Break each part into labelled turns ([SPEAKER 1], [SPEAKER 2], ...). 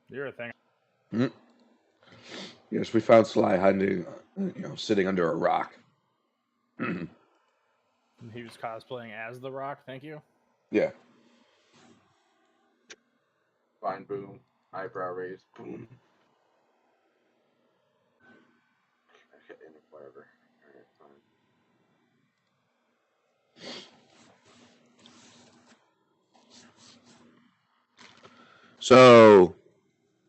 [SPEAKER 1] You're a thing.
[SPEAKER 2] Hmm? Yes, we found Sly hiding, sitting under a rock.
[SPEAKER 1] He was cosplaying as The Rock. Thank you.
[SPEAKER 2] Yeah.
[SPEAKER 3] Fine, boom. Eyebrow raise, boom. Okay, whatever. Alright, fine.
[SPEAKER 2] So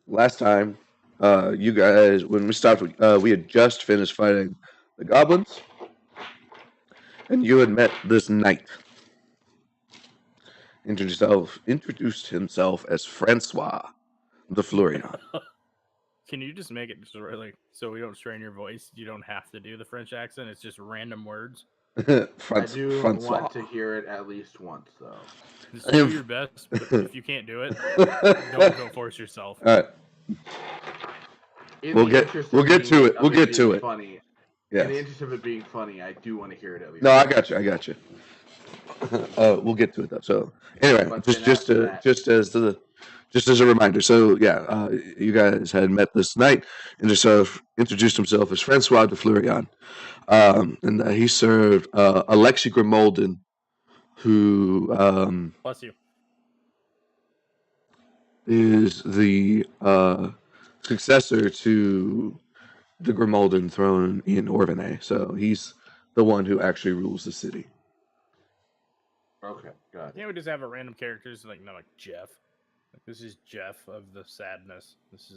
[SPEAKER 2] last time, you guys, when we stopped, we had just finished fighting the goblins, and you had met this knight. Introduced himself as Francois de Florian.
[SPEAKER 1] Can you just make it just really so we don't strain your voice? You don't have to do the French accent. It's just random words.
[SPEAKER 3] I do
[SPEAKER 2] Francois.
[SPEAKER 3] want to hear it at least once, though.
[SPEAKER 1] Just do your best, but if you can't do it, don't force yourself.
[SPEAKER 2] All right.
[SPEAKER 3] In
[SPEAKER 2] We'll
[SPEAKER 3] the
[SPEAKER 2] get
[SPEAKER 3] interest
[SPEAKER 2] we'll
[SPEAKER 3] of
[SPEAKER 2] get to
[SPEAKER 3] being-
[SPEAKER 2] it.
[SPEAKER 3] of
[SPEAKER 2] We'll get
[SPEAKER 3] being
[SPEAKER 2] to it.
[SPEAKER 3] Funny.
[SPEAKER 2] Yes.
[SPEAKER 3] In the interest of it being funny, I do want to hear it at least.
[SPEAKER 2] No, I
[SPEAKER 3] once.
[SPEAKER 2] got you. We'll get to it though. So anyway,
[SPEAKER 3] But
[SPEAKER 2] just
[SPEAKER 3] then
[SPEAKER 2] just
[SPEAKER 3] after
[SPEAKER 2] to,
[SPEAKER 3] that-
[SPEAKER 2] just as a reminder. So yeah, you guys had met this night and introduced himself as Francois de Florian, and he served Alexi Grimolden, who
[SPEAKER 1] Bless you.
[SPEAKER 2] is the successor to the Grimolden throne in Orvenay. So he's the one who actually rules the city.
[SPEAKER 3] Okay, got it.
[SPEAKER 1] Can't we just have a random characters like Jeff? Like, this is Jeff of the sadness. This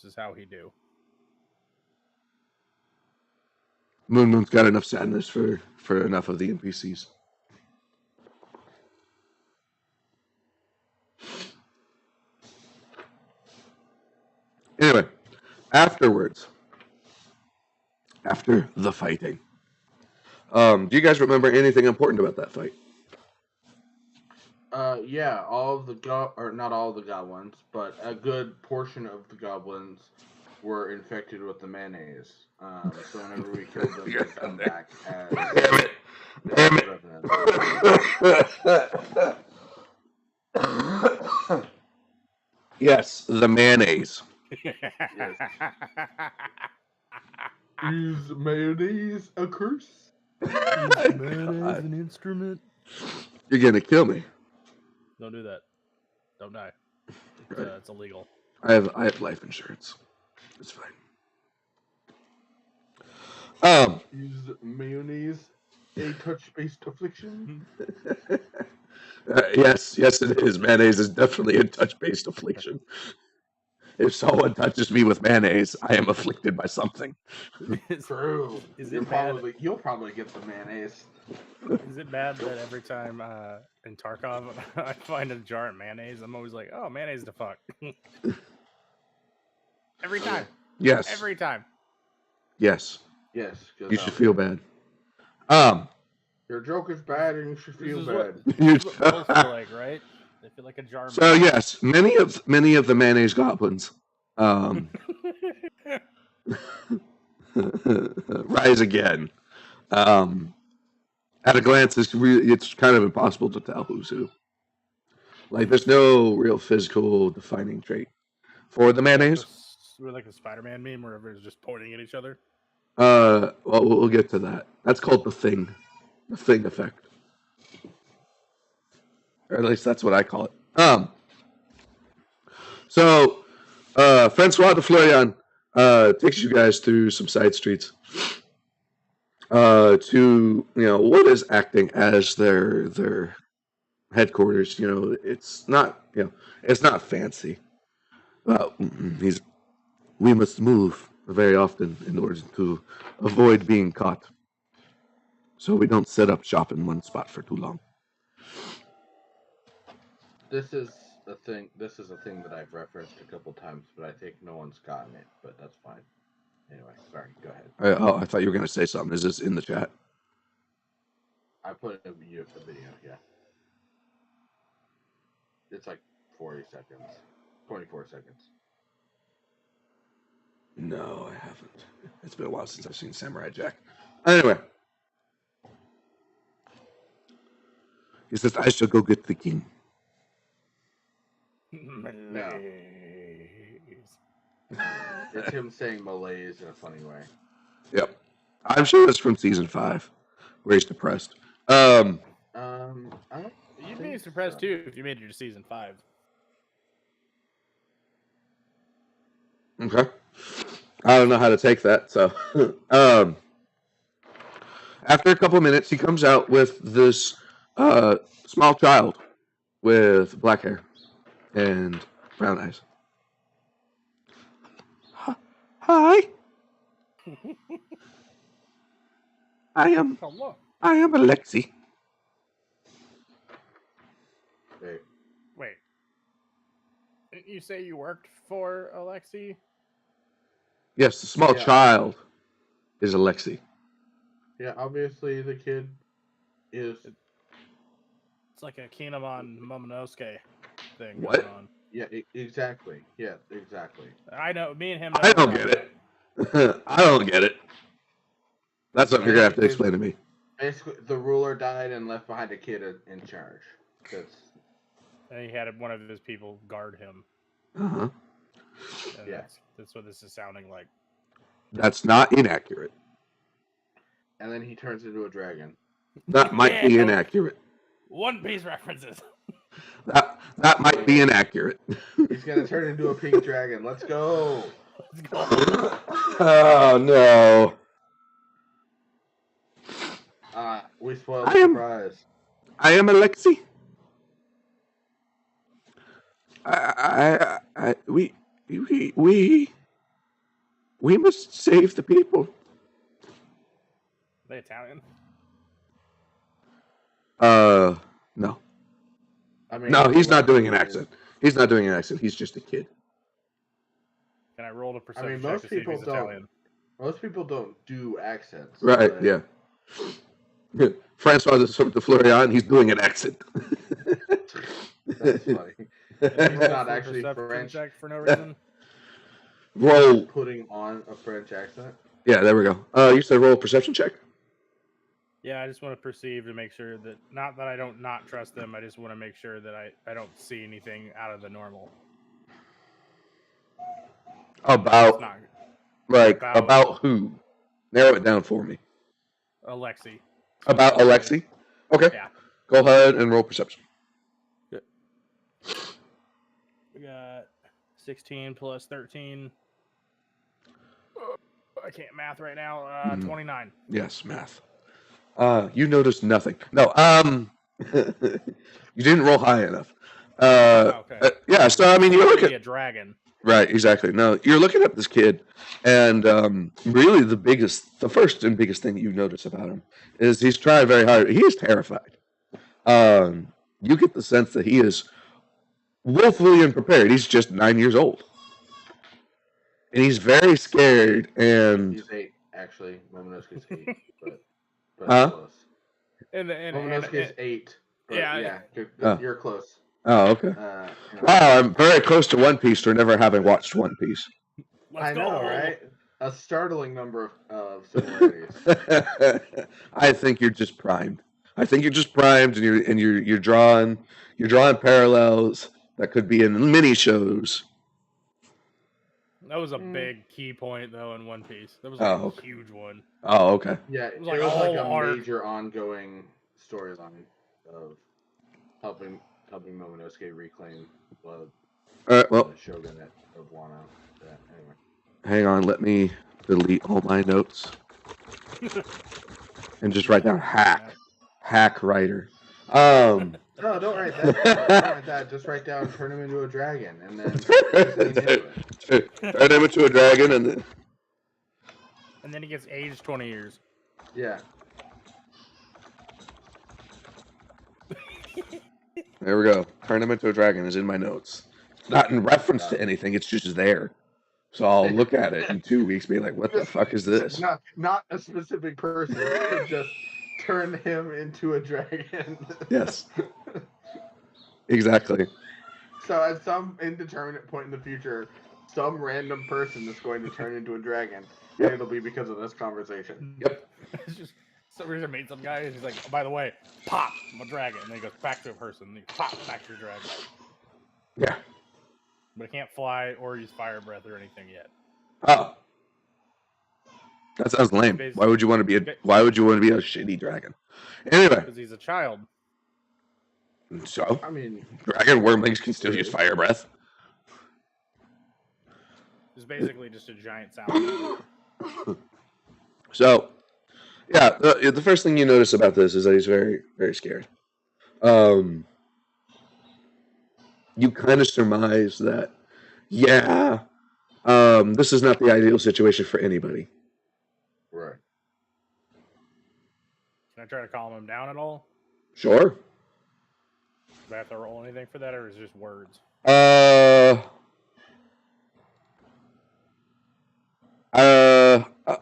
[SPEAKER 1] is how he do.
[SPEAKER 2] Moon's got enough sadness for enough of the NPCs. Anyway, afterwards, after the fighting, do you guys remember anything important about that fight?
[SPEAKER 3] Yeah, all of the or not all of the goblins, but a good portion of the goblins were infected with the mayonnaise. So whenever we killed them, they come back as
[SPEAKER 2] Damn it.
[SPEAKER 3] revenants.
[SPEAKER 2] Yes, the mayonnaise.
[SPEAKER 3] Is mayonnaise a curse?
[SPEAKER 2] God,
[SPEAKER 1] an instrument?
[SPEAKER 2] you're gonna kill me.
[SPEAKER 1] Don't do that. Don't die. It's illegal.
[SPEAKER 2] I have life insurance. It's fine.
[SPEAKER 3] Is mayonnaise a touch-based affliction?
[SPEAKER 2] Yes, it is. Mayonnaise is definitely a touch-based affliction. If someone touches me with mayonnaise, I am afflicted by something.
[SPEAKER 3] True.
[SPEAKER 1] Is it bad?
[SPEAKER 3] You'll probably get the mayonnaise.
[SPEAKER 1] Is it bad that every time in Tarkov I find a jar of mayonnaise, I'm always like, oh, mayonnaise the fuck. Every time.
[SPEAKER 2] Yes.
[SPEAKER 1] Every time.
[SPEAKER 2] Yes.
[SPEAKER 3] Yes.
[SPEAKER 2] You should feel bad.
[SPEAKER 3] Your joke is bad, and you should feel bad.
[SPEAKER 1] This is what girls feel like, right? They feel like a jar of
[SPEAKER 2] So yes, many of the mayonnaise goblins rise again. At a glance, it's kind of impossible to tell who's who. Like, there's no real physical defining trait for the mayonnaise.
[SPEAKER 1] We're like a Spider-Man meme where everybody's just pointing at each other.
[SPEAKER 2] Well, we'll get to that. That's called the thing effect. Or at least that's what I call it. So, Francois de Florian takes you guys through some side streets to what is acting as their headquarters. It's not fancy. We must move very often in order to avoid being caught. So we don't set up shop in one spot for too long.
[SPEAKER 3] This is a thing that I've referenced a couple times, but I think no one's gotten it. But that's fine. Anyway, sorry. Go ahead.
[SPEAKER 2] I thought you were going to say something. Is this in the chat?
[SPEAKER 3] I put a video. Yeah. It's like 40 seconds, 24 seconds.
[SPEAKER 2] No, I haven't. It's been a while since I've seen Samurai Jack. Anyway. He says, I shall go get the king.
[SPEAKER 1] Malaise.
[SPEAKER 3] It's him saying malaise in a funny way.
[SPEAKER 2] Yep. I'm sure it's from season 5, where he's depressed.
[SPEAKER 3] I don't
[SPEAKER 1] You'd be
[SPEAKER 3] think
[SPEAKER 1] surprised
[SPEAKER 3] so.
[SPEAKER 1] too if you made it to season 5.
[SPEAKER 2] Okay. I don't know how to take that. So, after a couple of minutes, he comes out with this small child with black hair and brown eyes. Hi. I am
[SPEAKER 1] Hello.
[SPEAKER 2] Alexi.
[SPEAKER 3] Hey,
[SPEAKER 1] Wait. Didn't you say you worked for Alexi?
[SPEAKER 2] Yes, the small
[SPEAKER 3] Yeah.
[SPEAKER 2] child is Alexi.
[SPEAKER 3] yeah, obviously the kid is.
[SPEAKER 1] It's like a Kinemon Momonosuke thing
[SPEAKER 2] What?
[SPEAKER 1] going on.
[SPEAKER 3] Yeah, exactly. Yeah, exactly.
[SPEAKER 1] I know. Me and him.
[SPEAKER 2] I
[SPEAKER 1] know
[SPEAKER 2] don't
[SPEAKER 1] about
[SPEAKER 2] get it. I don't get it. That's something you're gonna have to
[SPEAKER 3] Basically-
[SPEAKER 2] explain to me.
[SPEAKER 3] Basically, the ruler died and left behind a kid in charge. That's
[SPEAKER 1] And he had one of his people guard him.
[SPEAKER 2] Uh-huh.
[SPEAKER 1] And
[SPEAKER 3] Yeah.
[SPEAKER 1] that's what this is sounding like.
[SPEAKER 2] That's not inaccurate.
[SPEAKER 3] and then he turns into a dragon.
[SPEAKER 2] That might be
[SPEAKER 1] Yeah.
[SPEAKER 2] inaccurate.
[SPEAKER 1] One Piece references.
[SPEAKER 2] That might be inaccurate.
[SPEAKER 3] He's gonna turn into a pink dragon. Let's go.
[SPEAKER 1] Let's go.
[SPEAKER 2] Oh no.
[SPEAKER 3] We spoiled
[SPEAKER 2] I
[SPEAKER 3] the
[SPEAKER 2] am-
[SPEAKER 3] surprise.
[SPEAKER 2] I am Alexi. We must save the people.
[SPEAKER 1] Are they Italian?
[SPEAKER 2] No.
[SPEAKER 3] I mean,
[SPEAKER 2] No, he's not doing an
[SPEAKER 3] whatever.
[SPEAKER 2] accent. He's not doing an accent. He's just a kid.
[SPEAKER 1] Can I roll the perception check
[SPEAKER 3] most
[SPEAKER 1] to see if
[SPEAKER 3] people
[SPEAKER 1] he's
[SPEAKER 3] don't.
[SPEAKER 1] Italian?
[SPEAKER 3] Most people don't do accents.
[SPEAKER 2] Right,
[SPEAKER 3] but-
[SPEAKER 2] yeah. Francois de Florian, he's doing an accent.
[SPEAKER 3] That's funny.
[SPEAKER 1] Can
[SPEAKER 3] He's
[SPEAKER 1] I roll
[SPEAKER 3] not
[SPEAKER 1] for a
[SPEAKER 3] actually
[SPEAKER 1] perception
[SPEAKER 3] French.
[SPEAKER 1] check for no reason.
[SPEAKER 2] Roll.
[SPEAKER 3] Putting on a French accent.
[SPEAKER 2] Yeah, there we go. You said roll a perception check?
[SPEAKER 1] Yeah, I just want to perceive to make sure that not that I don't not trust them. I just want to make sure that I don't see anything out of the normal. It's
[SPEAKER 2] About,
[SPEAKER 1] not
[SPEAKER 2] about who? Narrow it down for me.
[SPEAKER 1] Alexi.
[SPEAKER 2] About Alexi? Okay.
[SPEAKER 1] Yeah.
[SPEAKER 2] Go ahead and roll perception.
[SPEAKER 1] We got 16 plus 13. I can't math right now. 29.
[SPEAKER 2] Yes, math. You noticed nothing. No, you didn't roll high enough.
[SPEAKER 1] Okay.
[SPEAKER 2] Yeah, so I mean, you're
[SPEAKER 1] Maybe
[SPEAKER 2] looking
[SPEAKER 1] a dragon.
[SPEAKER 2] right, exactly. No, you're looking at this kid, and really the first and biggest thing you notice about him is he's trying very hard. He is terrified. You get the sense that he is woefully unprepared. He's just 9 years old, and he's very scared. And
[SPEAKER 3] He's 8, actually. Momonosuke's 8, but
[SPEAKER 2] Huh?
[SPEAKER 3] close.
[SPEAKER 1] And
[SPEAKER 3] Momonosuke's 8. But
[SPEAKER 1] yeah.
[SPEAKER 3] You're close.
[SPEAKER 2] oh, okay.
[SPEAKER 3] Anyway.
[SPEAKER 2] Wow, I'm very close to One Piece for never having watched One Piece.
[SPEAKER 1] let's
[SPEAKER 3] I know,
[SPEAKER 1] go.
[SPEAKER 3] right? A startling number of similarities.
[SPEAKER 2] I think you're just primed. I think you're just primed, and you're drawing parallels that could be in mini shows.
[SPEAKER 1] That was a big key point though in One Piece. That was
[SPEAKER 2] Oh,
[SPEAKER 1] like a
[SPEAKER 2] okay.
[SPEAKER 1] huge one.
[SPEAKER 2] Oh, okay.
[SPEAKER 3] Yeah,
[SPEAKER 1] It
[SPEAKER 3] it
[SPEAKER 1] was
[SPEAKER 3] was
[SPEAKER 1] like a
[SPEAKER 3] like
[SPEAKER 1] whole
[SPEAKER 3] a
[SPEAKER 1] arc.
[SPEAKER 3] major ongoing storyline of helping Momonosuke reclaim blood.
[SPEAKER 2] All right. Well,
[SPEAKER 3] The shogunate of Wano. Yeah, anyway.
[SPEAKER 2] hang on. Let me delete all my notes and just write down hack writer.
[SPEAKER 3] No, don't write that. Don't write that. Just write down turn him into a dragon and then just lean into it.
[SPEAKER 2] Turn him into a dragon, and then
[SPEAKER 1] And then he gets aged 20 years.
[SPEAKER 3] Yeah.
[SPEAKER 2] there we go. Turn him into a dragon is in my notes. It's not in reference to anything. It's just there. So I'll look at it in 2 weeks, be like, "What the fuck is this?"
[SPEAKER 3] Not a specific person. Just turn him into a dragon.
[SPEAKER 2] Yes. Exactly.
[SPEAKER 3] So at some indeterminate point in the future, some random person is going to turn into a dragon,
[SPEAKER 2] Yep.
[SPEAKER 3] and it'll be because of this conversation.
[SPEAKER 2] Yep.
[SPEAKER 1] It's just some reason meet some guy and he's like, oh, by the way, pop, I'm a dragon. And then he goes back to a person. And he pop back to a dragon.
[SPEAKER 2] Yeah.
[SPEAKER 1] but it can't fly or use fire breath or anything yet.
[SPEAKER 2] Oh, that sounds lame. Why would you want to be a shitty dragon? Anyway,
[SPEAKER 1] because he's a child.
[SPEAKER 2] So,
[SPEAKER 3] I mean,
[SPEAKER 2] dragon wormlings can still use fire breath.
[SPEAKER 1] It's basically just a giant salamander.
[SPEAKER 2] So, yeah, the first thing you notice about this is that he's very, very scared. You kind of surmise that, this is not the ideal situation for anybody.
[SPEAKER 3] Right.
[SPEAKER 1] Can I try to calm him down at all?
[SPEAKER 2] Sure.
[SPEAKER 1] Do I have to roll anything for that, or is it just words?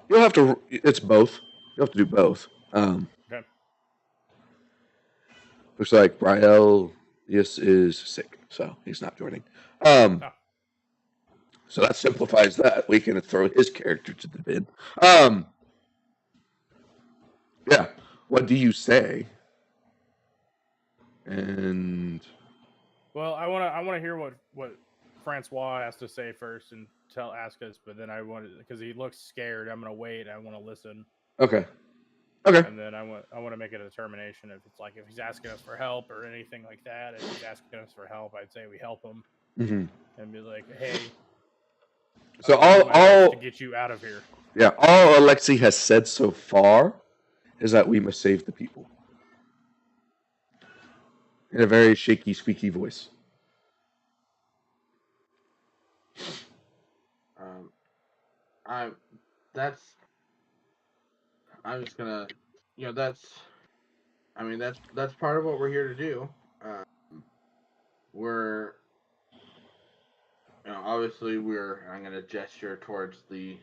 [SPEAKER 2] You'll have to. It's both. You'll have to do both.
[SPEAKER 1] Okay.
[SPEAKER 2] Looks like Brielle is sick, so he's not joining. So that simplifies that. We can throw his character to the bin. Yeah. What do you say? And
[SPEAKER 1] well, I want to hear what Francois has to say first and ask us, but then I want to, because he looks scared. I'm gonna wait. I want to listen.
[SPEAKER 2] Okay.
[SPEAKER 1] And then I want to make a determination if it's like if he's asking us for help or anything like that. If he's asking us for help, I'd say we help him and be like, hey.
[SPEAKER 2] So all
[SPEAKER 1] to get you out of here.
[SPEAKER 2] Yeah, all Alexei has said so far is that we must save the people. In a very shaky, squeaky voice.
[SPEAKER 3] I'm just gonna, that's part of what we're here to do. We're, obviously I'm gonna gesture towards the,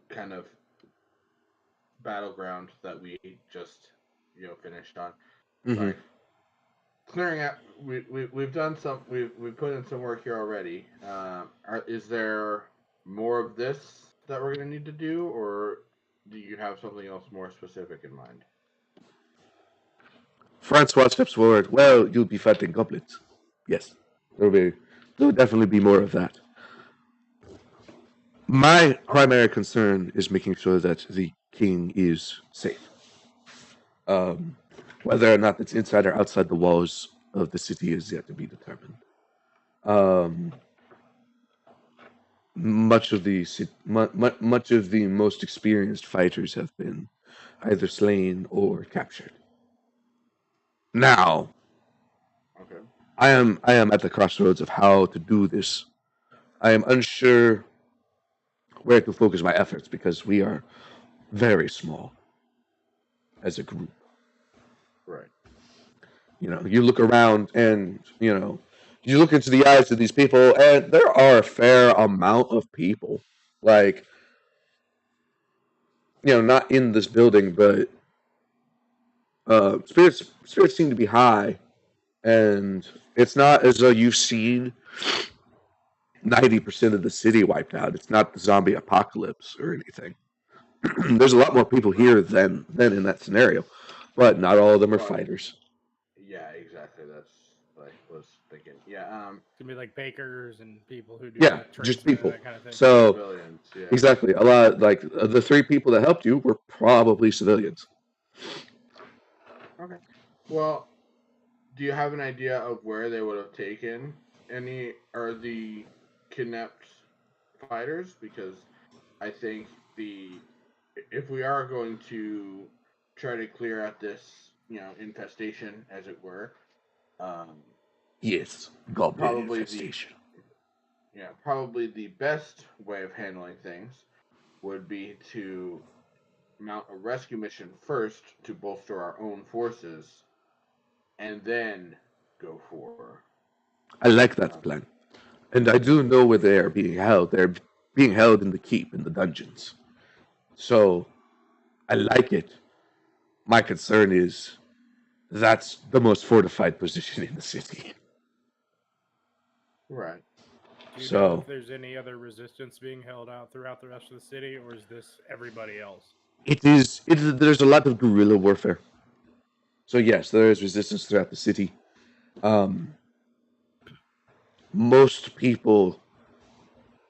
[SPEAKER 3] kind of battleground that we just, finished on. Like, clearing out, we've done some, we've put in some work here already. Is there more of this that we're gonna need to do, or do you have something else more specific in mind?
[SPEAKER 2] Francois steps forward. Well, you'll be fighting goblins. Yes, there will definitely be more of that. My primary concern is making sure that the king is safe. Whether or not it's inside or outside the walls of the city is yet to be determined. Much of the most experienced fighters have been either slain or captured. Now,
[SPEAKER 3] okay.
[SPEAKER 2] I am at the crossroads of how to do this. I am unsure where to focus my efforts because we are very small as a group.
[SPEAKER 3] Right.
[SPEAKER 2] You look around and, you look into the eyes of these people, and there are a fair amount of people. Like, not in this building, but spirits seem to be high, and it's not as though you've seen 90% of the city wiped out. It's not the zombie apocalypse or anything. There's a lot more people here than in that scenario, but not all of them are fighters.
[SPEAKER 3] Yeah, exactly. That's what I was thinking. Yeah,
[SPEAKER 1] it's gonna be like bakers and people who do
[SPEAKER 2] just people.
[SPEAKER 1] That kind of thing.
[SPEAKER 2] So
[SPEAKER 3] civilians, yeah.
[SPEAKER 2] Exactly, a lot like the 3 people that helped you were probably civilians.
[SPEAKER 3] Okay. Well, do you have an idea of where they would have taken the kidnapped fighters? Because I think if we are going to try to clear out this, infestation, as it were,
[SPEAKER 2] yes, goblin infestation.
[SPEAKER 3] Probably the best way of handling things would be to mount a rescue mission first to bolster our own forces, and then go for.
[SPEAKER 2] I like that plan. And I do know where they are being held. They're being held in the keep, in the dungeons. So, I like it. My concern is that's the most fortified position in the city.
[SPEAKER 3] Right.
[SPEAKER 1] Do you know if there's any other resistance being held out throughout the rest of the city, or is this everybody else?
[SPEAKER 2] There's a lot of guerrilla warfare. So yes, there is resistance throughout the city. most people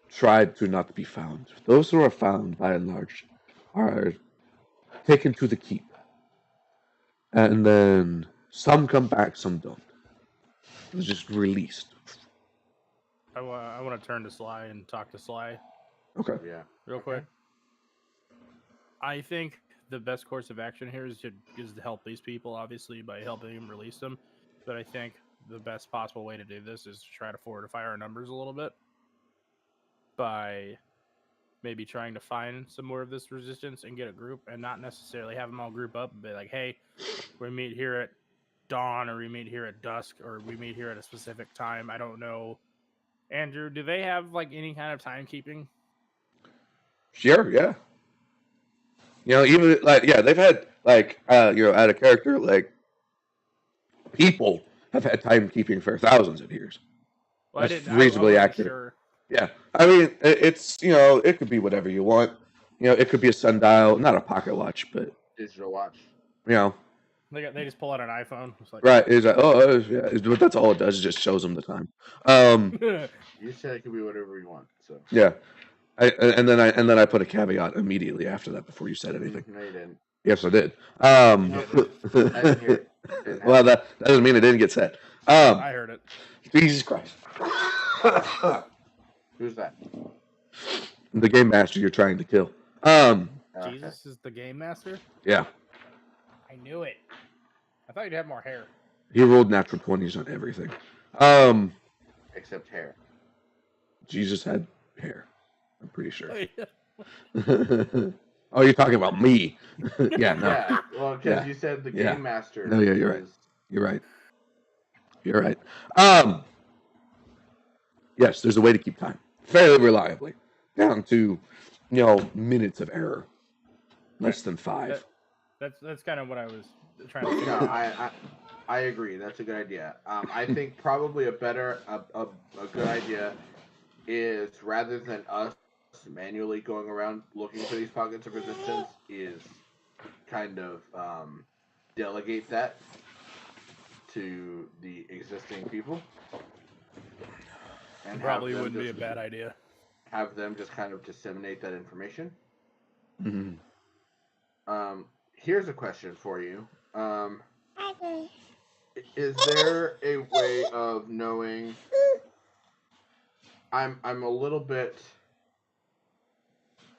[SPEAKER 2] tried to not be found. Those who are found, by and large, are taken to the keep. And then some come back, some don't. They're just released.
[SPEAKER 1] I want to turn to Sly and talk to Sly.
[SPEAKER 2] Okay.
[SPEAKER 3] Yeah.
[SPEAKER 1] Real quick. I think the best course of action here is to help these people, obviously, by helping them release them. But I think the best possible way to do this is to try to fortify our numbers a little bit by maybe trying to find some more of this resistance and get a group, and not necessarily have them all group up and be like, hey, we meet here at dawn, or we meet here at dusk, or we meet here at a specific time. I don't know. Andrew, do they have like any kind of timekeeping?
[SPEAKER 2] Sure, yeah. Even they've had out of character, people have had timekeeping for thousands of years.
[SPEAKER 1] Well,
[SPEAKER 2] that's reasonably accurate.
[SPEAKER 1] Sure.
[SPEAKER 2] Yeah, I mean, it's it could be whatever you want. It could be a sundial, not a pocket watch, but
[SPEAKER 3] digital watch.
[SPEAKER 1] They just pull out an iPhone. It's like,
[SPEAKER 2] right? It's like, but that's all it does. It just shows them the time.
[SPEAKER 3] You said it could be whatever you want. So
[SPEAKER 2] yeah, and then I put a caveat immediately after that before you said anything.
[SPEAKER 3] No, you didn't.
[SPEAKER 2] Yes, I did.
[SPEAKER 3] I didn't hear it.
[SPEAKER 2] Well, that doesn't mean it didn't get said.
[SPEAKER 1] I heard it.
[SPEAKER 2] Jesus Christ.
[SPEAKER 3] Who's that?
[SPEAKER 2] The game master you're trying to kill.
[SPEAKER 1] Jesus is the game master?
[SPEAKER 2] Yeah.
[SPEAKER 1] I knew it. I thought you'd have more hair.
[SPEAKER 2] He rolled natural 20s on everything.
[SPEAKER 3] Except hair.
[SPEAKER 2] Jesus had hair. I'm pretty sure.
[SPEAKER 1] Oh, yeah.
[SPEAKER 2] Oh, you're talking about me. Yeah, no.
[SPEAKER 3] Yeah, well, because you said the game master.
[SPEAKER 2] No, yeah, you're right. You're right. You're right. Yes, there's a way to keep time fairly reliably, down to minutes of error, less than 5.
[SPEAKER 1] That's kind of what I was trying to figure
[SPEAKER 3] No,
[SPEAKER 1] out.
[SPEAKER 3] I agree. That's a good idea. I think probably a good idea is, rather than us manually going around looking for these pockets of resistance, is kind of delegate that to the existing people. And
[SPEAKER 1] probably wouldn't be a bad idea.
[SPEAKER 3] Have them just kind of disseminate that information.
[SPEAKER 2] Mm-hmm.
[SPEAKER 3] Here's a question for you. Is there a way of knowing? I'm a little bit.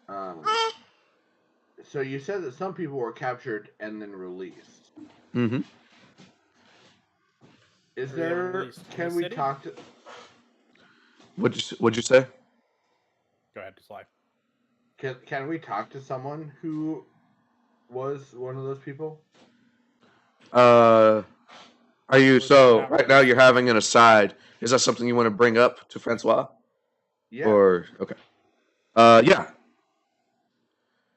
[SPEAKER 3] So you said that some people were captured and then released.
[SPEAKER 2] Mm-hmm.
[SPEAKER 3] Is there? Can we talk to?
[SPEAKER 2] What'd you say?
[SPEAKER 1] Go ahead, Sly.
[SPEAKER 3] Can we talk to someone who was one of those people?
[SPEAKER 2] Are you right now? You're having an aside. Is that something you want to bring up to Francois?
[SPEAKER 3] Yeah.
[SPEAKER 2] Or okay. Yeah.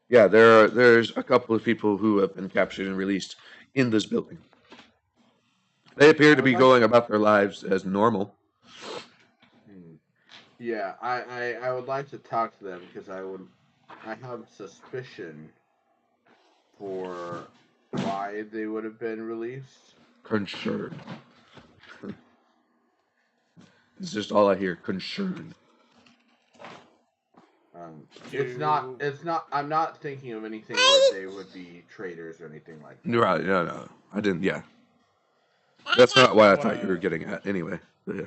[SPEAKER 2] Yeah. There's a couple of people who have been captured and released in this building. They appear to be going about their lives as normal.
[SPEAKER 3] Yeah, I would like to talk to them because I have suspicion for why they would have been released.
[SPEAKER 2] Concern. It's just all I hear. Concern.
[SPEAKER 3] It's not. I'm not thinking of anything where they would be traitors or anything like that.
[SPEAKER 2] Right? No. I didn't. Yeah. That's not what I thought you were getting at. Anyway. But yeah.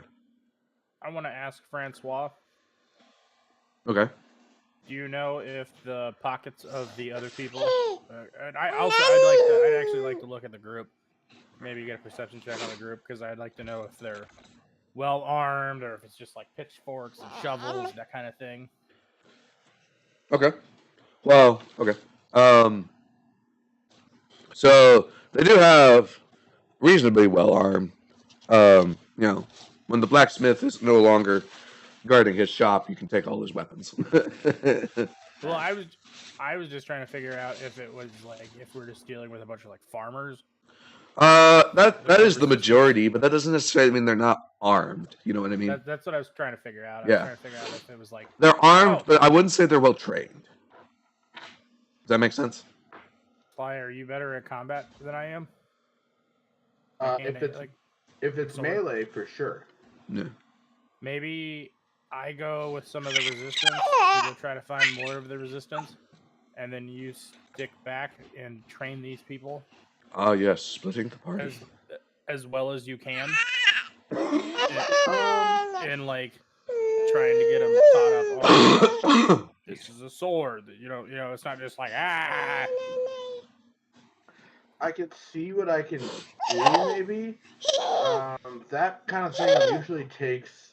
[SPEAKER 2] I
[SPEAKER 1] want to ask Francois.
[SPEAKER 2] Okay.
[SPEAKER 1] Do you know if the pockets of the other people? And I'd actually like to look at the group. Maybe get a perception check on the group, because I'd like to know if they're well armed or if it's just like pitchforks and shovels, that kind of thing.
[SPEAKER 2] Okay. Well, okay. So they do have reasonably well armed. When the blacksmith is no longer guarding his shop, you can take all his weapons.
[SPEAKER 1] Well, I was just trying to figure out if it was like, if we're just dealing with a bunch of like farmers.
[SPEAKER 2] That is the majority, but that doesn't necessarily mean they're not armed. You know what I mean?
[SPEAKER 1] That's what I was trying to figure out. I
[SPEAKER 2] was
[SPEAKER 1] trying to figure out if it was like
[SPEAKER 2] they're armed, but I wouldn't say they're well trained. Does that make sense?
[SPEAKER 1] Fly, are you better at combat than I am?
[SPEAKER 3] If it's melee, for sure.
[SPEAKER 2] Yeah.
[SPEAKER 1] Maybe I go with some of the resistance to go try to find more of the resistance, and then you stick back and train these people
[SPEAKER 2] Ah, yes, splitting the party.
[SPEAKER 1] as well as you can,
[SPEAKER 3] Um,
[SPEAKER 1] and like trying to get them taught up. Oh, this is a sword. You know, it's not just like ah.
[SPEAKER 3] I could see what I can do, maybe. That kind of thing usually takes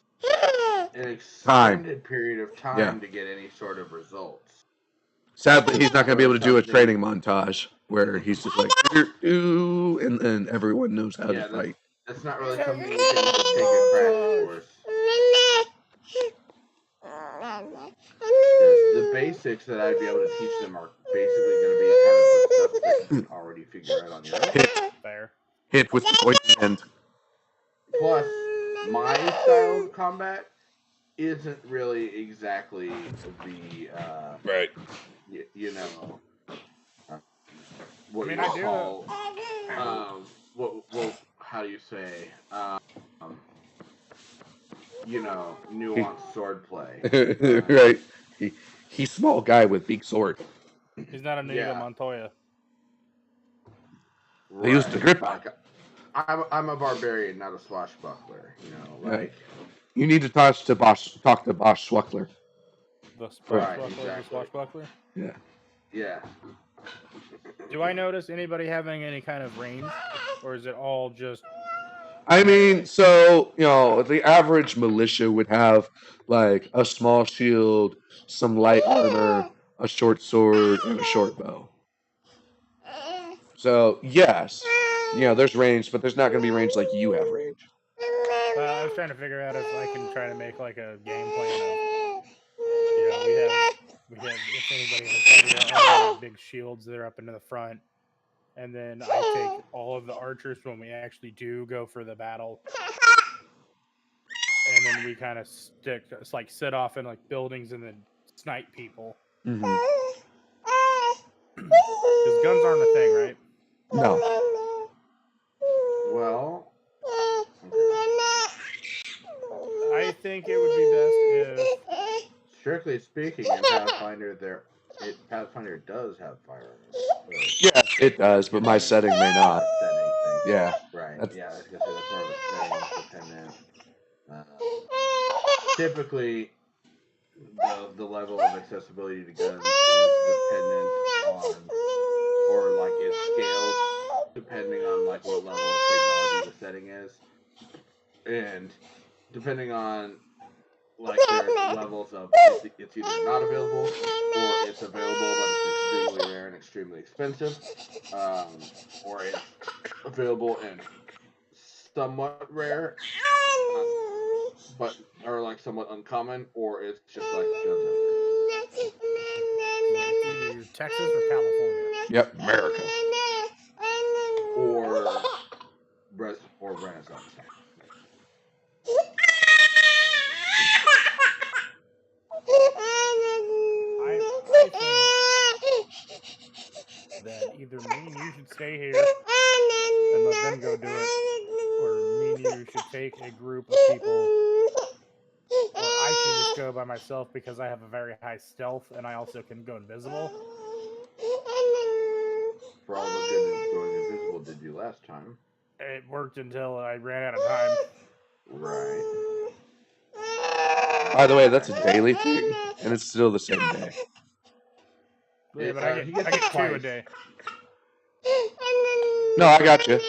[SPEAKER 3] an
[SPEAKER 2] Time.
[SPEAKER 3] extended period of time
[SPEAKER 2] Yeah.
[SPEAKER 3] to get any sort of results.
[SPEAKER 2] Sadly, he's not going to be
[SPEAKER 3] So
[SPEAKER 2] able to do a
[SPEAKER 3] something-
[SPEAKER 2] training montage where he's just like, "Doo," and then everyone knows how to fight.
[SPEAKER 3] That's not really something you can just take a crash course. The basics that I'd be able to teach them are basically going to be kind of the stuff that you can already figure out on your own.
[SPEAKER 1] Fair.
[SPEAKER 2] Hit with the pointy end.
[SPEAKER 3] Plus, my style of combat isn't really exactly the
[SPEAKER 2] Right.
[SPEAKER 3] you know what
[SPEAKER 1] I mean,
[SPEAKER 3] you
[SPEAKER 1] I do
[SPEAKER 3] call what how do you say nuanced swordplay.
[SPEAKER 2] Right. He's small guy with big sword.
[SPEAKER 1] He's not a Inigo
[SPEAKER 3] Yeah.
[SPEAKER 1] Montoya.
[SPEAKER 2] They used to grip.
[SPEAKER 3] Like, I'm a barbarian, not a swashbuckler.
[SPEAKER 2] Right. You need to talk to Bosch Schwackler.
[SPEAKER 1] The
[SPEAKER 3] Right,
[SPEAKER 1] swashbuckler,
[SPEAKER 3] exactly.
[SPEAKER 1] the swashbuckler.
[SPEAKER 2] Yeah.
[SPEAKER 3] Yeah.
[SPEAKER 1] Do I notice anybody having any kind of range, or is it all just?
[SPEAKER 2] I mean, so, the average militia would have like a small shield, some light armor, a short sword, and a short bow. So, yes, there's range, but there's not going to be range like you have range.
[SPEAKER 1] I was trying to figure out if I can try to make like a game plan of, we have if anybody has heavier armor, like big shields that are up into the front, and then I take all of the archers when we actually do go for the battle, and then we kind of sit off in like buildings and then snipe people.
[SPEAKER 2] Mm-hmm.
[SPEAKER 1] Because guns aren't a thing, right?
[SPEAKER 2] No.
[SPEAKER 3] Well,
[SPEAKER 1] I think it would be best if,
[SPEAKER 3] strictly speaking, in Pathfinder, Pathfinder does have firearms.
[SPEAKER 2] Yeah, it does, but my setting may not. Yeah.
[SPEAKER 3] Right.
[SPEAKER 2] That's-
[SPEAKER 3] Yeah, I was gonna say that's more of a setting dependent. Typically, the level of accessibility to guns is dependent on, or like it scales depending on like what level of technology the setting is, and depending on like their levels of it's either not available or it's available but it's extremely rare and extremely expensive, or it's available and somewhat rare, but or like somewhat uncommon, or it's just like guns
[SPEAKER 1] either Texas or California.
[SPEAKER 2] Yep, America.
[SPEAKER 3] or Renaissance.
[SPEAKER 1] I think that either me and you should stay here and let them go do it, or me and you should take a group of people, or I should just go by myself because I have a very high stealth and I also can go invisible.
[SPEAKER 3] For all the good going invisible did you last time.
[SPEAKER 1] It worked until I ran out of time.
[SPEAKER 3] Right.
[SPEAKER 2] By the way, that's a daily thing, and it's still the same day.
[SPEAKER 1] Yeah, but I get 2 a day.
[SPEAKER 2] No, I got you.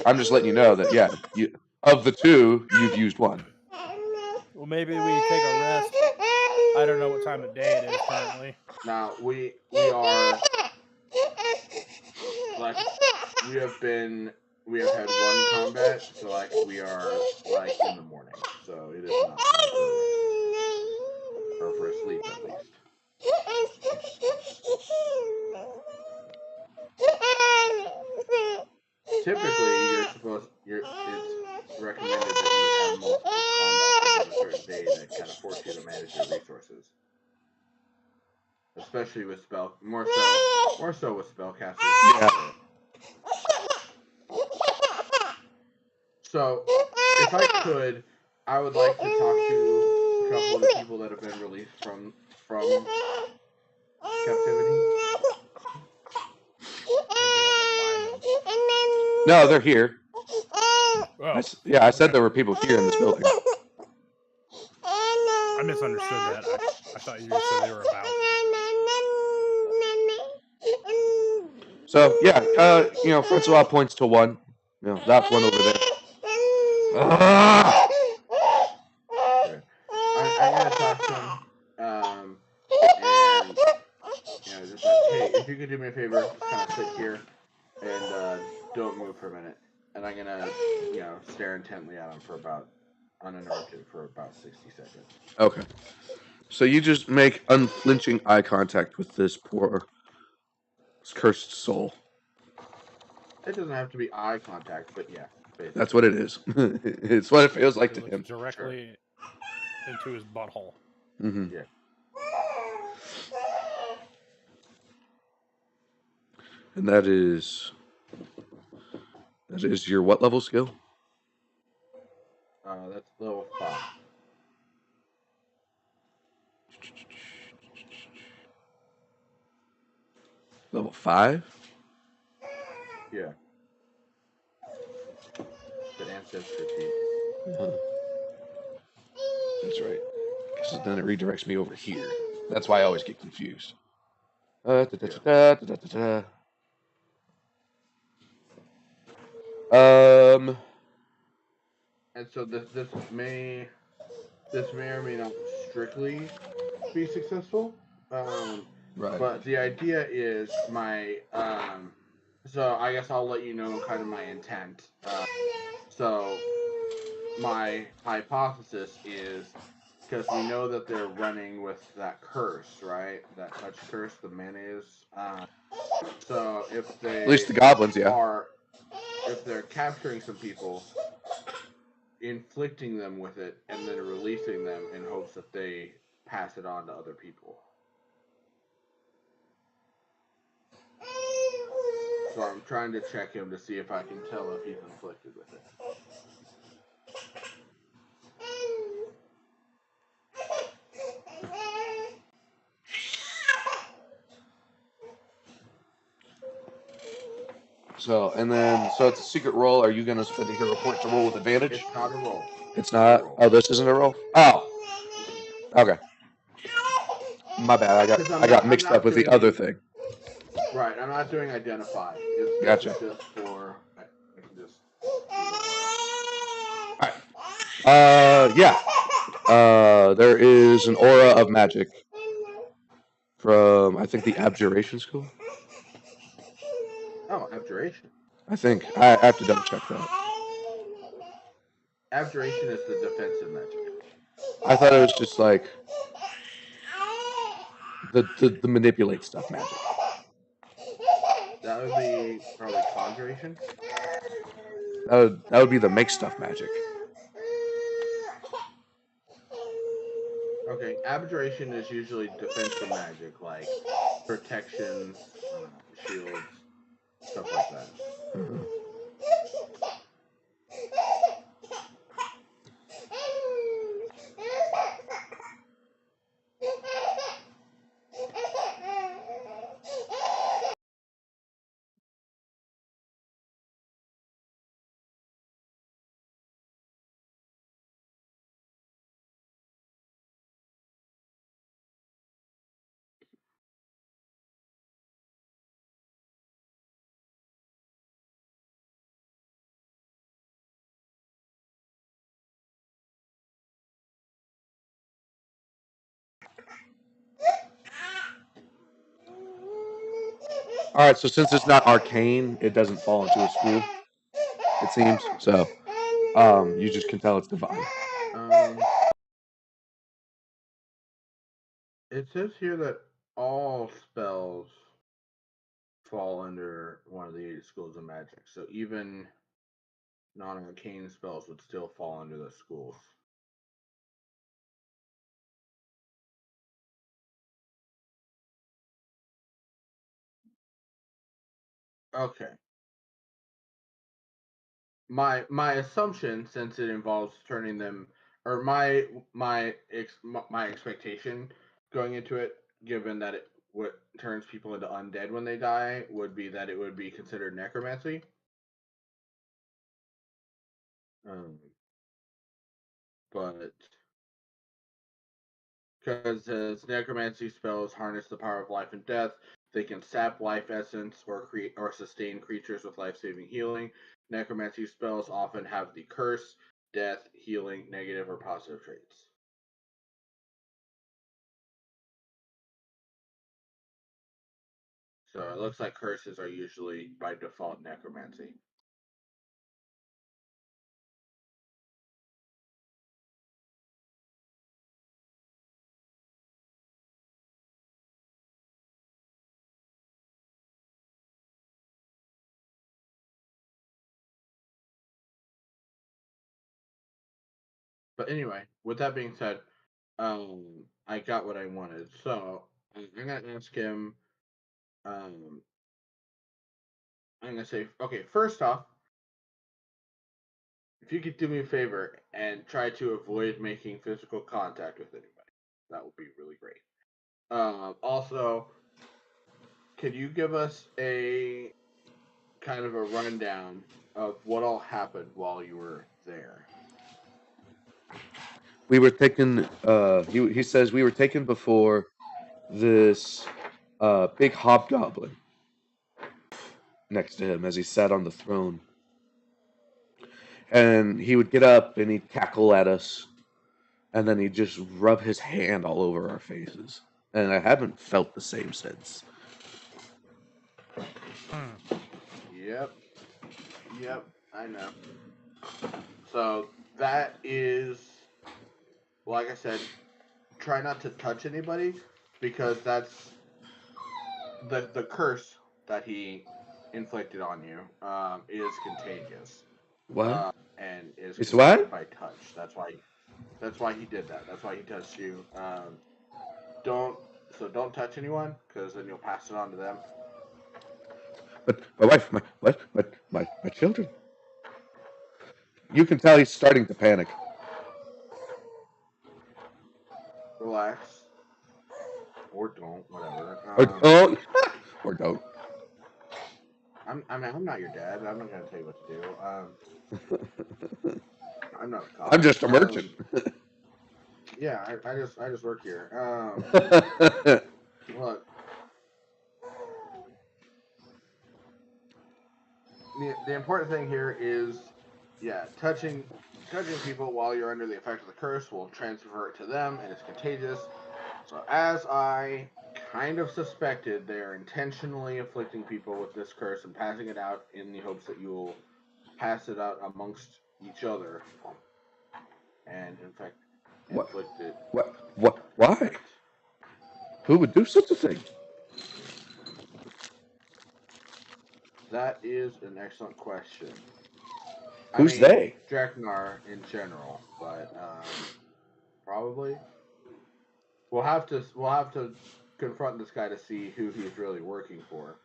[SPEAKER 2] I'm just letting you know that, yeah, of the 2, you've used 1.
[SPEAKER 1] Well, maybe we take a rest. I don't know what time of day it is currently.
[SPEAKER 3] Now we are like we have had 1 combat, so like we are like in the morning, so it is not or for sleep at least. Typically, it's recommended that you would have multiple combats on a certain day that kind of force you to manage your resources, especially with more so with spellcasters.
[SPEAKER 2] Yeah.
[SPEAKER 3] So, if I could, I would like to talk to a couple of the people that have been released from captivity.
[SPEAKER 2] No, they're here.
[SPEAKER 1] Oh,
[SPEAKER 2] Yeah, I said
[SPEAKER 1] okay.
[SPEAKER 2] there were people here in this building.
[SPEAKER 1] I misunderstood that. I thought you said they were about.
[SPEAKER 2] So yeah, Francois points to one. That one over there. Ah!
[SPEAKER 3] Okay. I'm gonna talk to him, and just like, hey, if you could do me a favor, just kind of sit here and don't move for a minute. And I'm gonna, stare intently at him for about uninterrupted for about 60 seconds.
[SPEAKER 2] Okay. So you just make unflinching eye contact with this poor cursed soul.
[SPEAKER 3] It doesn't have to be eye contact, but yeah, basically.
[SPEAKER 2] That's what it is. It's what it feels like to him.
[SPEAKER 1] Directly into his butthole.
[SPEAKER 2] Mm-hmm.
[SPEAKER 3] Yeah.
[SPEAKER 2] And that is your what level skill?
[SPEAKER 3] That's level 5.
[SPEAKER 2] Level 5?
[SPEAKER 3] Yeah. The ancestry feat.
[SPEAKER 2] That's right. Because then it redirects me over here. That's why I always get confused.
[SPEAKER 3] And so this may or may not strictly be successful.
[SPEAKER 2] Right.
[SPEAKER 3] But the idea is so I guess I'll let you know kind of my intent. So my hypothesis is, because we know that they're running with that curse, right? That touch curse, the mayonnaise. So if they
[SPEAKER 2] At least the goblins, yeah.
[SPEAKER 3] If they're capturing some people, inflicting them with it, and then releasing them in hopes that they pass it on to other people. So I'm trying to check him to see if I can tell if he's inflicted with it.
[SPEAKER 2] So it's a secret roll. Are you going to spend a hero point to roll with advantage?
[SPEAKER 3] It's not a roll.
[SPEAKER 2] It's not. Oh, this isn't a roll. Oh. Okay. My bad. I got mixed up with the other thing.
[SPEAKER 3] Right. I'm not doing identify.
[SPEAKER 2] Gotcha.
[SPEAKER 3] It's just for. I can just.
[SPEAKER 2] Alright. Yeah. There is an aura of magic from, I think, the Abjuration School.
[SPEAKER 3] Oh, Abjuration.
[SPEAKER 2] I think. I have to double check that.
[SPEAKER 3] Abjuration is the defensive magic.
[SPEAKER 2] I thought it was just like the manipulate stuff magic.
[SPEAKER 3] That would be probably conjuration.
[SPEAKER 2] That would be the make stuff magic.
[SPEAKER 3] Okay, abjuration is usually defensive magic, like protections, shields, stuff like that.
[SPEAKER 2] Mm-hmm. All right, so since it's not arcane, it doesn't fall into a school, it seems. So, you just can tell it's divine.
[SPEAKER 3] It says here that all spells fall under one of the 8 schools of magic, so even non-arcane spells would still fall under the schools. Okay. My assumption, since it involves turning them or my expectation going into it, given that it what turns people into undead when they die, would be that it would be considered necromancy. But because as necromancy spells harness the power of life and death, they can sap life essence or create or sustain creatures with life-saving healing. Necromancy spells often have the curse, death, healing, negative, or positive traits. So it looks like curses are usually by default necromancy. But anyway, with that being said, I got what I wanted. So I'm gonna ask him. Um, I'm gonna say, okay. First off, if you could do me a favor and try to avoid making physical contact with anybody, that would be really great. Also, could you give us a kind of a rundown of what all happened while you were there?
[SPEAKER 2] We were taken. He says we were taken before this big hobgoblin next to him as he sat on the throne, and he would get up and he'd cackle at us, and then he'd just rub his hand all over our faces, and I haven't felt the same since.
[SPEAKER 3] Yep, yep, I know. So that is, like I said, try not to touch anybody because that's the curse that he inflicted on you is contagious
[SPEAKER 2] What?
[SPEAKER 3] and is
[SPEAKER 2] It's
[SPEAKER 3] conveyed
[SPEAKER 2] what?
[SPEAKER 3] by touch. That's why he did that. That's why he touched you. Don't don't touch anyone because then you'll pass it on to them.
[SPEAKER 2] But my wife, my what? My children. You can tell he's starting to panic.
[SPEAKER 3] Relax or don't, whatever.
[SPEAKER 2] Or don't. Or don't.
[SPEAKER 3] I'm not your dad. I'm not gonna tell you what to do. I'm not a
[SPEAKER 2] I'm
[SPEAKER 3] cop.
[SPEAKER 2] just a merchant.
[SPEAKER 3] Yeah, I just work here. Look, the important thing here is, yeah, touching people while you're under the effect of the curse will transfer it to them, and it's contagious. So as I kind of suspected, they are intentionally afflicting people with this curse and passing it out in the hopes that you will pass it out amongst each other, and in fact
[SPEAKER 2] What?
[SPEAKER 3] inflict it.
[SPEAKER 2] What? Why? Who would do such a thing?
[SPEAKER 3] That is an excellent question. I
[SPEAKER 2] Who's
[SPEAKER 3] mean,
[SPEAKER 2] they?
[SPEAKER 3] Draknar in general, but probably we'll have to confront this guy to see who he's really working for.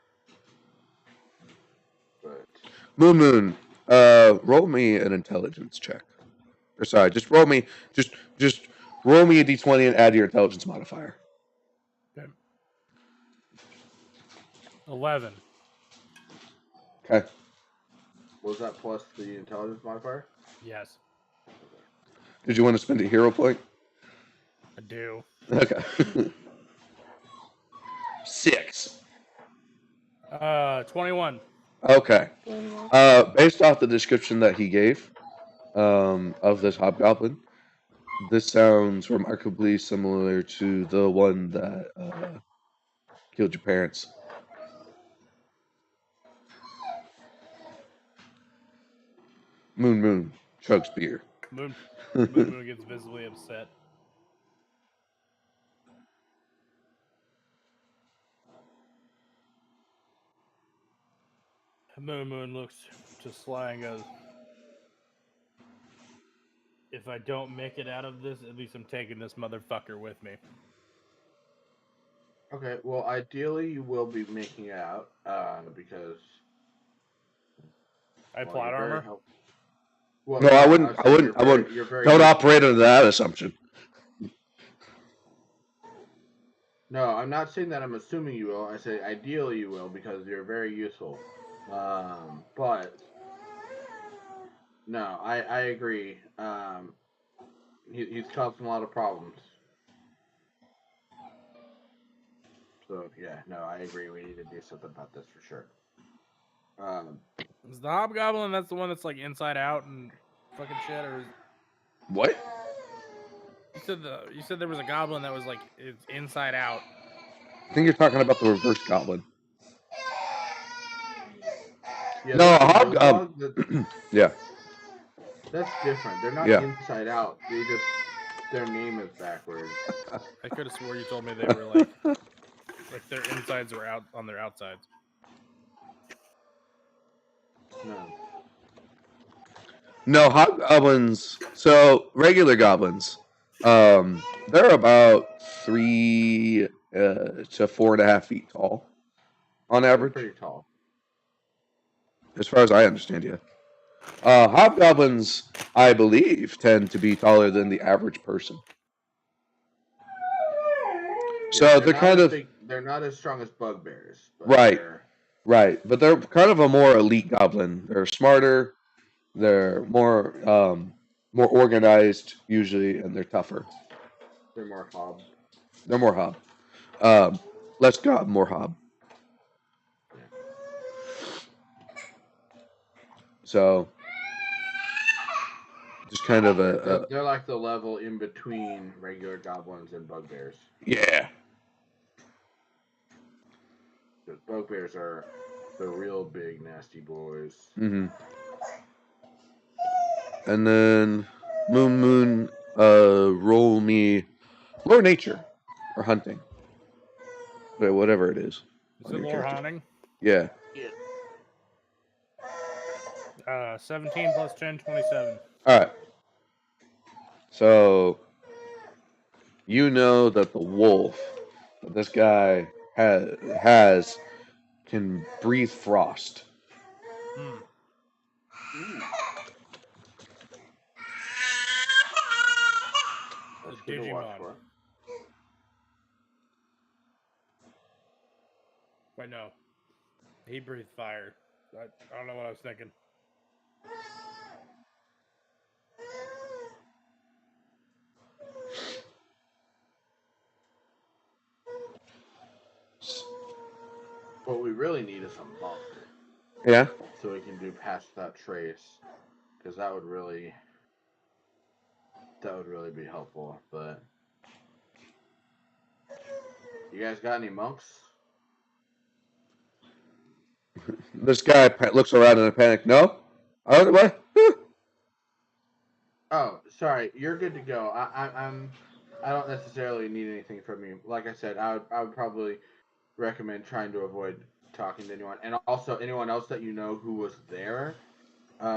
[SPEAKER 3] But
[SPEAKER 2] Moon Moon. Roll me an intelligence check. Or sorry, just just roll me a d20 and add your intelligence modifier.
[SPEAKER 1] Okay. 11.
[SPEAKER 2] Okay.
[SPEAKER 3] was that plus the intelligence modifier?
[SPEAKER 1] Yes,
[SPEAKER 2] Did you want to spend a hero point?
[SPEAKER 1] I do.
[SPEAKER 2] Okay. 6.
[SPEAKER 1] 21.
[SPEAKER 2] Okay. Based off the description that he gave of this hobgoblin, this sounds remarkably similar to the one that killed your parents. Moon Moon chugs beer.
[SPEAKER 1] Moon Moon gets visibly upset. Moon looks to Sly and goes, "If I don't make it out of this, at least I'm taking this motherfucker with me."
[SPEAKER 3] Okay, well, ideally you will be making it out because
[SPEAKER 1] I
[SPEAKER 3] well,
[SPEAKER 1] plot
[SPEAKER 3] you're very
[SPEAKER 1] armor.
[SPEAKER 3] helpful. Well,
[SPEAKER 2] No, I
[SPEAKER 3] no,
[SPEAKER 2] wouldn't.
[SPEAKER 3] I'm
[SPEAKER 2] I
[SPEAKER 3] saying
[SPEAKER 2] wouldn't. I wouldn't.
[SPEAKER 3] you're very
[SPEAKER 2] Don't
[SPEAKER 3] useful.
[SPEAKER 2] operate under that assumption.
[SPEAKER 3] No, I'm not saying that I'm assuming you will. I say ideally you will because you're very useful. But no, I agree. He's caused a lot of problems. So yeah, no, I agree. We need to do something about this for sure.
[SPEAKER 1] Is the hobgoblin that's the one that's like inside out and fucking shit, or is...
[SPEAKER 2] What?
[SPEAKER 1] You said there was a goblin that was like it's inside out.
[SPEAKER 2] I think you're talking about the reverse goblin.
[SPEAKER 3] Yeah,
[SPEAKER 2] No,
[SPEAKER 3] there's
[SPEAKER 2] a
[SPEAKER 3] a
[SPEAKER 2] hobgoblin. Yeah.
[SPEAKER 3] That's different. They're not
[SPEAKER 2] Yeah.
[SPEAKER 3] inside out. Their name is backwards.
[SPEAKER 1] I could have swore you told me they were like their insides were out on their outsides.
[SPEAKER 3] No.
[SPEAKER 2] No, hobgoblins. So regular goblins, they're about 3 to 4.5 feet tall, on
[SPEAKER 3] They're
[SPEAKER 2] average,
[SPEAKER 3] pretty tall.
[SPEAKER 2] as far as I understand. Yeah. Hobgoblins, I believe, tend to be taller than the average person. So they're kind of
[SPEAKER 3] they're not as strong as bugbears. But
[SPEAKER 2] right, right, but they're kind of a more elite goblin. They're smarter. They're more organized usually, and they're tougher.
[SPEAKER 3] They're more hob.
[SPEAKER 2] They're more hob. Less gob, more hob.
[SPEAKER 3] Yeah.
[SPEAKER 2] So just kind of
[SPEAKER 3] They're like the level in between regular goblins and bugbears.
[SPEAKER 2] yeah.
[SPEAKER 3] Because bugbears are the real big nasty boys.
[SPEAKER 2] Mm-hmm. And then Moon, roll me lore nature or hunting, whatever it is.
[SPEAKER 1] Is it lore hunting?
[SPEAKER 2] Yeah.
[SPEAKER 1] 17 plus 10, 27.
[SPEAKER 2] All right. So you know that the wolf that this guy has can breathe frost.
[SPEAKER 3] That's good to watch for.
[SPEAKER 1] Wait, no. He breathed fire. I don't know what I was thinking.
[SPEAKER 3] What we really need is a monk.
[SPEAKER 2] Yeah.
[SPEAKER 3] So we can do past that trace, because that would really be helpful. But you guys got any monks?
[SPEAKER 2] This guy looks around in a panic. No? What?
[SPEAKER 3] Oh, sorry. You're good to go. I don't necessarily need anything from you. Like I said, I would probably recommend trying to avoid talking to anyone, and also anyone else that you know who was there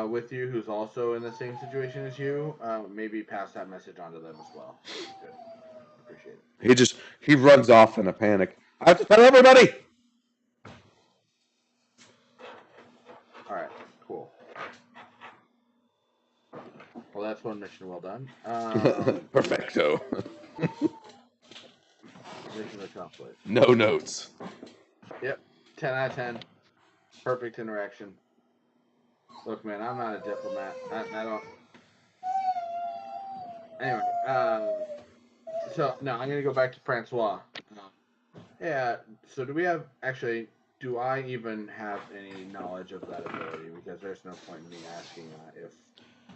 [SPEAKER 3] with you, who's also in the same situation as you. Maybe pass that message on to them as well. Good. Appreciate it.
[SPEAKER 2] He runs off in a panic. I have to tell everybody.
[SPEAKER 3] All right. Cool. Well, that's one mission well done.
[SPEAKER 2] Perfecto.
[SPEAKER 3] Mission accomplished.
[SPEAKER 2] No notes.
[SPEAKER 3] Yep. 10 out of 10. Perfect interaction. Look, man, I'm not a diplomat. I don't. Anyway, so no, I'm gonna go back to Francois. Yeah. So do I even have any knowledge of that ability? Because there's no point in me asking if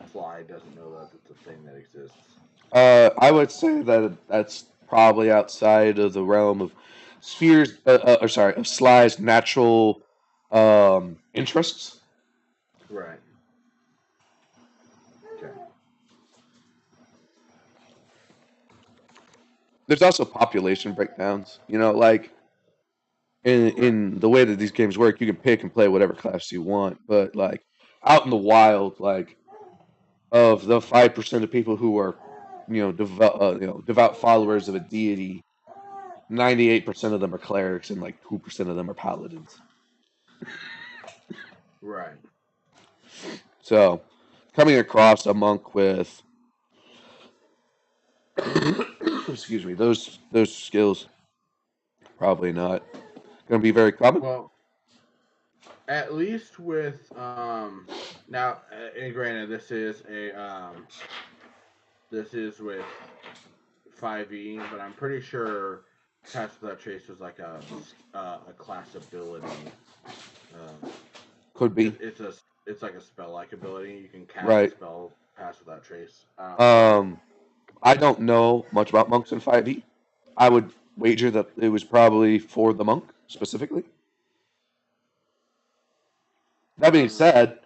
[SPEAKER 3] Fly doesn't know that it's a thing that exists.
[SPEAKER 2] I would say that that's probably outside of the realm of of Sly's natural interests.
[SPEAKER 3] Right. Okay.
[SPEAKER 2] There's also population breakdowns. Like in the way that these games work, you can pick and play whatever class you want, but like out in the wild, like of the 5% of people who are, devout followers of a deity, 98% of them are clerics and like 2% of them are paladins.
[SPEAKER 3] Right.
[SPEAKER 2] So coming across a monk with excuse me, those skills probably not going to be very common.
[SPEAKER 3] Well, at least with now, and granted, this is with 5e, but I'm pretty sure Pass Without Trace was like a class ability.
[SPEAKER 2] Could be
[SPEAKER 3] It's like a spell-like ability. You can cast a
[SPEAKER 2] right.
[SPEAKER 3] spell Pass Without Trace.
[SPEAKER 2] I don't know much about monks in 5e. I would wager that it was probably for the monk specifically. That being said,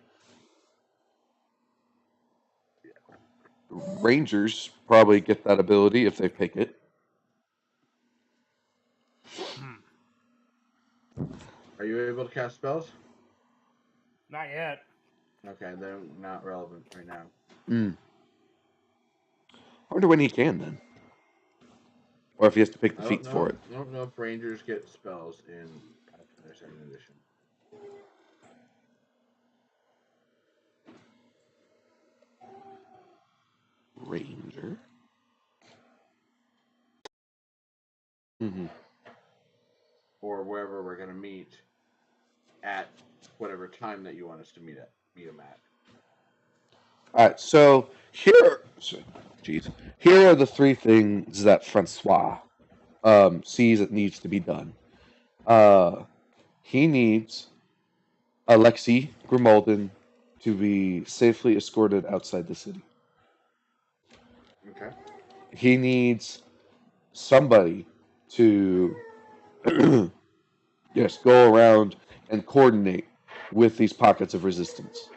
[SPEAKER 2] rangers probably get that ability if they pick it.
[SPEAKER 3] Are you able to cast spells?
[SPEAKER 1] Not yet.
[SPEAKER 3] Okay, they're not relevant right now.
[SPEAKER 2] I wonder when he can then, or if he has to pick the feats for it.
[SPEAKER 3] I don't know if rangers get spells in Pathfinder Second Edition.
[SPEAKER 2] Ranger.
[SPEAKER 3] Or wherever we're gonna meet at whatever time that you want us to meet him at.
[SPEAKER 2] All right, so here are the three things that Francois sees it needs to be done. He needs Alexei Grimaldin to be safely escorted outside the city.
[SPEAKER 3] Okay.
[SPEAKER 2] He needs somebody to yes, go around and coordinate with these pockets of resistance.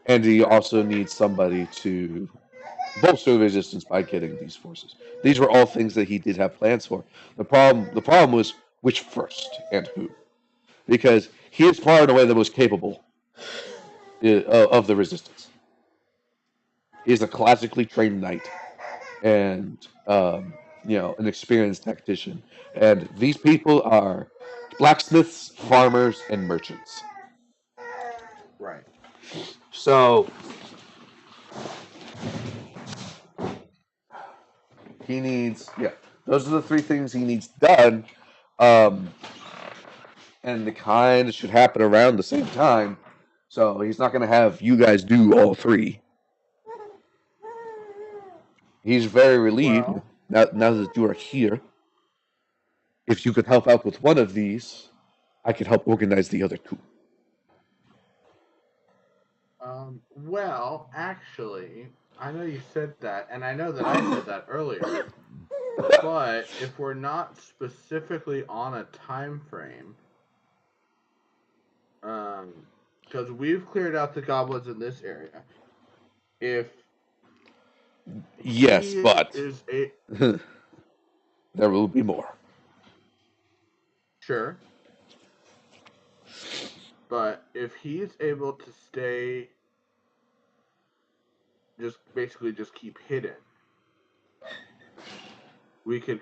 [SPEAKER 2] And he also needs somebody to bolster the resistance by getting these forces. These were all things that he did have plans for. The problem was which first and who, because he is far and away the most capable of the resistance. He's a classically trained knight, and an experienced tactician. And these people are blacksmiths, farmers, and merchants.
[SPEAKER 3] Right.
[SPEAKER 2] So he needs, those are the three things he needs done. And the kind of should happen around the same time. So he's not going to have you guys do all three. He's very relieved now that you are here. If you could help out with one of these, I could help organize the other two.
[SPEAKER 3] Well, actually, I know you said that, and I know that I said that earlier. But if we're not specifically on a time frame, because we've cleared out the goblins in this area, if
[SPEAKER 2] yes, but
[SPEAKER 3] is a
[SPEAKER 2] there will be more.
[SPEAKER 3] Sure. But if he's able to stay, just basically just keep hidden, we can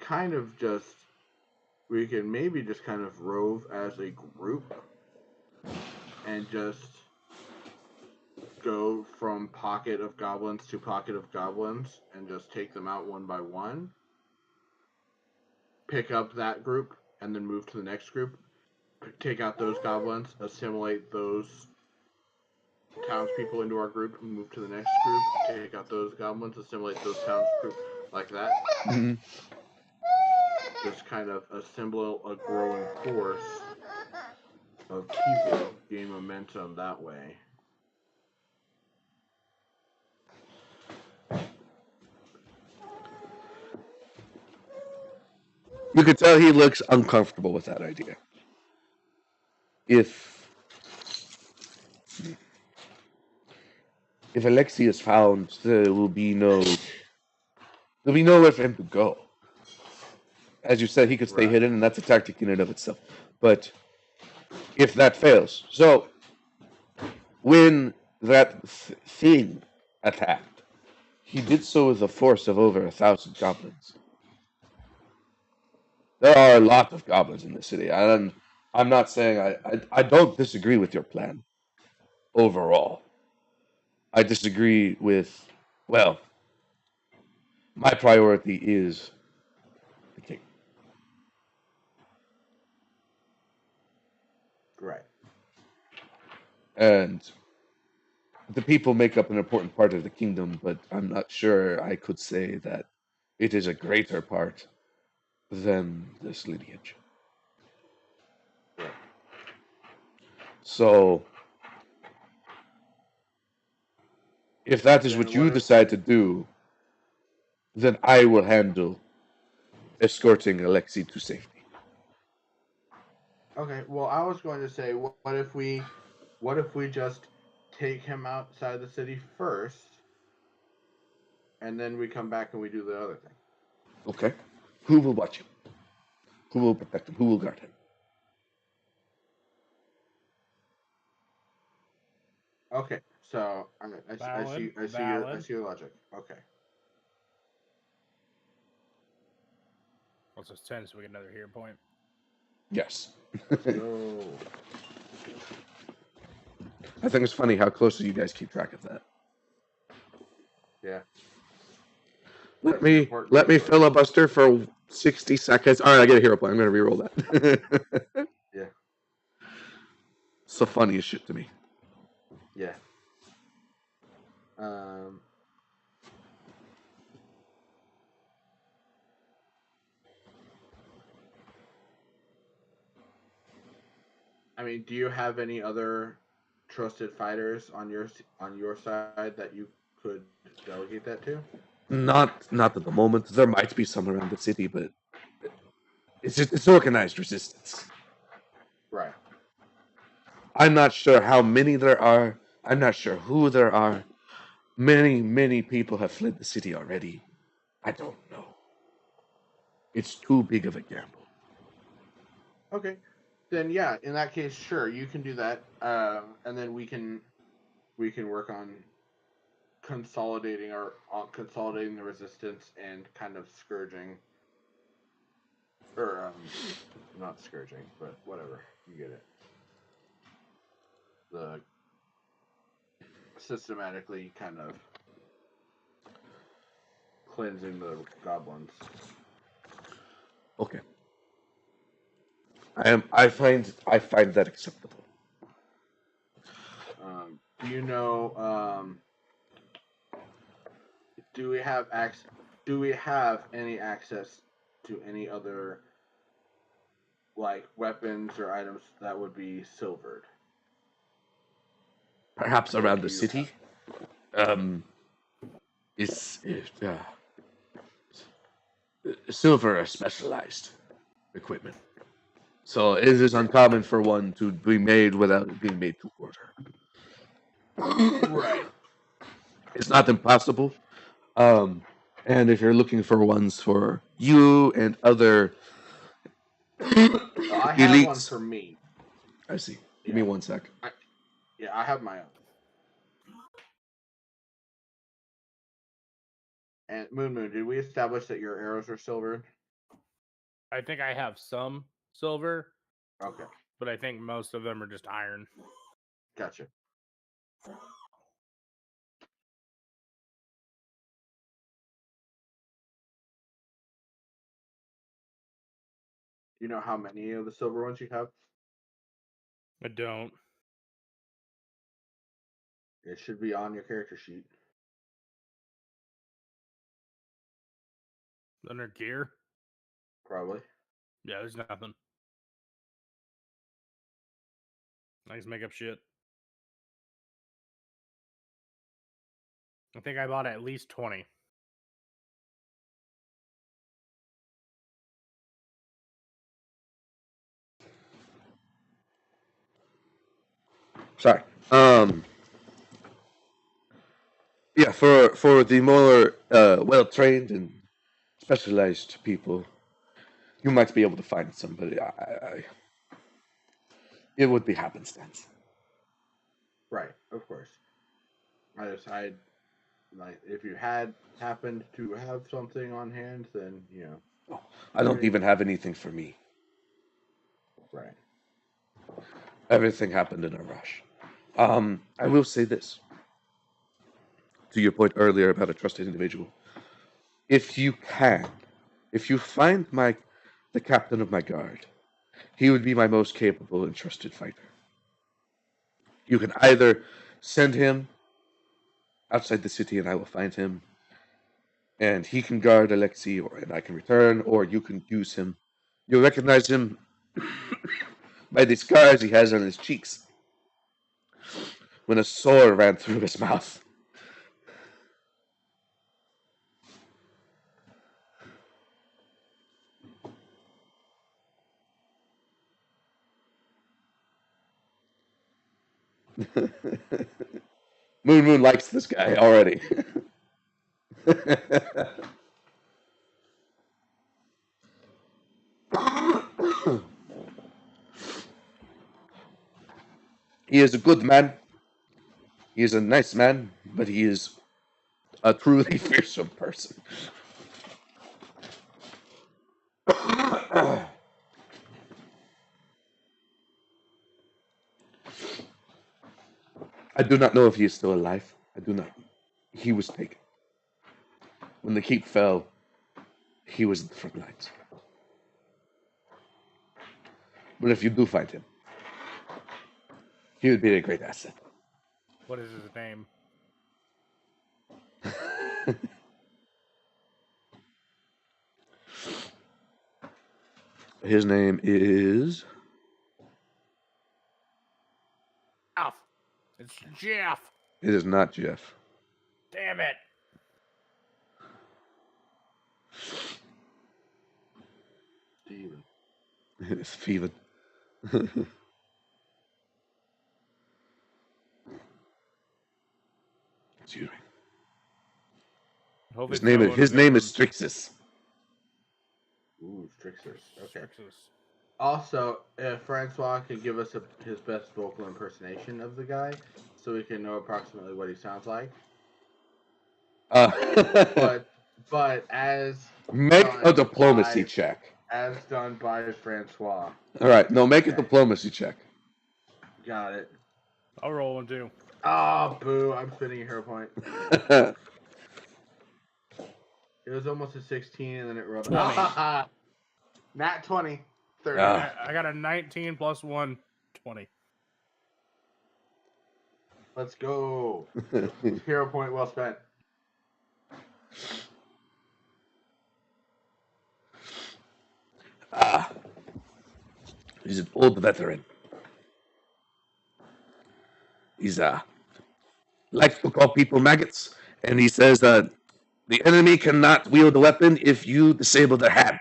[SPEAKER 3] maybe just kind of rove as a group and just go from pocket of goblins to pocket of goblins and just take them out one by one. Pick up that group and then move to the next group. Take out those goblins, assimilate those townspeople into our group, and move to the next group. Take out those goblins, assimilate those townspeople, like that.
[SPEAKER 2] Mm-hmm.
[SPEAKER 3] Just kind of assemble a growing force of people, gain momentum that way.
[SPEAKER 2] You could tell he looks uncomfortable with that idea. If Alexei is found, there will be nowhere for him to go. As you said, he could stay hidden, and that's a tactic in and of itself. But if that fails, so when that thing attacked, he did so with a force of over 1,000 goblins. There are a lot of goblins in the city, and I'm not saying I don't disagree with your plan overall. I disagree with. Well, my priority is the king.
[SPEAKER 3] Right.
[SPEAKER 2] And the people make up an important part of the kingdom, but I'm not sure I could say that it is a greater part than this lineage.
[SPEAKER 3] Right.
[SPEAKER 2] So, if that is
[SPEAKER 3] Then
[SPEAKER 2] what
[SPEAKER 3] what
[SPEAKER 2] you
[SPEAKER 3] if?
[SPEAKER 2] decide to do, then I will handle escorting Alexei to safety.
[SPEAKER 3] Okay. Well, I was going to say, what if we just take him outside the city first, and then we come back and we do the other thing.
[SPEAKER 2] Okay? Who will watch him? Who will protect him? Who will guard him?
[SPEAKER 3] Okay. So I
[SPEAKER 1] Valid.
[SPEAKER 3] I
[SPEAKER 1] Valid.
[SPEAKER 3] see your logic. Okay.
[SPEAKER 1] What's this 10 so we get another hero point?
[SPEAKER 2] Yes.
[SPEAKER 3] Let's go.
[SPEAKER 2] I think it's funny how closely you guys keep track of that.
[SPEAKER 3] Yeah.
[SPEAKER 2] Let
[SPEAKER 3] That's an
[SPEAKER 2] me
[SPEAKER 3] important
[SPEAKER 2] let me
[SPEAKER 3] resource.
[SPEAKER 2] filibuster for 60 seconds. All right, I get a hero point. I'm gonna reroll that.
[SPEAKER 3] Yeah.
[SPEAKER 2] It's the funniest shit to me.
[SPEAKER 3] Yeah. I mean, do you have any other trusted fighters on your side that you could delegate that to?
[SPEAKER 2] Not at the moment. There might be some around the city, but it's organized resistance.
[SPEAKER 3] Right.
[SPEAKER 2] I'm not sure how many there are. I'm not sure who there are. Many people have fled the city already. I don't know. It's too big of a gamble.
[SPEAKER 3] Okay. Then yeah, in that case, sure, you can do that. And then we can work on consolidating the resistance and kind of scourging, or not scourging, but whatever, you get it. The systematically kind of cleansing the goblins.
[SPEAKER 2] Okay. I find that acceptable.
[SPEAKER 3] Do you know? Do we have access? Do we have any access to any other like weapons or items that would be silvered?
[SPEAKER 2] Perhaps
[SPEAKER 3] Or
[SPEAKER 2] around
[SPEAKER 3] do
[SPEAKER 2] the
[SPEAKER 3] you
[SPEAKER 2] city.
[SPEAKER 3] have?
[SPEAKER 2] Is silver specialized equipment. So it is uncommon for one to be made without being made to order.
[SPEAKER 3] Right.
[SPEAKER 2] It's not impossible. Um, and if you're looking for ones for you and other
[SPEAKER 3] I have one
[SPEAKER 2] elites,
[SPEAKER 3] for me.
[SPEAKER 2] I see. Give me
[SPEAKER 3] Yeah.
[SPEAKER 2] 1 sec.
[SPEAKER 3] I have my own. And Moon, did we establish that your arrows are silvered?
[SPEAKER 1] I think I have some silver,
[SPEAKER 3] Okay,
[SPEAKER 1] but I think most of them are just iron.
[SPEAKER 3] gotcha. Do you know how many of the silver ones you have?
[SPEAKER 1] I don't.
[SPEAKER 3] It should be on your character sheet.
[SPEAKER 1] Under gear?
[SPEAKER 3] Probably.
[SPEAKER 1] Yeah, there's nothing. I just make up shit. I think I bought at least 20.
[SPEAKER 2] Sorry. Yeah, for the more well trained and specialized people, you might be able to find somebody. It would be happenstance.
[SPEAKER 3] Right, of course. I like if you had happened to have something on hand, then
[SPEAKER 2] Oh, I don't even have anything for me.
[SPEAKER 3] right.
[SPEAKER 2] Everything happened in a rush. I will say this. to your point earlier about a trusted individual, if you find the captain of my guard, he would be my most capable and trusted fighter. You can either send him outside the city and I will find him, and he can guard Alexei, and I can return, or you can use him. You'll recognize him by the scars he has on his cheeks when a sword ran through his mouth. Moon likes this guy already. He is a good man. He is a nice man, but he is a truly fearsome person. I do not know if he is still alive. I do not. He was taken. When the keep fell, he was in the front lines. But if you do find him, he would be a great asset.
[SPEAKER 1] What is his name?
[SPEAKER 2] His name is...
[SPEAKER 1] Jeff. It's Jeff.
[SPEAKER 2] It is not Jeff.
[SPEAKER 1] Damn it.
[SPEAKER 3] Steven.
[SPEAKER 2] It's Steven. Excuse me.
[SPEAKER 1] Hope
[SPEAKER 2] His
[SPEAKER 1] it's
[SPEAKER 2] name
[SPEAKER 1] no
[SPEAKER 2] is
[SPEAKER 1] one
[SPEAKER 2] his
[SPEAKER 1] of
[SPEAKER 2] name
[SPEAKER 1] them
[SPEAKER 2] is Strixus.
[SPEAKER 3] Ooh, Strixers. Okay.
[SPEAKER 1] Strixus.
[SPEAKER 3] Also, if Francois could give us his best vocal impersonation of the guy, so we can know approximately what he sounds like. But as
[SPEAKER 2] make a
[SPEAKER 3] done
[SPEAKER 2] diplomacy
[SPEAKER 3] by-
[SPEAKER 2] check.
[SPEAKER 3] As done by Francois.
[SPEAKER 2] All right, no, make a
[SPEAKER 3] Okay.
[SPEAKER 2] diplomacy check.
[SPEAKER 3] Got it.
[SPEAKER 1] I'll roll one too.
[SPEAKER 3] Oh, boo! I'm spending a hero point. It was almost a 16, and then it rolled.
[SPEAKER 1] 20.
[SPEAKER 3] Nat 20. 30.
[SPEAKER 2] Ah.
[SPEAKER 1] I got a 19 plus 1, 20.
[SPEAKER 3] Let's go. Hero point well spent.
[SPEAKER 2] He's an old veteran. He's likes to call people maggots, and he says that the enemy cannot wield a weapon if you disable their hand.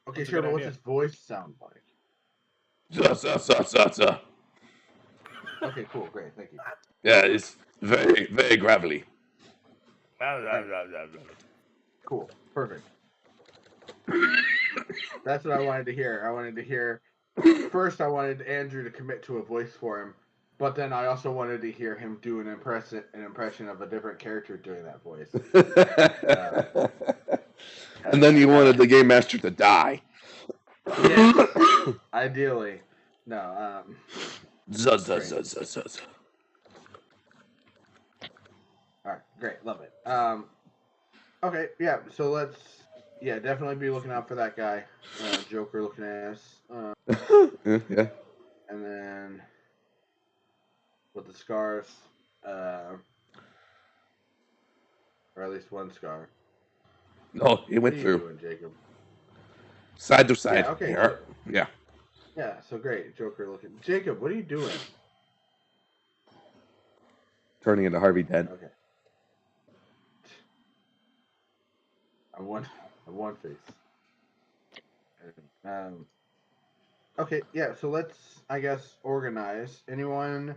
[SPEAKER 3] Okay,
[SPEAKER 1] That's a
[SPEAKER 3] sure,
[SPEAKER 1] good
[SPEAKER 3] but what's
[SPEAKER 1] idea.
[SPEAKER 3] his voice sound like? Okay, cool, great, thank you.
[SPEAKER 2] Yeah, it's very, very gravelly.
[SPEAKER 3] Cool, perfect. That's what I wanted to hear. I wanted to hear. First, I wanted Andrew to commit to a voice for him, but then I also wanted to hear him do an impression of a different character doing that voice.
[SPEAKER 2] And then you wanted the game master to die.
[SPEAKER 3] Yes, ideally. No. All right, great, love it. Okay, yeah. So let's, definitely be looking out for that guy, Joker looking ass.
[SPEAKER 2] Yeah.
[SPEAKER 3] And then with the scars, or at least one scar.
[SPEAKER 2] No, it went
[SPEAKER 3] What are
[SPEAKER 2] through.
[SPEAKER 3] you doing, Jacob?
[SPEAKER 2] Side to side.
[SPEAKER 3] Yeah, okay.
[SPEAKER 2] Yeah.
[SPEAKER 3] Yeah, so great. Joker looking. Jacob, what are you doing?
[SPEAKER 2] Turning into Harvey Dent.
[SPEAKER 3] Okay. I'm one face. Okay, yeah, so let's, I guess, organize. Anyone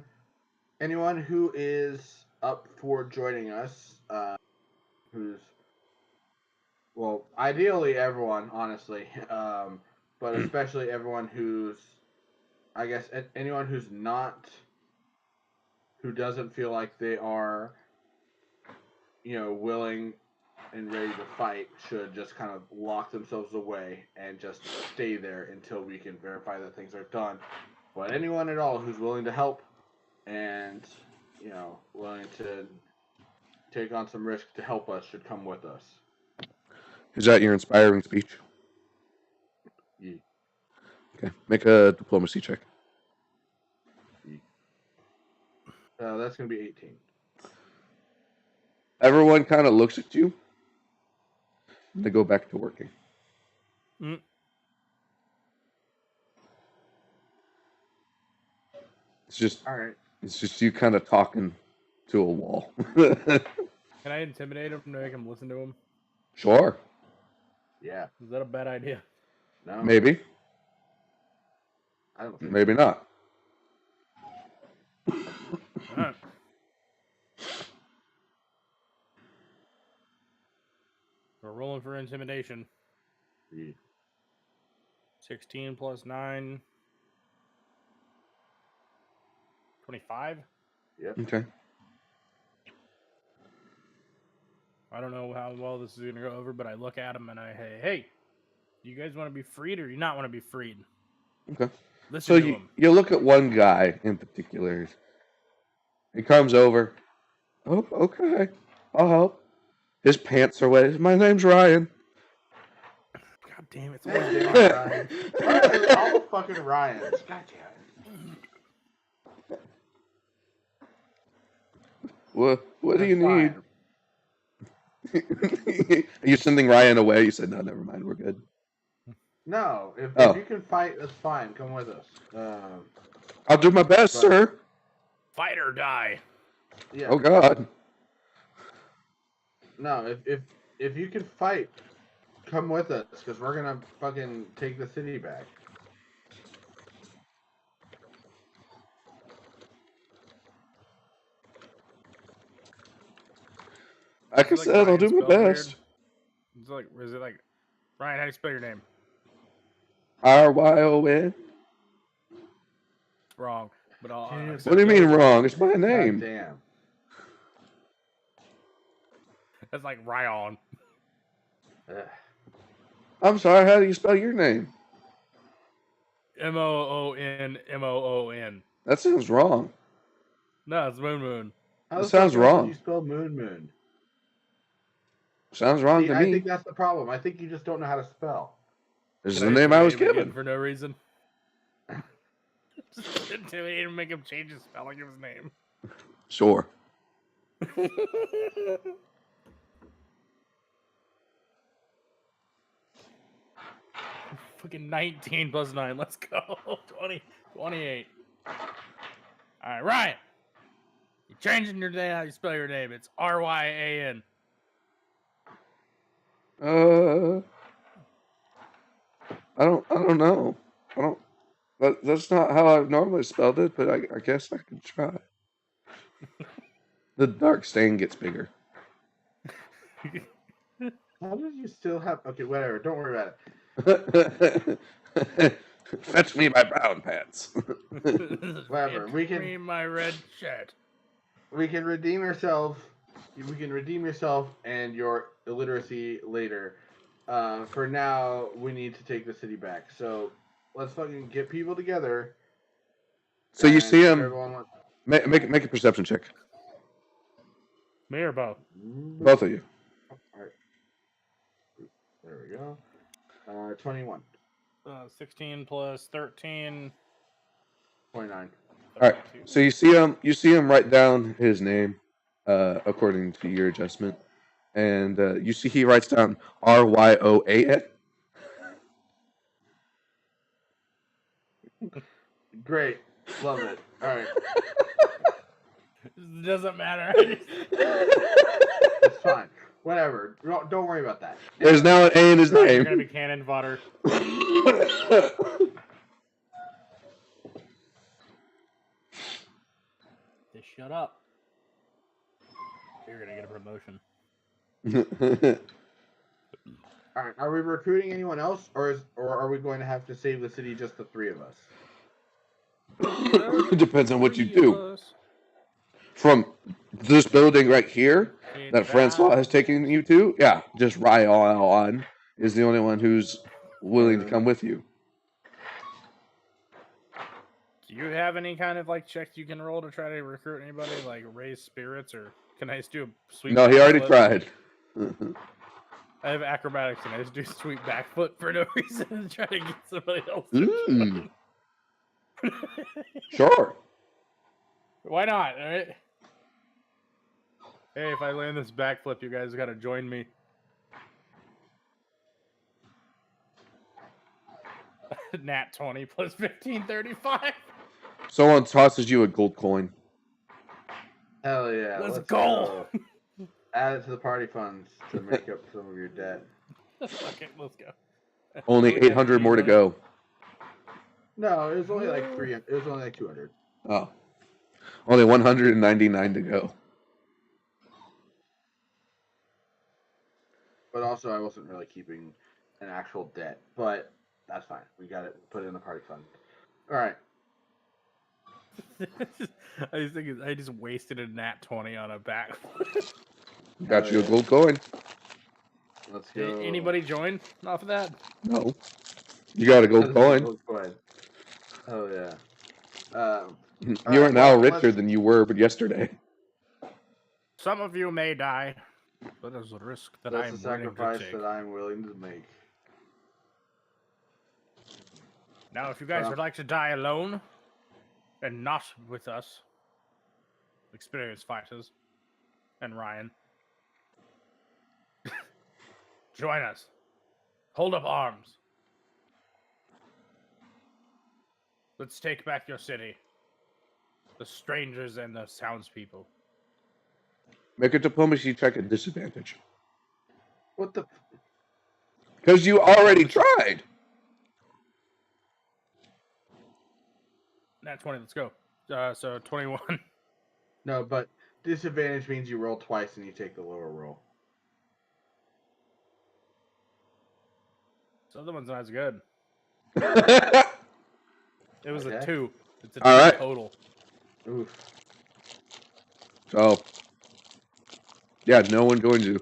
[SPEAKER 3] who is up for joining us, well, ideally everyone, honestly, but especially everyone who's, I guess, anyone who doesn't feel like they are, willing and ready to fight, should just kind of lock themselves away and just stay there until we can verify that things are done. But anyone at all who's willing to help and willing to take on some risk to help us should come with us.
[SPEAKER 2] Is that your inspiring speech?
[SPEAKER 3] Yeah.
[SPEAKER 2] Okay, make a diplomacy check.
[SPEAKER 3] That's going to be 18.
[SPEAKER 2] Everyone kind of looks at you. And they go back to working.
[SPEAKER 1] Mm.
[SPEAKER 3] All right.
[SPEAKER 2] It's just you kind of talking to a wall.
[SPEAKER 1] Can I intimidate him to make him listen to him?
[SPEAKER 2] Sure.
[SPEAKER 3] Yeah.
[SPEAKER 1] Is that a bad idea?
[SPEAKER 3] No.
[SPEAKER 2] Maybe.
[SPEAKER 3] I don't think
[SPEAKER 2] Maybe not.
[SPEAKER 1] All right. We're rolling for intimidation.
[SPEAKER 3] Yeah.
[SPEAKER 1] 16 plus 9. 25?
[SPEAKER 3] Yep.
[SPEAKER 2] Okay.
[SPEAKER 1] I don't know how well this is going to go over, but I look at him and I say, hey, do you guys want to be freed or do you not want to be freed?
[SPEAKER 2] Okay.
[SPEAKER 1] Listen
[SPEAKER 2] So
[SPEAKER 1] to him.
[SPEAKER 2] you look at one guy in particular. He comes over. Oh, okay. I'll help. His pants are wet. My name's Ryan.
[SPEAKER 1] God damn it. It's
[SPEAKER 3] Hey,
[SPEAKER 1] always
[SPEAKER 3] damn, Ryan. All the fucking Ryans. God damn it.
[SPEAKER 2] What do you need? Are you sending Ryan away? You said, no, never mind. We're good.
[SPEAKER 3] No, if you can fight, that's fine. Come with us.
[SPEAKER 2] I'll do my best, sir.
[SPEAKER 1] Fight or die.
[SPEAKER 3] Yeah.
[SPEAKER 2] Oh, God.
[SPEAKER 3] No, if you can fight, come with us, because we're going to fucking take the city back.
[SPEAKER 2] Like I said, I'll do my best.
[SPEAKER 1] Is it like, Ryan, how do you spell your name?
[SPEAKER 2] R-Y-O-N.
[SPEAKER 1] It's wrong. But I'll
[SPEAKER 2] What do you mean wrong? It's my name.
[SPEAKER 3] God damn.
[SPEAKER 1] That's like Ryan.
[SPEAKER 3] Ugh.
[SPEAKER 2] I'm sorry, how do you spell your name?
[SPEAKER 1] Moonmoon.
[SPEAKER 2] That sounds wrong.
[SPEAKER 1] No, it's Moon.
[SPEAKER 3] How
[SPEAKER 2] That sounds wrong.
[SPEAKER 3] You spell moon?
[SPEAKER 2] Sounds wrong to me.
[SPEAKER 3] I think that's the problem. I think you just don't know how to spell.
[SPEAKER 2] This is the name I was given.
[SPEAKER 1] For no reason. Just intimidate him, make him change his spelling of his name.
[SPEAKER 2] Sure.
[SPEAKER 1] Fucking 19 plus 9. Let's go. 28. Alright, Ryan. You're changing your name, how you spell your name. It's R-Y-A-N.
[SPEAKER 2] I don't know. That's not how I've normally spelled it, but I guess I can try. The dark stain gets bigger.
[SPEAKER 3] How did you still have... Okay, whatever. Don't worry about
[SPEAKER 2] it. Fetch me my brown pants.
[SPEAKER 3] Whatever. We can...
[SPEAKER 1] me my red shirt.
[SPEAKER 3] We can redeem yourself. We can redeem yourself and your illiteracy later. For now, we need to take the city back. So let's fucking get people together.
[SPEAKER 2] So you see him. Make a perception check.
[SPEAKER 1] Me or both?
[SPEAKER 2] Both of you.
[SPEAKER 3] All right. There we go. 21.
[SPEAKER 1] 16 plus 13.
[SPEAKER 3] 29.
[SPEAKER 2] All right. So you see him. You see him write down his name, according to your adjustment, and you see he writes down R-Y-O-A-N.
[SPEAKER 3] Great. Love it. All right.
[SPEAKER 1] It doesn't matter.
[SPEAKER 3] It's fine. Whatever. Don't worry about that.
[SPEAKER 2] There's now an A in his name.
[SPEAKER 1] You're gonna be cannon fodder. Just shut up. You're gonna get a promotion.
[SPEAKER 3] All right. Are we recruiting anyone else, or are we going to have to save the city, just the three of us?
[SPEAKER 2] It depends on what you do. From this building right here that Francois has taken you to, yeah, just Ryan is the only one who's willing to come with you.
[SPEAKER 1] Do you have any kind of like checks you can roll to try to recruit anybody, like raise spirits, or can I just do a sweet?
[SPEAKER 2] No, he already
[SPEAKER 1] backflip?
[SPEAKER 2] tried.
[SPEAKER 1] I have acrobatics and I just do sweet backflip for no reason and try to get somebody else to
[SPEAKER 2] Mm,
[SPEAKER 1] join.
[SPEAKER 2] sure.
[SPEAKER 1] Why not? All right. Hey, if I land this backflip, you guys gotta join me. Nat 20 plus 15, 35.
[SPEAKER 2] Someone tosses you a gold coin.
[SPEAKER 3] Hell yeah.
[SPEAKER 1] Let's go.
[SPEAKER 3] Add it to the party funds to make up some of your debt.
[SPEAKER 1] Okay, let's go.
[SPEAKER 2] Only 800 more to go.
[SPEAKER 3] No, it was only like 300. It was only like 200.
[SPEAKER 2] Oh. Only 199 to go.
[SPEAKER 3] But also, I wasn't really keeping an actual debt. But that's fine. We got it. Put it in the party fund. All right.
[SPEAKER 1] I just wasted a nat 20 on a backflip.
[SPEAKER 2] Got you a gold coin.
[SPEAKER 3] Let's go.
[SPEAKER 1] Anybody join off of that?
[SPEAKER 2] No. You got a gold coin.
[SPEAKER 3] Gold coin. Oh yeah.
[SPEAKER 2] You are now richer than you were but yesterday.
[SPEAKER 1] Some of you may die, but there's a risk that I am
[SPEAKER 3] That's a
[SPEAKER 1] willing to
[SPEAKER 3] sacrifice
[SPEAKER 1] take.
[SPEAKER 3] that I'm willing to make.
[SPEAKER 1] Now, if you guys would like to die alone and not with us, experienced fighters, and Ryan, join us. Hold up arms. Let's take back your city. The strangers and the townspeople.
[SPEAKER 2] Make a diplomacy check at disadvantage.
[SPEAKER 3] What the?
[SPEAKER 2] Because you already tried.
[SPEAKER 1] Nat 20, let's go. So 21.
[SPEAKER 3] No, but disadvantage means you roll twice and you take the lower roll.
[SPEAKER 1] This other one's not as good. It was a 2. It's a 2
[SPEAKER 2] All right.
[SPEAKER 1] total.
[SPEAKER 3] Oof.
[SPEAKER 2] So, yeah, no one joins you.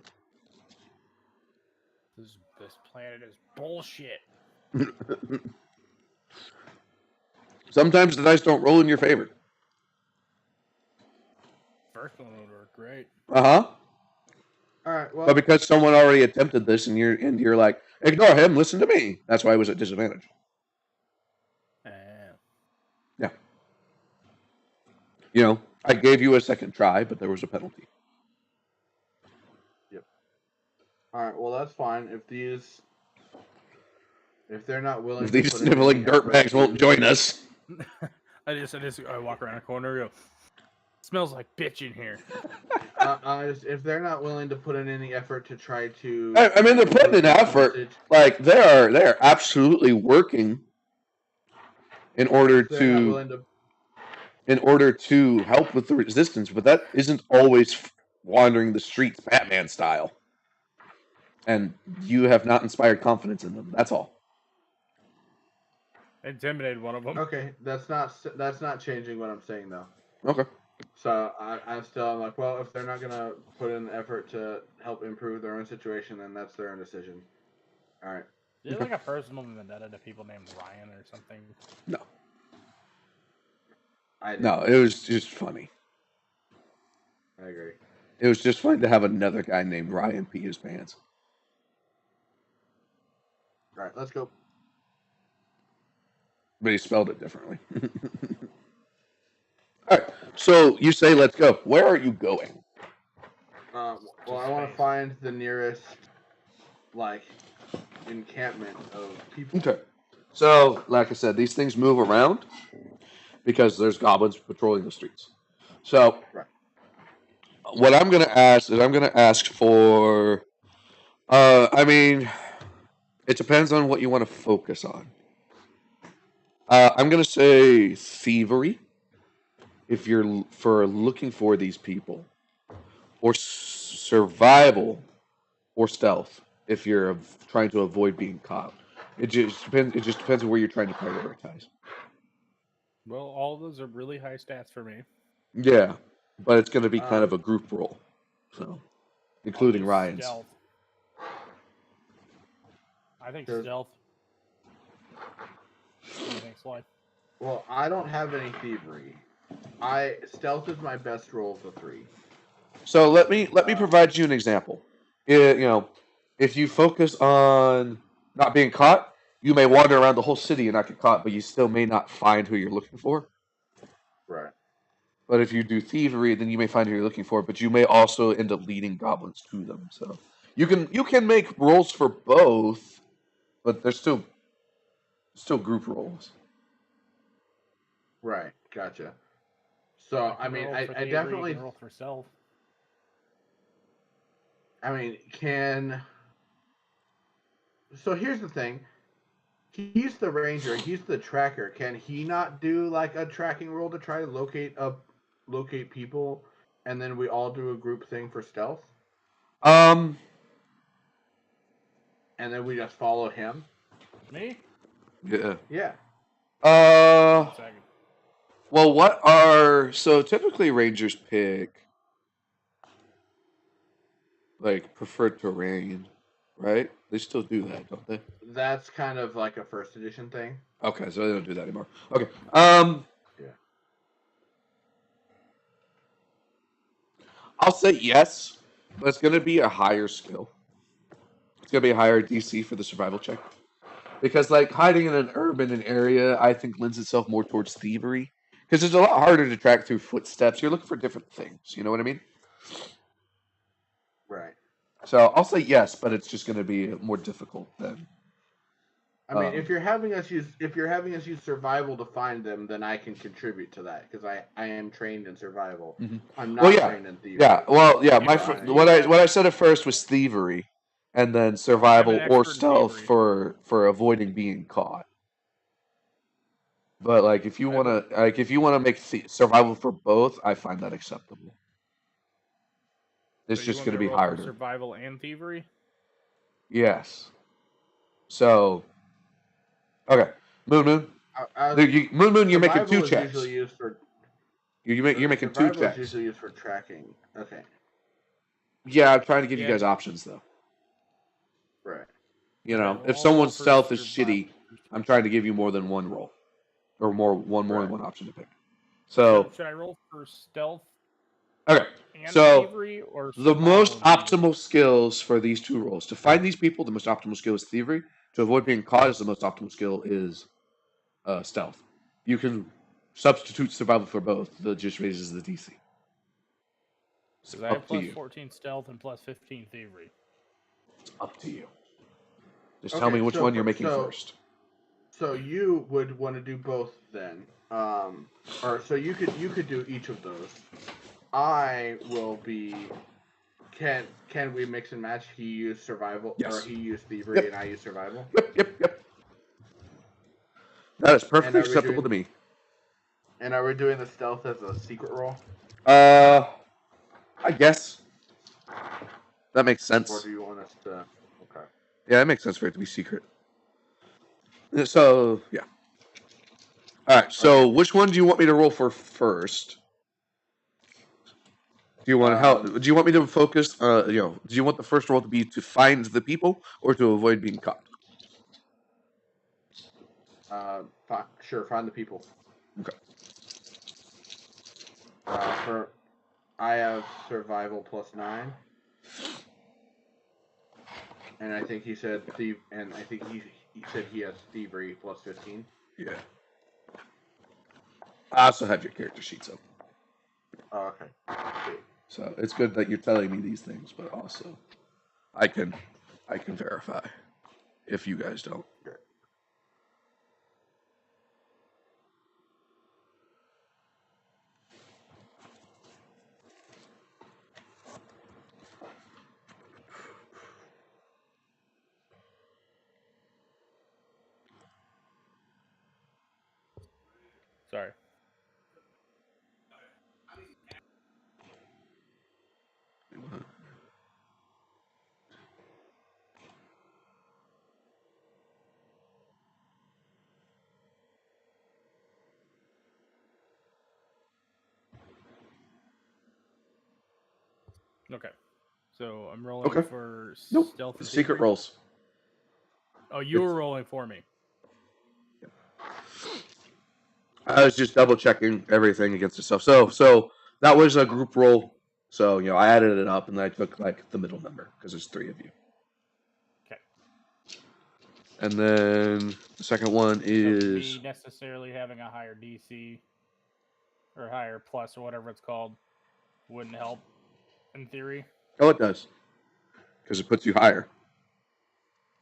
[SPEAKER 1] This planet is bullshit.
[SPEAKER 2] Sometimes the dice don't roll in your favor.
[SPEAKER 1] First one would work great.
[SPEAKER 2] Uh-huh.
[SPEAKER 3] All right. Well,
[SPEAKER 2] But because someone already attempted this and you're like, ignore him, listen to me. That's why it was at disadvantage. Yeah. You know, I gave you a second try, but there was a penalty.
[SPEAKER 3] Yep. All right. Well, that's fine. If they're not willing,
[SPEAKER 2] If these sniveling dirtbags won't join us.
[SPEAKER 1] I walk around a corner and go, smells like bitch in here.
[SPEAKER 3] If they're not willing to put in any effort to try to,
[SPEAKER 2] I mean, they're putting in effort. Like they are absolutely working in order to help with the resistance, but that isn't always wandering the streets Batman style. And you have not inspired confidence in them. That's all.
[SPEAKER 1] Intimidated one of them.
[SPEAKER 3] Okay, that's not changing what I'm saying though.
[SPEAKER 2] Okay.
[SPEAKER 3] So I'm still like, well, if they're not gonna put in the effort to help improve their own situation, then that's their own decision. All right.
[SPEAKER 1] Is it like a personal vendetta to people named Ryan or something?
[SPEAKER 2] No.
[SPEAKER 3] No,
[SPEAKER 2] it was just funny.
[SPEAKER 3] I agree.
[SPEAKER 2] It was just fun to have another guy named Ryan pee his pants.
[SPEAKER 3] All right, let's go.
[SPEAKER 2] But he spelled it differently. All right, so you say let's go. Where are you going?
[SPEAKER 3] Well, I want to find the nearest, encampment of people.
[SPEAKER 2] Okay. So, like I said, these things move around because there's goblins patrolling the streets. So, what I'm going to ask is I'm going to ask for, I mean, it depends on what you want to focus on. I'm going to say thievery if you're looking for these people, or survival or stealth if you're trying to avoid being caught. It just depends on where you're trying to prioritize.
[SPEAKER 1] Well, all of those are really high stats for me.
[SPEAKER 2] Yeah, but it's going to be kind of a group roll, so including Ryan's.
[SPEAKER 1] Stealth. I think stealth. What do you think, Sly?
[SPEAKER 3] Well, I don't have any thievery. Stealth is my best roll of the 3.
[SPEAKER 2] So let me provide you an example. If you focus on not being caught, you may wander around the whole city and not get caught, but you still may not find who you're looking for.
[SPEAKER 3] Right.
[SPEAKER 2] But if you do thievery, then you may find who you're looking for, but you may also end up leading goblins to them. So you can make rolls for both, but they're still group rolls.
[SPEAKER 3] Right. Gotcha. So I mean, I definitely
[SPEAKER 1] roll for stealth.
[SPEAKER 3] I mean, so here's the thing. He's the ranger. He's the tracker. Can he not do like a tracking roll to try to locate people, and then we all do a group thing for stealth,
[SPEAKER 2] Um.
[SPEAKER 3] and then we just follow him?
[SPEAKER 1] Me?
[SPEAKER 2] Yeah.
[SPEAKER 3] Yeah.
[SPEAKER 1] One second.
[SPEAKER 2] Well, so typically rangers pick like preferred terrain, right? They still do that, don't they?
[SPEAKER 3] That's kind of like a first edition thing.
[SPEAKER 2] Okay, so they don't do that anymore. Okay.
[SPEAKER 3] Yeah.
[SPEAKER 2] I'll say yes, but it's going to be a higher skill. It's going to be a higher DC for the survival check. Because, like, hiding in an urban area, I think lends itself more towards thievery. Because it's a lot harder to track through footsteps. You're looking for different things. You know what I mean?
[SPEAKER 3] Right.
[SPEAKER 2] So I'll say yes, but it's just going to be more difficult than.
[SPEAKER 3] I mean, if you're having us use survival to find them, then I can contribute to that because I am trained in survival.
[SPEAKER 2] Mm-hmm.
[SPEAKER 3] I'm not trained in thievery.
[SPEAKER 2] Yeah, well, yeah. What I said at first was thievery, and then survival or stealth for avoiding being caught. But like, if you wanna make survival for both, I find that acceptable. It's just going to be harder.
[SPEAKER 1] Survival and thievery.
[SPEAKER 2] Yes. So. Okay, Moon. Moon, you're making 2 checks.
[SPEAKER 3] Usually used for,
[SPEAKER 2] you're making 2 checks.
[SPEAKER 3] Is usually used for tracking. Okay.
[SPEAKER 2] Yeah, I'm trying to give you guys options though.
[SPEAKER 3] Right.
[SPEAKER 2] If someone's stealth is shitty, I'm trying to give you more than one roll, or more than one option to pick. So
[SPEAKER 1] should I roll for stealth?
[SPEAKER 2] Okay.
[SPEAKER 1] And
[SPEAKER 2] so
[SPEAKER 1] thievery or
[SPEAKER 2] the most optimal skills for these 2 rolls to find these people, the most optimal skill is thievery. To avoid being caught, the most optimal skill is stealth. You can substitute survival for both. That just raises the DC.
[SPEAKER 1] So I have plus 14 stealth and plus 15 thievery.
[SPEAKER 2] It's up to you. Just tell me which one you're making first.
[SPEAKER 3] So you would want to do both then, or so you could do each of those. I will be. Can we mix and match? He used survival, or he used thievery, and I use survival.
[SPEAKER 2] Yep. That is perfectly acceptable to me.
[SPEAKER 3] And are we doing the stealth as a secret roll?
[SPEAKER 2] I guess that makes sense.
[SPEAKER 3] Or do you want us to? Okay.
[SPEAKER 2] Yeah, it makes sense for it to be secret. So yeah. All right. So which one do you want me to roll for first? Do you want Do you want me to focus? Do you want the first roll to be to find the people or to avoid being caught?
[SPEAKER 3] Sure. Find the people.
[SPEAKER 2] Okay.
[SPEAKER 3] I have survival +9, and I think he said and I think he said he has thievery +15.
[SPEAKER 2] Yeah. I also have your character sheets up.
[SPEAKER 3] Oh, okay.
[SPEAKER 2] So it's good that you're telling me these things, but also I can verify if you guys don't.
[SPEAKER 1] Sorry. Okay. So I'm rolling for stealth and
[SPEAKER 2] secret rolls.
[SPEAKER 1] Oh, you were rolling for me.
[SPEAKER 2] I was just double checking everything against itself. So that was a group roll. So I added it up and then I took like the middle number because there's 3 of you.
[SPEAKER 1] Okay.
[SPEAKER 2] And then the second one is
[SPEAKER 1] me necessarily having a higher DC or higher plus or whatever it's called wouldn't help in theory.
[SPEAKER 2] Oh, it does because it puts you higher.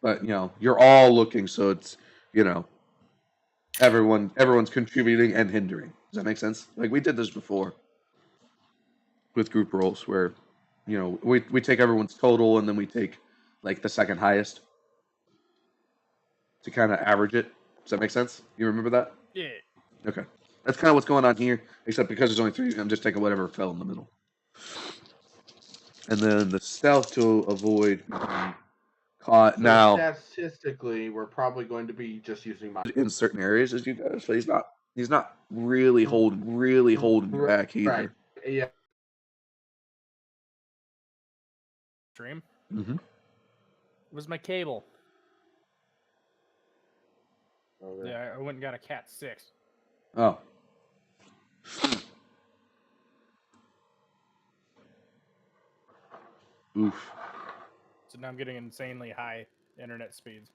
[SPEAKER 2] But you're all looking, so it's everyone's contributing and hindering. Does that make sense? Like we did this before with group rolls, where we take everyone's total and then we take like the second highest to kind of average it. Does that make sense? You remember that?
[SPEAKER 1] Yeah.
[SPEAKER 2] Okay, that's kind of what's going on here, except because there's only 3, I'm just taking whatever fell in the middle. And then the stealth to avoid being caught.
[SPEAKER 3] So
[SPEAKER 2] now,
[SPEAKER 3] statistically, we're probably going to be just using my
[SPEAKER 2] in certain areas as you guys, so he's not really holding you back either.
[SPEAKER 3] Right. Yeah.
[SPEAKER 1] Stream.
[SPEAKER 2] Mm-hmm.
[SPEAKER 1] Was my cable?
[SPEAKER 3] Okay.
[SPEAKER 1] Yeah, I went and got a Cat 6.
[SPEAKER 2] Oh. Oof.
[SPEAKER 1] So now I'm getting insanely high internet speeds.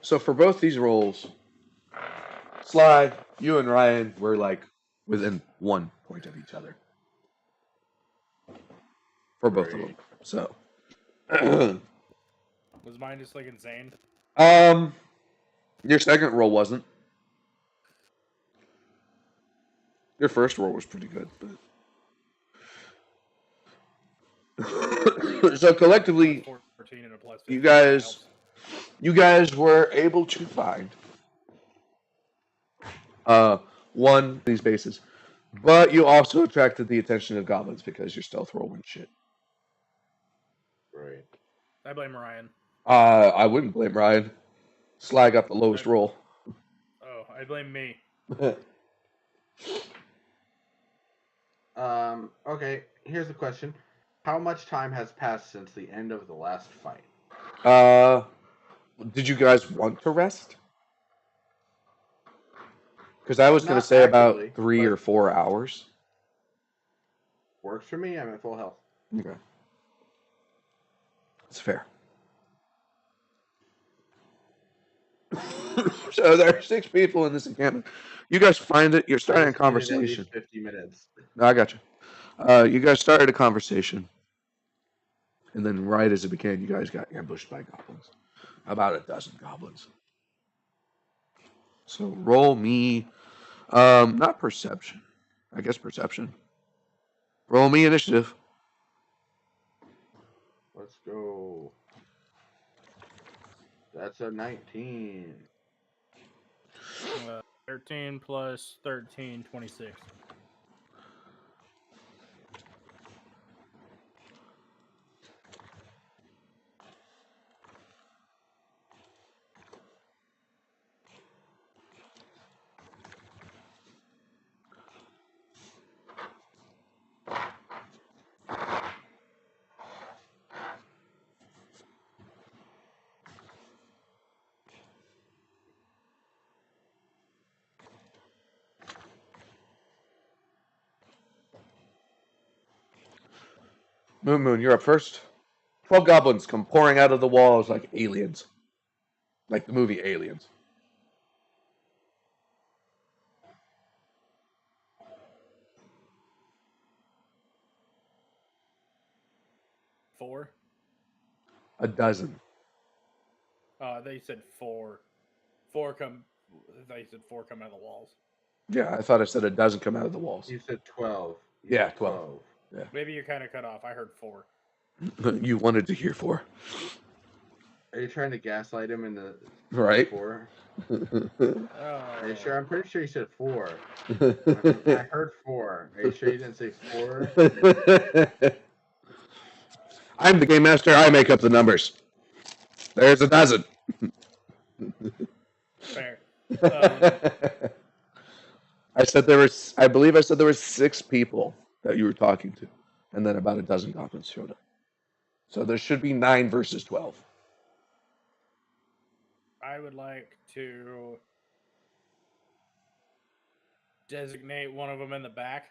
[SPEAKER 2] So for both these roles, Sly, you and Ryan were like within 1 point of each other. For both of them. So
[SPEAKER 1] Was mine just like insane?
[SPEAKER 2] Your second roll wasn't. Your first roll was pretty good, but so collectively
[SPEAKER 1] 14 and a plus
[SPEAKER 2] 15 you guys were able to find one of these bases, but you also attracted the attention of goblins because your stealth roll went shit.
[SPEAKER 3] Right.
[SPEAKER 1] I blame Ryan.
[SPEAKER 2] I wouldn't blame Ryan. Sly got the lowest roll.
[SPEAKER 1] Oh, I blame me.
[SPEAKER 3] Okay, here's the question. How much time has passed since the end of the last fight?
[SPEAKER 2] Did you guys want to rest? Because I was going to
[SPEAKER 3] Not
[SPEAKER 2] say
[SPEAKER 3] actively,
[SPEAKER 2] about 3 or 4 hours.
[SPEAKER 3] Works for me. I'm at full health.
[SPEAKER 2] Okay. That's fair. So there are 6 people in this encampment. You guys find it. You're starting a conversation.
[SPEAKER 3] At least 50 minutes.
[SPEAKER 2] No, I got you. You guys started a conversation. And then right as it began, you guys got ambushed by goblins. About a dozen goblins. So roll me, not perception. I guess perception. Roll me initiative.
[SPEAKER 3] Let's go. That's a 19.
[SPEAKER 1] 13 plus 13, 26.
[SPEAKER 2] Moon, you're up first. 12 goblins come pouring out of the walls like aliens. Like the movie Aliens.
[SPEAKER 1] Four?
[SPEAKER 2] A dozen.
[SPEAKER 1] They said 4. 4 come. They said 4 come out of the walls.
[SPEAKER 2] Yeah, I thought I said a dozen come out of the walls.
[SPEAKER 3] You said 12.
[SPEAKER 2] Yeah, 12. Yeah.
[SPEAKER 1] Maybe you're kind of cut off. I heard 4.
[SPEAKER 2] You wanted to hear 4.
[SPEAKER 3] Are you trying to gaslight him in the
[SPEAKER 2] Right.
[SPEAKER 3] 4?
[SPEAKER 1] Are
[SPEAKER 3] you sure? I'm pretty sure you said 4. I heard 4. Are you sure you didn't say 4?
[SPEAKER 2] I'm the game master. I make up the numbers. There's a dozen.
[SPEAKER 1] Fair.
[SPEAKER 2] I said there was. I believe I said there were 6 people that you were talking to, and then about a dozen goblins showed up. So there should be 9 versus 12.
[SPEAKER 1] I would like to designate one of them in the back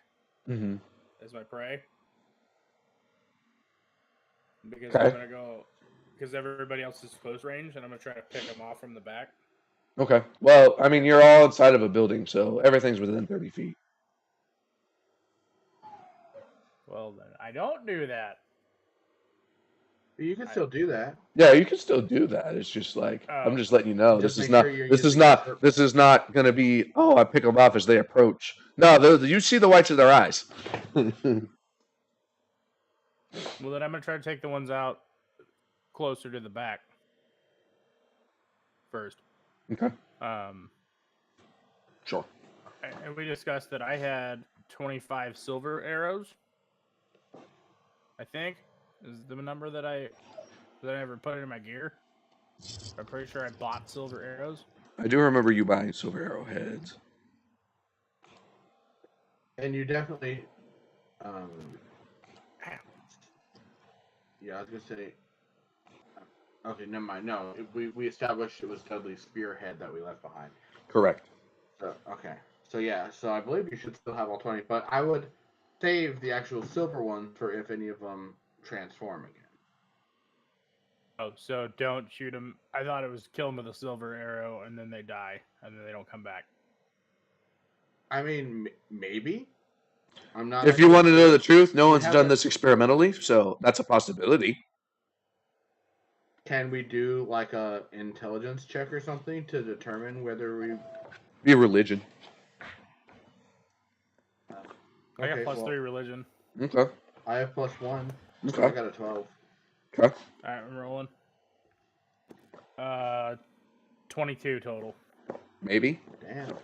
[SPEAKER 2] Mm-hmm.
[SPEAKER 1] as my prey. Because
[SPEAKER 2] Okay.
[SPEAKER 1] I'm going to go... Because everybody else is close range, and I'm going to try to pick them off from the back.
[SPEAKER 2] Okay. Well, I mean, you're all inside of a building, so everything's within 30 feet.
[SPEAKER 1] Well, then I don't do that.
[SPEAKER 3] You can still do that.
[SPEAKER 2] Yeah, you can still do that. It's just like I'm just letting you know
[SPEAKER 3] Just
[SPEAKER 2] this is
[SPEAKER 3] make
[SPEAKER 2] not
[SPEAKER 3] sure you're
[SPEAKER 2] this is
[SPEAKER 3] using
[SPEAKER 2] not
[SPEAKER 3] your-
[SPEAKER 2] this is not going to be I pick them off as they approach. No, you see the whites of their eyes.
[SPEAKER 1] Well, then I'm going to try to take the ones out closer to the back first.
[SPEAKER 2] Okay. Sure.
[SPEAKER 1] And we discussed that I had 25 silver arrows. I think is the number that I ever put in my gear. I'm pretty sure I bought silver arrows.
[SPEAKER 2] I do remember you buying silver arrowheads.
[SPEAKER 3] And you definitely, yeah, I was gonna say. Okay, never mind. No, we established it was Dudley's spearhead that we left behind.
[SPEAKER 2] Correct.
[SPEAKER 3] So okay, so yeah, so I believe you should still have all 20, but I would save the actual silver ones for if any of them transform again.
[SPEAKER 1] Oh, so don't shoot them. I thought it was kill them with a silver arrow and then they die and then they don't come back.
[SPEAKER 3] I mean, maybe. I'm not.
[SPEAKER 2] If you want to know the truth, no one's
[SPEAKER 3] have
[SPEAKER 2] done
[SPEAKER 3] a-
[SPEAKER 2] this experimentally, so that's a possibility.
[SPEAKER 3] Can we do like a intelligence check or something to determine whether we?
[SPEAKER 2] Be religion.
[SPEAKER 1] I got plus 3 religion.
[SPEAKER 2] Okay.
[SPEAKER 3] I have +1. So
[SPEAKER 2] Okay.
[SPEAKER 3] I got a 12.
[SPEAKER 2] Okay.
[SPEAKER 1] Alright, I'm rolling. 22 total.
[SPEAKER 2] Maybe.
[SPEAKER 3] Damn.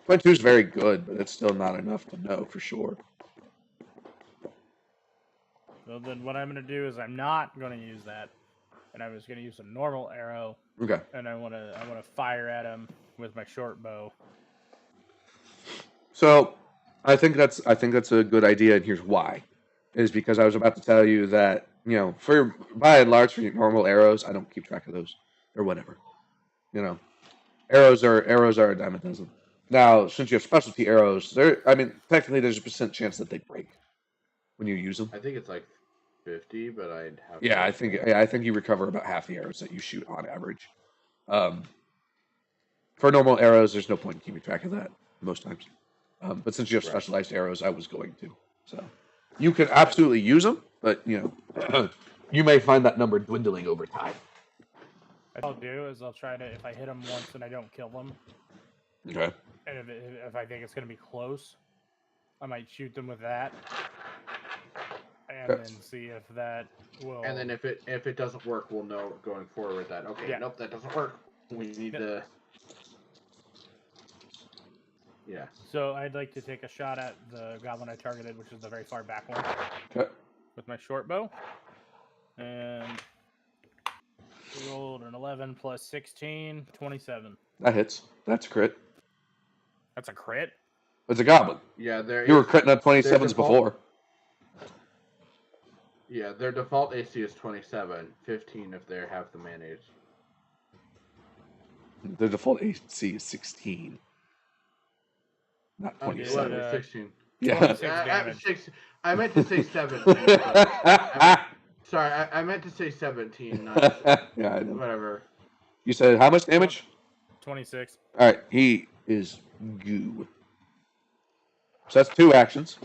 [SPEAKER 2] 22 is very good, but it's still not enough to know for sure.
[SPEAKER 1] So then what I'm going to do is I'm not going to use that. And I was going to use a normal arrow.
[SPEAKER 2] Okay.
[SPEAKER 1] And I want to fire at him with my short bow.
[SPEAKER 2] So, I think that's a good idea, and here's why. Is because I was about to tell you that, for by and large for your normal arrows, I don't keep track of those or whatever. Arrows are a dime a dozen. Now, since you have specialty arrows, technically there's a % chance that they break when you use them.
[SPEAKER 3] I think it's like 50, but I'd have.
[SPEAKER 2] Yeah, I think you recover about half the arrows that you shoot on average. For normal arrows, there's no point in keeping track of that most times. But since you have specialized arrows, I was going to. So you can absolutely use them, but you may find that number dwindling over time.
[SPEAKER 1] What I'll do is I'll try to, if I hit them once and I don't kill them,
[SPEAKER 2] Okay.
[SPEAKER 1] and if I think it's going to be close, I might shoot them with that, and then see if that will.
[SPEAKER 3] And then if it doesn't work, we'll know going forward that nope, that doesn't work. We need to. Yeah.
[SPEAKER 1] So I'd like to take a shot at the goblin I targeted, which is the very far back one,
[SPEAKER 2] Okay.
[SPEAKER 1] with my short bow, and rolled an 11 plus 16, 27.
[SPEAKER 2] That hits. That's a crit.
[SPEAKER 1] That's a crit?
[SPEAKER 2] It's a goblin.
[SPEAKER 3] Yeah,
[SPEAKER 2] You were critting on 27s before.
[SPEAKER 3] Yeah, their default AC is 27, 15 if they have the mayonnaise.
[SPEAKER 2] The default AC is 16. Not
[SPEAKER 3] Okay,
[SPEAKER 2] 27.
[SPEAKER 3] whatever, 16.
[SPEAKER 2] Yeah.
[SPEAKER 3] I meant to say 17. Sorry, I meant to say 17. Not
[SPEAKER 2] Yeah, I know.
[SPEAKER 3] whatever.
[SPEAKER 2] You said how much damage?
[SPEAKER 1] 26.
[SPEAKER 2] All right, he is goo. So that's 2 actions.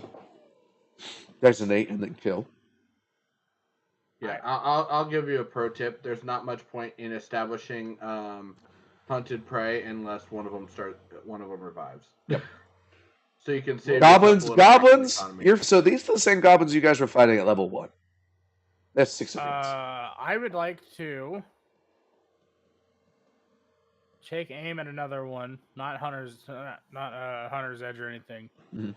[SPEAKER 2] Designate and then kill.
[SPEAKER 3] Yeah, I'll give you a pro tip. There's not much point in establishing hunted prey unless one of them revives.
[SPEAKER 2] Yep.
[SPEAKER 3] So you can save
[SPEAKER 2] Goblins.
[SPEAKER 3] yourself a little
[SPEAKER 2] Goblins.
[SPEAKER 3] economy.
[SPEAKER 2] So these are the same goblins you guys were fighting at level 1. That's 6 events.
[SPEAKER 1] I would like to take aim at another one, not Hunter's Edge or anything.
[SPEAKER 2] Mm-hmm.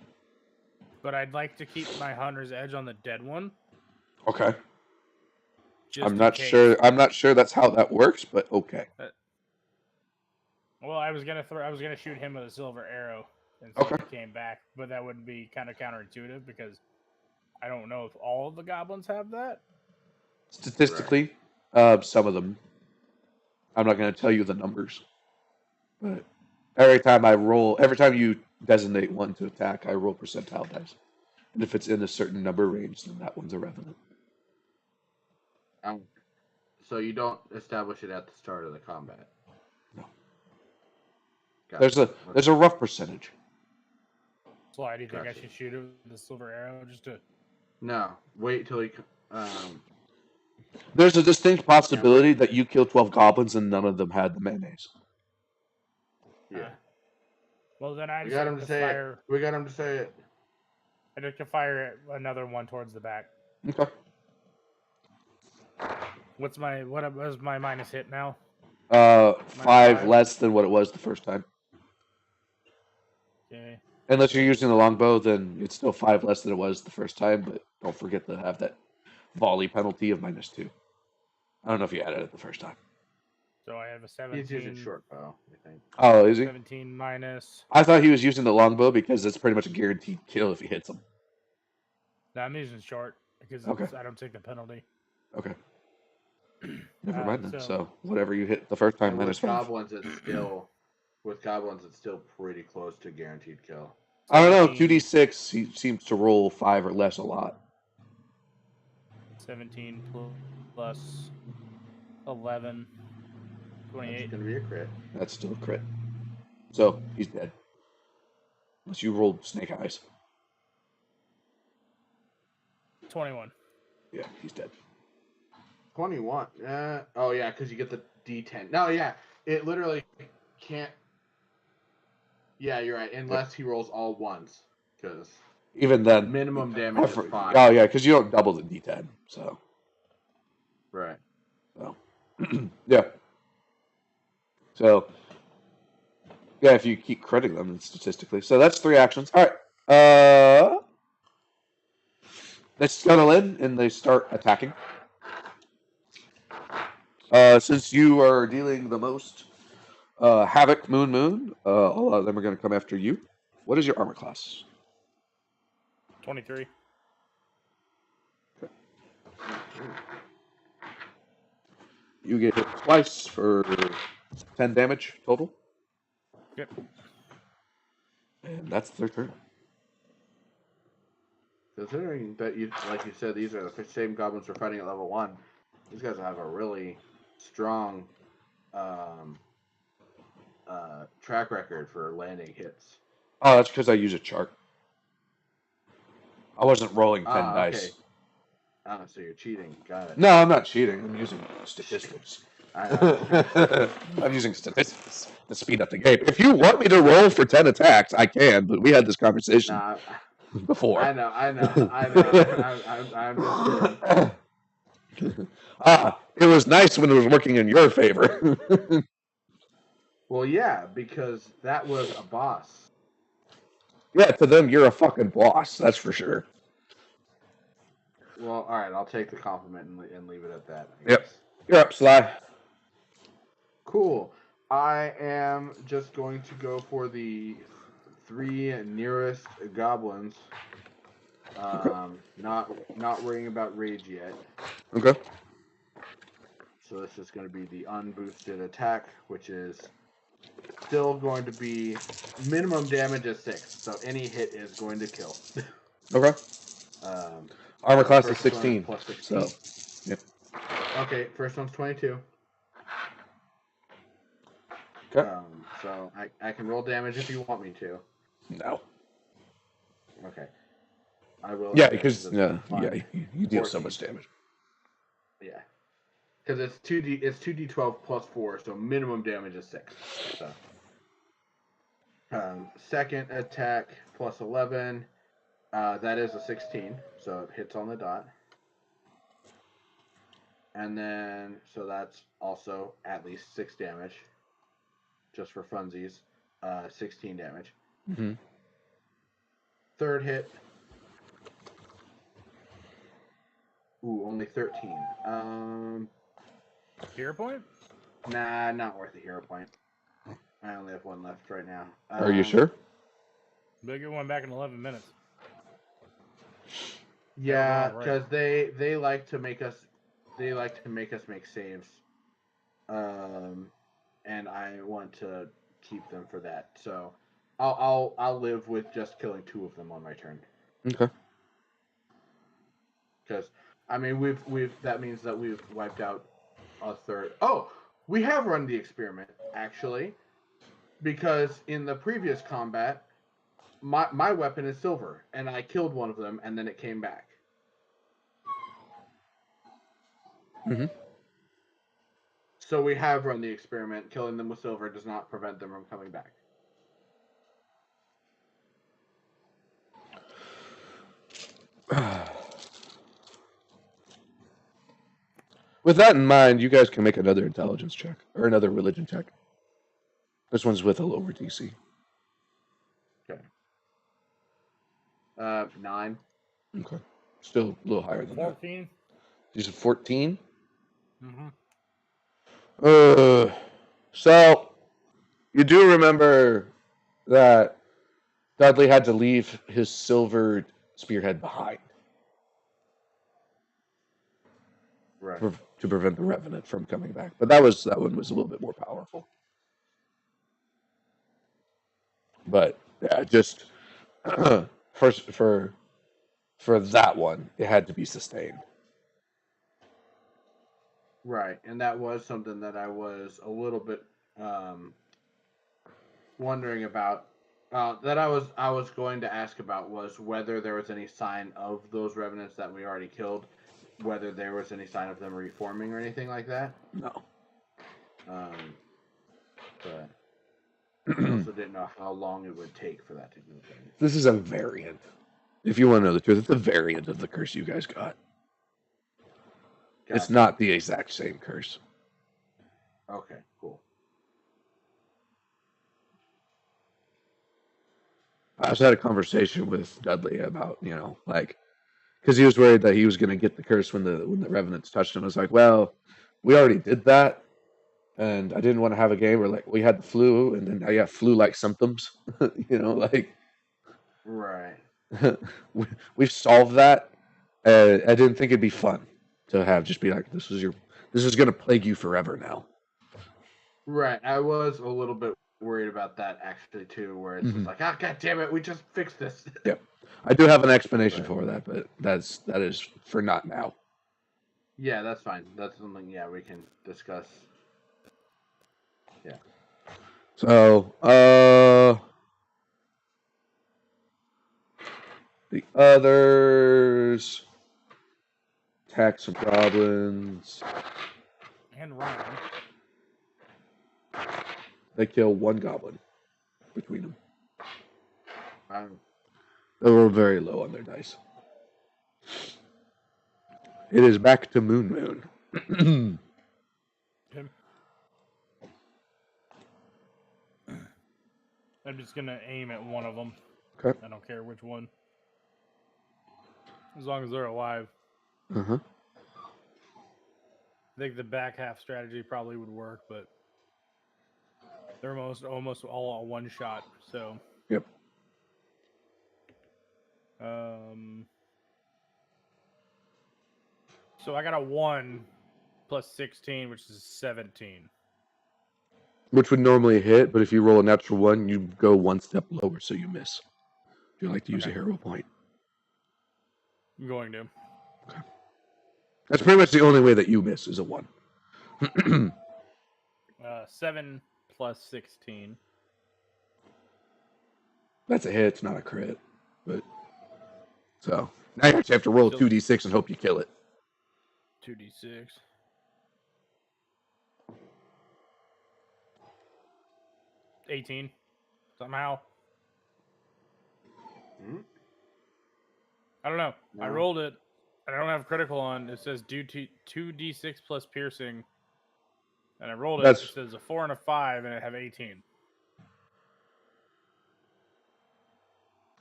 [SPEAKER 1] But I'd like to keep my Hunter's Edge on the dead one.
[SPEAKER 2] Okay.
[SPEAKER 1] Just
[SPEAKER 2] I'm
[SPEAKER 1] in
[SPEAKER 2] not
[SPEAKER 1] case.
[SPEAKER 2] sure. I'm not sure that's how that works, but okay.
[SPEAKER 1] Well, I was gonna shoot him with a silver arrow and see
[SPEAKER 2] Okay.
[SPEAKER 1] if it came back. But that would be kind of counterintuitive because I don't know if all of the goblins have that.
[SPEAKER 2] Statistically, some of them. I'm not going to tell you the numbers, but every time you designate one to attack, I roll percentile dice, and if it's in a certain number range, then that one's a revenant.
[SPEAKER 3] So you don't establish it at the start of the combat.
[SPEAKER 2] No.
[SPEAKER 3] Gotcha.
[SPEAKER 2] There's a rough percentage.
[SPEAKER 1] So why do you think I
[SPEAKER 3] Gotcha.
[SPEAKER 1] should shoot it with the silver arrow just to?
[SPEAKER 3] No, wait till he.
[SPEAKER 2] There's a distinct possibility that you kill 12 goblins and none of them had the mayonnaise.
[SPEAKER 3] Yeah.
[SPEAKER 1] Well, then I
[SPEAKER 3] We
[SPEAKER 1] just
[SPEAKER 3] got
[SPEAKER 1] like
[SPEAKER 3] him to
[SPEAKER 1] to
[SPEAKER 3] say
[SPEAKER 1] fire.
[SPEAKER 3] it. We got him to say it.
[SPEAKER 1] I'd like to fire another one towards the back.
[SPEAKER 2] Okay.
[SPEAKER 1] What was my minus hit now?
[SPEAKER 2] 5 less than what it was the first time.
[SPEAKER 1] Okay.
[SPEAKER 2] Unless you're using the longbow, then it's still 5 less than it was the first time, but don't forget to have that volley penalty of -2. I don't know if you added it the first time.
[SPEAKER 1] So I have a 17.
[SPEAKER 3] He's using short bow, I think.
[SPEAKER 2] Oh, is he?
[SPEAKER 1] 17 minus.
[SPEAKER 2] I thought he was using the longbow because it's pretty much a guaranteed kill if he hits him.
[SPEAKER 1] No, I'm using short because
[SPEAKER 2] Okay.
[SPEAKER 1] I don't take the penalty.
[SPEAKER 2] Okay. Never mind then.
[SPEAKER 1] so-
[SPEAKER 2] So whatever you hit the first time,
[SPEAKER 3] And
[SPEAKER 2] minus
[SPEAKER 3] with
[SPEAKER 2] 5.
[SPEAKER 3] goblins, it's still pretty close to guaranteed kill.
[SPEAKER 2] I don't know.
[SPEAKER 1] 17.
[SPEAKER 2] 2d6, he seems to roll 5 or less a lot.
[SPEAKER 1] 17 plus 11. 28.
[SPEAKER 3] It's gonna be a crit.
[SPEAKER 2] That's still a crit. So he's dead. Unless you rolled snake eyes.
[SPEAKER 1] 21.
[SPEAKER 2] Yeah, he's dead.
[SPEAKER 3] 21. Oh yeah, because you get the D10. No, yeah, it literally can't. Yeah, you're right. Unless he rolls all ones, because
[SPEAKER 2] Even then,
[SPEAKER 3] minimum damage is 5.
[SPEAKER 2] Oh yeah, because you don't double the d10. So
[SPEAKER 3] Right.
[SPEAKER 2] yeah. So yeah, if you keep critting them, then statistically. So that's 3 actions. All right. They scuttle in and they start attacking. Since you are dealing the most havoc, Moon, a lot of them are going to come after you. What is your armor class?
[SPEAKER 1] 23.
[SPEAKER 2] You get hit twice for 10 damage total.
[SPEAKER 1] Yep.
[SPEAKER 2] And that's their turn.
[SPEAKER 3] Considering that like you said, these are the same goblins we're fighting at level 1. These guys have a really strong track record for landing hits.
[SPEAKER 2] Oh, that's because I use a chart. I wasn't rolling 10 dice.
[SPEAKER 3] Okay. Oh, so you're cheating. Got it.
[SPEAKER 2] No, I'm not cheating. I'm using statistics.
[SPEAKER 3] I
[SPEAKER 2] I'm using statistics to speed up the game. If you want me to roll for 10 attacks, I can, but we had this conversation
[SPEAKER 3] Nah,
[SPEAKER 2] before.
[SPEAKER 3] I know. I'm just kidding.
[SPEAKER 2] It was nice when it was working in your favor.
[SPEAKER 3] Well, yeah, because that was a boss.
[SPEAKER 2] Yeah, to them, you're a fucking boss. That's for sure.
[SPEAKER 3] Well, all right, I'll take the compliment and leave it at that. I
[SPEAKER 2] Yep.
[SPEAKER 3] guess.
[SPEAKER 2] You're up, Sly.
[SPEAKER 3] Cool. I am just going to go for the 3 nearest goblins. Not worrying about rage yet.
[SPEAKER 2] Okay.
[SPEAKER 3] So this is going to be the unboosted attack, which is still going to be minimum damage is 6. So any hit is going to kill.
[SPEAKER 2] Okay. Armor class is
[SPEAKER 3] first one
[SPEAKER 2] 16.
[SPEAKER 3] plus 16.
[SPEAKER 2] So, yep.
[SPEAKER 3] Okay, first one's 22.
[SPEAKER 2] Okay.
[SPEAKER 3] So I can roll damage if you want me to.
[SPEAKER 2] No.
[SPEAKER 3] Okay. I will.
[SPEAKER 2] Yeah, because you deal so
[SPEAKER 3] 14.
[SPEAKER 2] much damage.
[SPEAKER 3] Yeah. Because it's 2d12 plus 4, so minimum damage is 6. So. Second attack plus 11. That is a 16, so it hits on the dot. And then, so that's also at least 6 damage. Just for funsies. 16 damage.
[SPEAKER 2] Mm-hmm.
[SPEAKER 3] Third hit. Ooh, only 13.
[SPEAKER 1] Hero point?
[SPEAKER 3] Nah, not worth a hero point. I only have 1 left right now.
[SPEAKER 2] Are you sure?
[SPEAKER 1] We'll get one back in 11 minutes.
[SPEAKER 3] Yeah,
[SPEAKER 1] Right.
[SPEAKER 3] because they like to make us make saves, and I want to keep them for that. So I'll live with just killing 2 of them on my turn.
[SPEAKER 2] Okay.
[SPEAKER 3] Because I mean we've that means that we've wiped out a third. Oh, we have run the experiment actually, because in the previous combat, my weapon is silver, and I killed one of them, and then it came back.
[SPEAKER 2] Mm-hmm.
[SPEAKER 3] So we have run the experiment. Killing them with silver does not prevent them from coming back.
[SPEAKER 2] With that in mind, you guys can make another intelligence check or another religion check. This one's with a lower DC.
[SPEAKER 3] Okay. 9.
[SPEAKER 2] Okay. Still a little higher than
[SPEAKER 1] 14.
[SPEAKER 2] that. These are 14.
[SPEAKER 1] Mm-hmm.
[SPEAKER 2] So you do remember that Dudley had to leave his silver spearhead behind.
[SPEAKER 3] Right.
[SPEAKER 2] To prevent the Revenant from coming back. But that one was a little bit more powerful. But yeah, just for that one, it had to be sustained.
[SPEAKER 3] Right, and that was something that I was a little bit wondering about. That I was going to ask about was whether there was any sign of those revenants that we already killed, whether there was any sign of them reforming or anything like that.
[SPEAKER 2] No.
[SPEAKER 3] But I also didn't know how long it would take for that to do things.
[SPEAKER 2] This is a variant. If you want to know the truth, it's a variant of the curse you guys got. Gotcha. It's not the exact same curse.
[SPEAKER 3] Okay, cool.
[SPEAKER 2] I just had a conversation with Dudley about, because he was worried that he was going to get the curse when the Revenants touched him. I was like, well, we already did that, and I didn't want to have a game where we had the flu, and then now you have flu-like symptoms.
[SPEAKER 3] Right.
[SPEAKER 2] We've solved that. I didn't think it'd be fun to have just be like, this is going to plague you forever now.
[SPEAKER 3] Right. I was a little bit worried about that actually too, where it's just like, oh god damn it, we just fixed this.
[SPEAKER 2] Yep. I do have an explanation for that, but that is for not now.
[SPEAKER 3] Yeah, that's fine. That's something we can discuss. Yeah.
[SPEAKER 2] So, the others attack some goblins.
[SPEAKER 1] And Ryan.
[SPEAKER 2] They kill one goblin between them. They were very low on their dice. It is back to Moon.
[SPEAKER 1] I'm just gonna aim at one of them.
[SPEAKER 2] Okay.
[SPEAKER 1] I don't care which one, as long as they're alive.
[SPEAKER 2] Uh-huh.
[SPEAKER 1] I think the back half strategy probably would work, but they're almost all a one shot. So.
[SPEAKER 2] Yep.
[SPEAKER 1] So I got a 1 plus 16, which is 17.
[SPEAKER 2] Which would normally hit, but if you roll a natural 1, you go one step lower, so you miss. If you like to use a hero point.
[SPEAKER 1] I'm going to.
[SPEAKER 2] Okay. That's pretty much the only way that you miss is a 1.
[SPEAKER 1] 7 plus 16.
[SPEAKER 2] That's a hit. It's not a crit. But so now you actually have to roll 2d6 and hope you kill it.
[SPEAKER 1] 2d6. $18. Somehow. I don't know. No. I rolled it. I don't have critical on. It says do 2d6 plus piercing. And I rolled it. It says a 4 and a 5, and I have 18.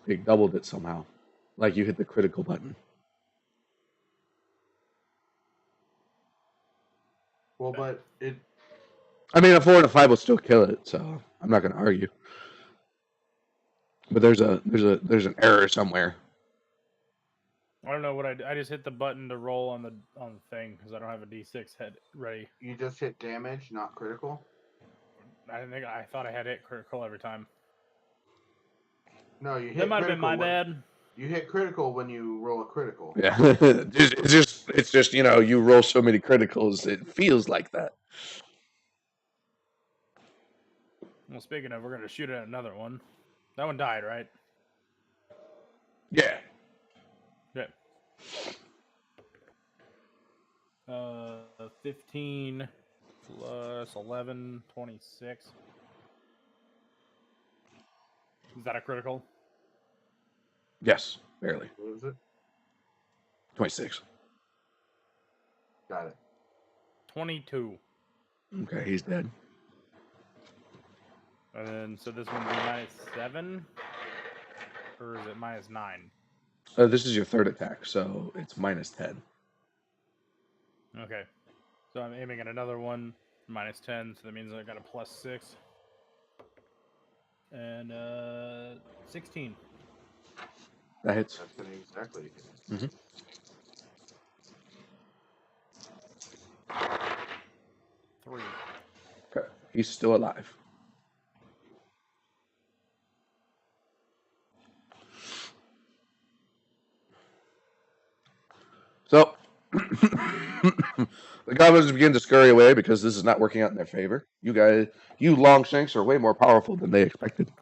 [SPEAKER 2] It doubled it somehow. Like you hit the critical button.
[SPEAKER 3] Well, but it...
[SPEAKER 2] I mean, a 4 and a 5 will still kill it, so I'm not going to argue. But there's an error somewhere.
[SPEAKER 1] I don't know what I just hit the button to roll on the thing because I don't have a D6 head ready.
[SPEAKER 3] You just hit damage, not critical.
[SPEAKER 1] I thought I had hit critical every time.
[SPEAKER 3] No, you hit
[SPEAKER 1] That might have been
[SPEAKER 3] critical.
[SPEAKER 1] my bad.
[SPEAKER 3] You hit critical when you roll a critical.
[SPEAKER 2] Yeah, it's just you roll so many criticals, it feels like that.
[SPEAKER 1] Well, speaking of, we're gonna shoot at another one. That one died, right?
[SPEAKER 2] Yeah.
[SPEAKER 1] Yeah. 15 plus 11, 26. Is that a critical?
[SPEAKER 2] Yes, barely.
[SPEAKER 3] What was it?
[SPEAKER 2] 26.
[SPEAKER 3] Got it.
[SPEAKER 1] 22.
[SPEAKER 2] Okay, he's dead.
[SPEAKER 1] And then, so this one would be -7? Or is it -9?
[SPEAKER 2] This is your third attack, so it's -10.
[SPEAKER 1] Okay. So I'm aiming at another one, -10, so that means I got a +6. And 16.
[SPEAKER 2] That hits.
[SPEAKER 3] That's gonna exactly hit.
[SPEAKER 2] Mm-hmm.
[SPEAKER 1] Three.
[SPEAKER 2] Okay, he's still alive. So the goblins begin to scurry away because this is not working out in their favor. You Longshanks are way more powerful than they expected.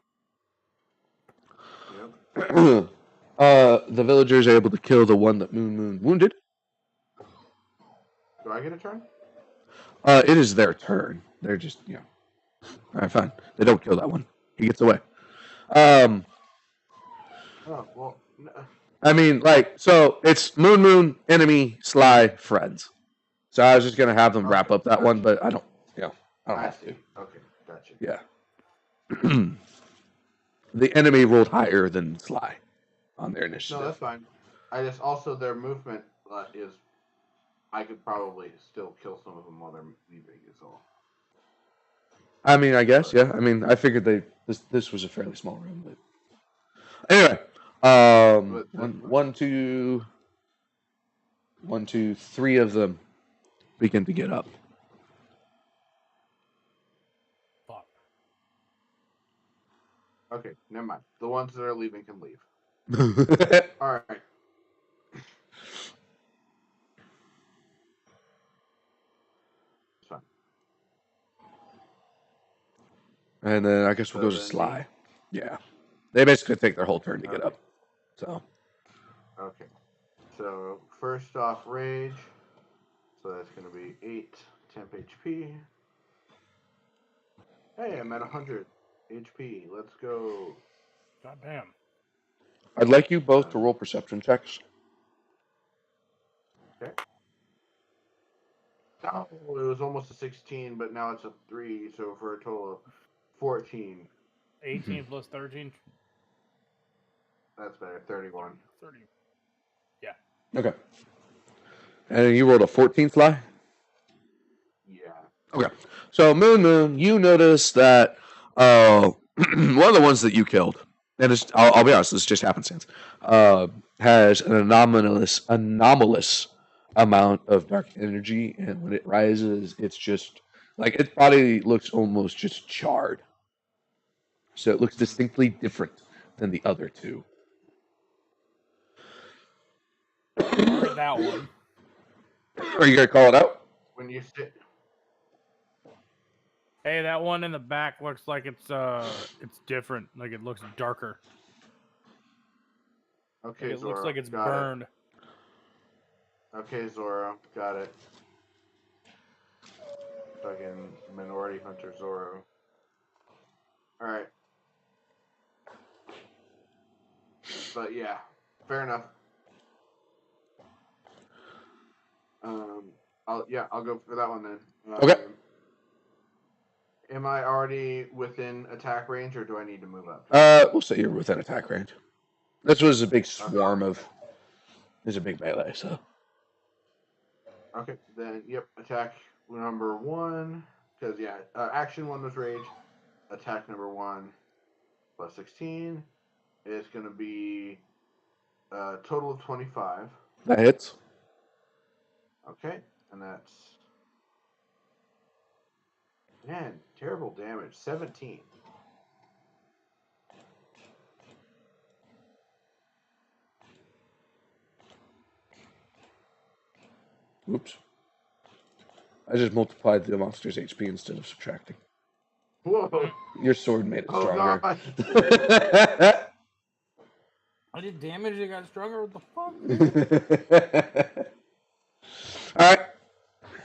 [SPEAKER 3] Yep.
[SPEAKER 2] The villagers are able to kill the one that Moon wounded.
[SPEAKER 3] Do I get a turn?
[SPEAKER 2] It is their turn. They're just, All right, fine. They don't kill that one. He gets away.
[SPEAKER 3] Oh well. No.
[SPEAKER 2] I mean, so it's Moon, enemy, Sly, friends. So I was just gonna have them wrap up that one, but I don't, I don't have to.
[SPEAKER 3] Okay, gotcha.
[SPEAKER 2] Yeah. The enemy rolled higher than Sly on their initiative.
[SPEAKER 3] No, that's fine. I just also their movement is. I could probably still kill some of them while they're leaving. Is all.
[SPEAKER 2] I mean, I guess, yeah. I mean, I figured this was a fairly small room, but anyway, one, two, three of them begin to get up.
[SPEAKER 1] Fuck.
[SPEAKER 3] Okay, never mind. The ones that are leaving can leave. All right. It's fine.
[SPEAKER 2] And then I guess we'll go to Sly. Yeah. They basically take their whole turn to get up. So.
[SPEAKER 3] Okay. So first off, rage. So that's going to be 8 temp HP. Hey, I'm at 100 HP. Let's go.
[SPEAKER 1] God damn.
[SPEAKER 2] I'd like you both to roll perception checks.
[SPEAKER 3] Okay. Oh, it was almost a 16, but now it's a 3, so for a total of 14.
[SPEAKER 1] 18 plus 13?
[SPEAKER 3] That's better. 31.
[SPEAKER 1] 30. Yeah.
[SPEAKER 2] Okay. And you rolled a 14, Sly?
[SPEAKER 3] Yeah.
[SPEAKER 2] Okay. So, Moon, you notice that one of the ones that you killed, and I'll be honest, this just happenstance, has an anomalous amount of dark energy, and when it rises, it's just like its body looks almost just charred. So it looks distinctly different than the other two.
[SPEAKER 1] Mark that one.
[SPEAKER 2] Are you gonna call it out?
[SPEAKER 3] When you sit.
[SPEAKER 1] Hey, that one in the back looks like it's different. Like it looks darker.
[SPEAKER 3] Okay,
[SPEAKER 1] Like it
[SPEAKER 3] Zora,
[SPEAKER 1] looks like it's
[SPEAKER 3] got
[SPEAKER 1] burned.
[SPEAKER 3] It. Okay, Zora, got it. Fucking minority hunter Zoro. Alright. But yeah, fair enough. I'll go for that one then.
[SPEAKER 2] Okay.
[SPEAKER 3] Am I already within attack range, or do I need to move up?
[SPEAKER 2] We'll say you're within attack range. This was a big swarm of. There's a big melee, so.
[SPEAKER 3] Okay, then yep, attack number 1, because action 1 was rage. Attack number 1 plus 16. It's going to be a total of 25.
[SPEAKER 2] That hits.
[SPEAKER 3] Okay, and that's... Man, terrible damage. 17.
[SPEAKER 2] Oops. I just multiplied the monster's HP instead of subtracting.
[SPEAKER 3] Whoa!
[SPEAKER 2] Your sword made it
[SPEAKER 3] Oh,
[SPEAKER 2] stronger.
[SPEAKER 3] God!
[SPEAKER 1] I did damage. It got stronger. What the fuck?
[SPEAKER 2] All right.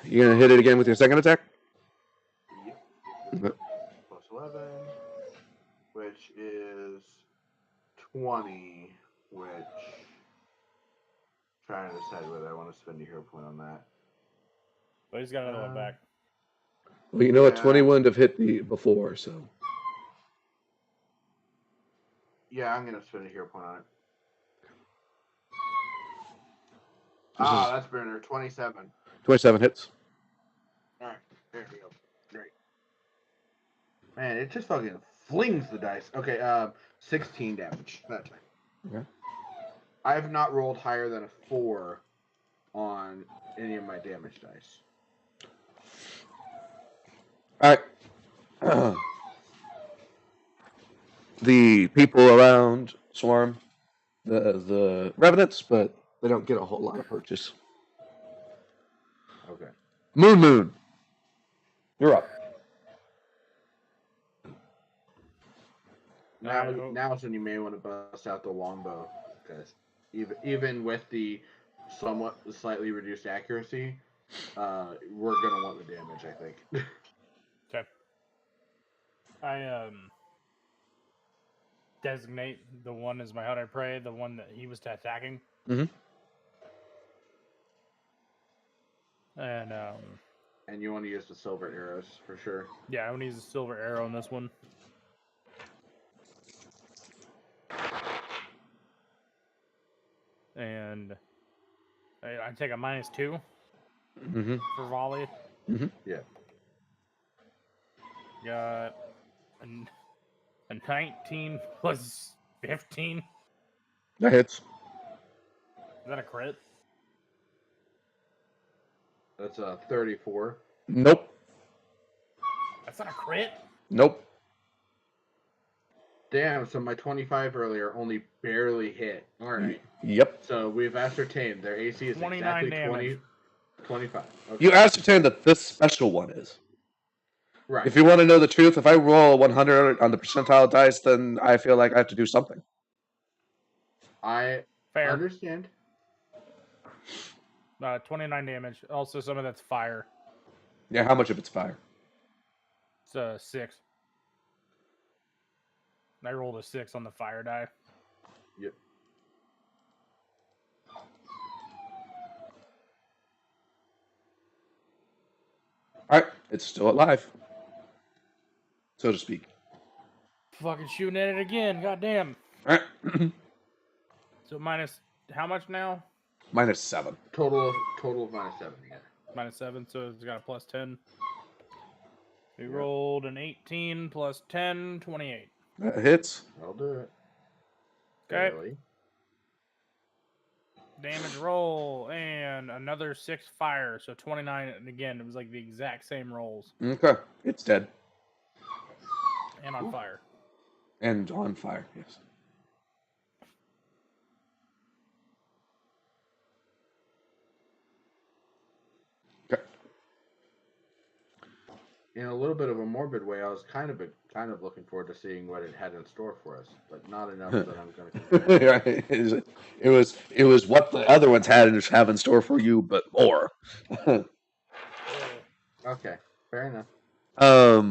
[SPEAKER 2] You gonna hit it again with your second attack?
[SPEAKER 3] Yep.
[SPEAKER 2] Okay.
[SPEAKER 3] Plus 11, which is 20, which... Trying to decide whether I want to spend a hero point on that.
[SPEAKER 1] But he's got another one back.
[SPEAKER 2] Well, you know what?
[SPEAKER 3] Yeah.
[SPEAKER 2] 20 wouldn't have hit the before, so.
[SPEAKER 3] Yeah, I'm going to spend a hero point on it.
[SPEAKER 2] This is
[SPEAKER 3] That's Burner. 27.
[SPEAKER 2] 27 hits.
[SPEAKER 3] Alright, there we go. Great. Man, it just fucking flings the dice. Okay, 16 damage that time.
[SPEAKER 2] Okay.
[SPEAKER 3] I have not rolled higher than a 4 on any of my damage dice.
[SPEAKER 2] All right. The people around swarm the revenants, but they don't get a whole lot of purchase.
[SPEAKER 3] Okay.
[SPEAKER 2] Moon, you're up.
[SPEAKER 3] Now's when you may want to bust out the longbow, because even with the slightly reduced accuracy, we're gonna want the damage, I think.
[SPEAKER 1] Okay. I designate the one as my hunter prey, the one that he was attacking.
[SPEAKER 2] Mm-hmm.
[SPEAKER 1] And
[SPEAKER 3] And you want to use the silver arrows for sure.
[SPEAKER 1] yeah, I want to use a silver arrow on this one. And I take a -2
[SPEAKER 2] Mm-hmm.
[SPEAKER 1] for volley.
[SPEAKER 2] Mm-hmm.
[SPEAKER 3] Yeah.
[SPEAKER 1] Got a 19 plus 15.
[SPEAKER 2] That hits.
[SPEAKER 1] Is that a crit?
[SPEAKER 3] That's a 34.
[SPEAKER 2] Nope.
[SPEAKER 1] That's not a crit?
[SPEAKER 2] Nope.
[SPEAKER 3] Damn, so my 25 earlier only barely hit. Alright.
[SPEAKER 2] Yep.
[SPEAKER 3] So we've ascertained their AC is
[SPEAKER 1] 29
[SPEAKER 3] exactly
[SPEAKER 1] damage.
[SPEAKER 3] 25. Okay.
[SPEAKER 2] You ascertain that this special one is.
[SPEAKER 3] Right.
[SPEAKER 2] If you want to know the truth, if I roll a 100 on the percentile dice, then I feel like I have to do something.
[SPEAKER 3] I
[SPEAKER 1] Fair.
[SPEAKER 3] understand.
[SPEAKER 1] 29 damage. Also, some of that's fire.
[SPEAKER 2] Yeah, how much of it's fire?
[SPEAKER 1] It's 6. I rolled a 6 on the fire die.
[SPEAKER 3] Yep.
[SPEAKER 2] All right, it's still alive, so to speak.
[SPEAKER 1] Fucking shooting at it again. Goddamn.
[SPEAKER 2] All right.
[SPEAKER 1] So minus how much now?
[SPEAKER 2] -7.
[SPEAKER 3] Total of -7, yeah.
[SPEAKER 1] -7, so it's got a plus 10. We rolled an 18 plus 10, 28.
[SPEAKER 2] That hits.
[SPEAKER 3] I'll do it.
[SPEAKER 1] Okay.
[SPEAKER 3] Barely.
[SPEAKER 1] Damage roll and another 6 fire, so 29. And again, it was like the exact same rolls.
[SPEAKER 2] Okay, it's dead
[SPEAKER 1] And on fire.
[SPEAKER 2] and on fire. Yes. Okay.
[SPEAKER 3] In a little bit of a morbid way, I was kind of looking forward to seeing what it had in store for us, but not enough that I'm going to.
[SPEAKER 2] Right. It was what the other ones had have in store for you, but more.
[SPEAKER 3] Okay, fair enough.
[SPEAKER 2] All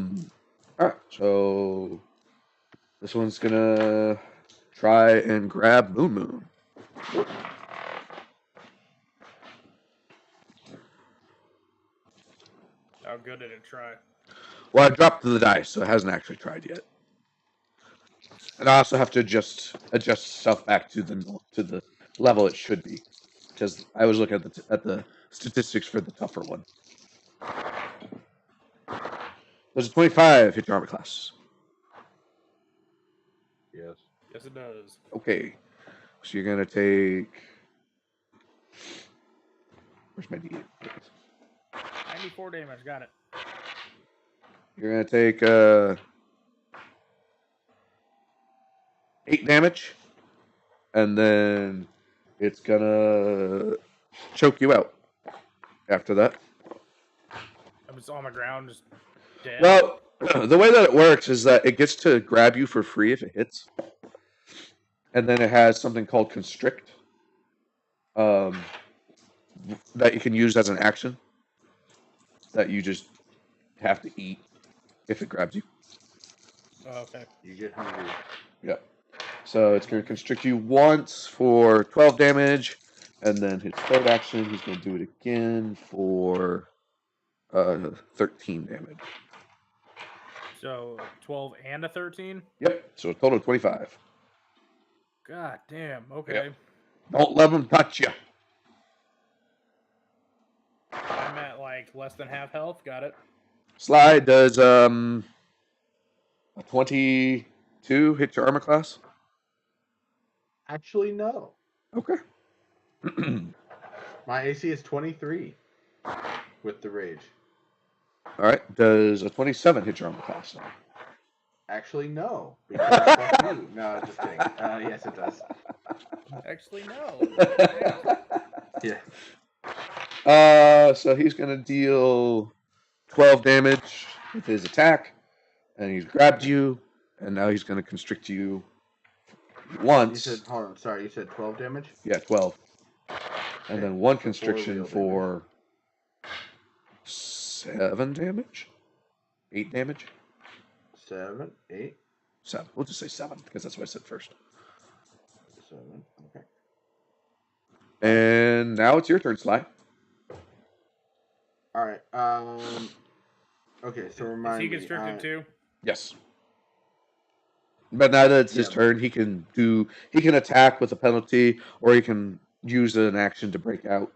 [SPEAKER 2] right. So this one's gonna try and grab Moon.
[SPEAKER 1] How good did it try?
[SPEAKER 2] Well, I dropped the dice, so it hasn't actually tried yet. And I also have to adjust stuff back to the level it should be, because I was looking at the statistics for the tougher one. There's a 25 hit your armor class.
[SPEAKER 3] Yes.
[SPEAKER 1] Yes, it does.
[SPEAKER 2] Okay. So you're going to take... Where's my D8?
[SPEAKER 1] 94 damage. Got it.
[SPEAKER 2] You're going to take 8 damage. And then it's going to choke you out after that.
[SPEAKER 1] I'm just on the ground, just dead.
[SPEAKER 2] Well, the way that it works is that it gets to grab you for free if it hits. And then it has something called constrict that you can use as an action that you just have to eat if it grabs you.
[SPEAKER 1] Oh, okay.
[SPEAKER 3] You get hungry.
[SPEAKER 2] Yep. So it's going to constrict you once for 12 damage, and then his third action, he's going to do it again for 13 damage.
[SPEAKER 1] So 12 and a 13?
[SPEAKER 2] Yep. So a total of 25.
[SPEAKER 1] God damn. Okay.
[SPEAKER 2] Yep. Don't let him touch you.
[SPEAKER 1] I'm at like less than half health. Got it.
[SPEAKER 2] Slide does a 22 hit your armor class?
[SPEAKER 3] Actually, no.
[SPEAKER 2] Okay.
[SPEAKER 3] My AC is 23 with the rage.
[SPEAKER 2] All right. Does a 27 hit your armor class?
[SPEAKER 3] Actually, no. Because fuck you. No, just kidding. Yes, it does.
[SPEAKER 1] Actually, no.
[SPEAKER 3] Yeah.
[SPEAKER 2] So he's going to deal 12 damage with his attack, and he's grabbed you, and now he's going to constrict you once.
[SPEAKER 3] You said, hold on, sorry, you said 12 damage?
[SPEAKER 2] Yeah, 12. And then one
[SPEAKER 3] so 4
[SPEAKER 2] constriction
[SPEAKER 3] real
[SPEAKER 2] for 7 damage? 8 damage?
[SPEAKER 3] 7, 8,
[SPEAKER 2] 7. We'll just say 7, because that's what I said first.
[SPEAKER 3] 7, okay.
[SPEAKER 2] And now it's your turn, Sly.
[SPEAKER 3] Alright, okay, so remind me.
[SPEAKER 1] Is he constricted too?
[SPEAKER 2] Yes. But now that it's his
[SPEAKER 3] Yeah.
[SPEAKER 2] turn, he can attack with a penalty, or he can use an action to break out.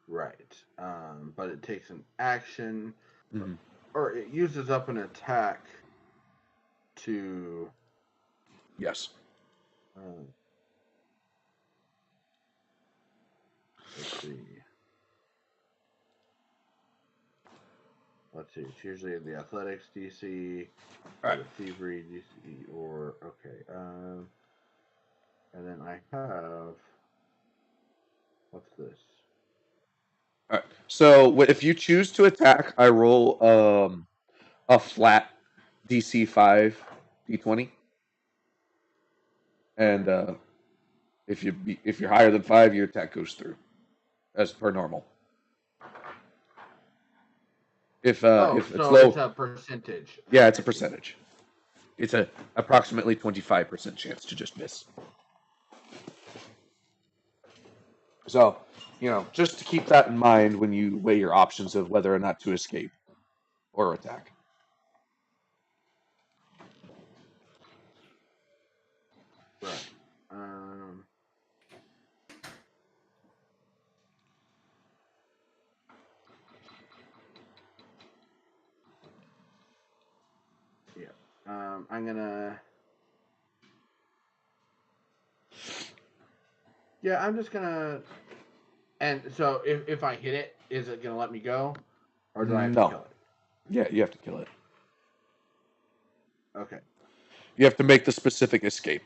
[SPEAKER 3] Right, but it takes an action,
[SPEAKER 2] Mhm.
[SPEAKER 3] or it uses up an attack to...
[SPEAKER 2] Yes.
[SPEAKER 3] Let's see. Let's see. It's usually the athletics DC,
[SPEAKER 2] Right.
[SPEAKER 3] the thievery DC, or okay. And then I have. What's this?
[SPEAKER 2] All right. So if you choose to attack, I roll a flat DC 5 D20, and if you're higher than 5, your attack goes through, as per normal. If it's
[SPEAKER 3] so
[SPEAKER 2] low,
[SPEAKER 3] it's a percentage.
[SPEAKER 2] yeah, it's a percentage. It's a approximately 25% chance to just miss. So, just to keep that in mind when you weigh your options of whether or not to escape or attack.
[SPEAKER 3] Right. Yeah. I'm gonna. Yeah, I'm just gonna. And so if I hit it, is it gonna let me go, or do I have to kill it?
[SPEAKER 2] Yeah, you have to kill it.
[SPEAKER 3] Okay.
[SPEAKER 2] You have to make the specific escape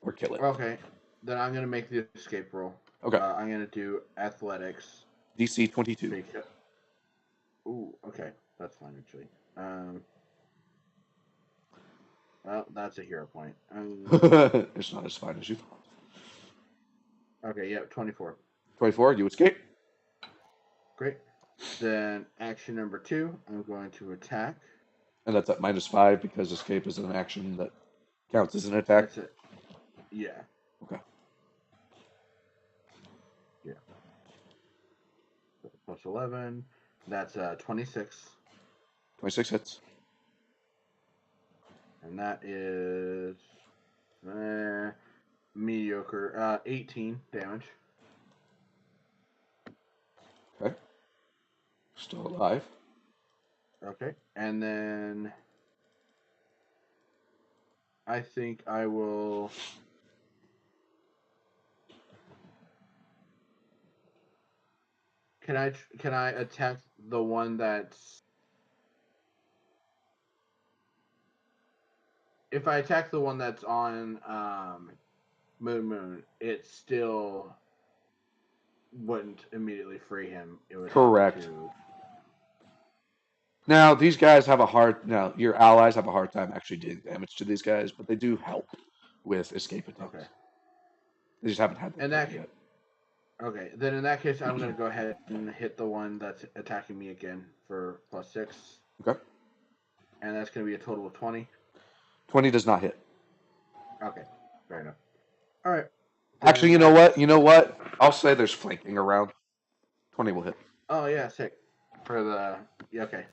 [SPEAKER 2] or kill it.
[SPEAKER 3] Okay. Then I'm gonna make the escape roll.
[SPEAKER 2] Okay.
[SPEAKER 3] I'm gonna do athletics.
[SPEAKER 2] DC 22.
[SPEAKER 3] Ooh, okay, that's fine actually. Well, that's a hero point.
[SPEAKER 2] It's not as fine as you thought.
[SPEAKER 3] Okay, yeah, 24.
[SPEAKER 2] 24, you escape.
[SPEAKER 3] Great. Then action number 2, I'm going to attack.
[SPEAKER 2] And that's at -5 because escape is an action that counts as an attack.
[SPEAKER 3] That's it. Yeah.
[SPEAKER 2] Okay.
[SPEAKER 3] Yeah. Plus 11. That's 26.
[SPEAKER 2] 26 hits.
[SPEAKER 3] And that is mediocre. 18 damage.
[SPEAKER 2] Okay. Still alive.
[SPEAKER 3] Okay. And then I think I will. Can I attack the one that's? If I attack the one that's on Moon, it still wouldn't immediately free him. It would
[SPEAKER 2] Correct.
[SPEAKER 3] have to.
[SPEAKER 2] Now, these guys have a hard. Now, your allies have a hard time actually doing damage to these guys, but they do help with escape attacks.
[SPEAKER 3] Okay.
[SPEAKER 2] They just haven't had
[SPEAKER 3] And
[SPEAKER 2] that yet.
[SPEAKER 3] Okay, then in that case, I'm going to go ahead and hit the one that's attacking me again for +6.
[SPEAKER 2] Okay.
[SPEAKER 3] And that's going to be a total of 20.
[SPEAKER 2] 20 does not hit.
[SPEAKER 3] Okay, fair enough. All right.
[SPEAKER 2] Actually, you know what? You know what? I'll say there's flanking around. 20 will hit.
[SPEAKER 3] Oh, yeah, sick. For the... Yeah, okay.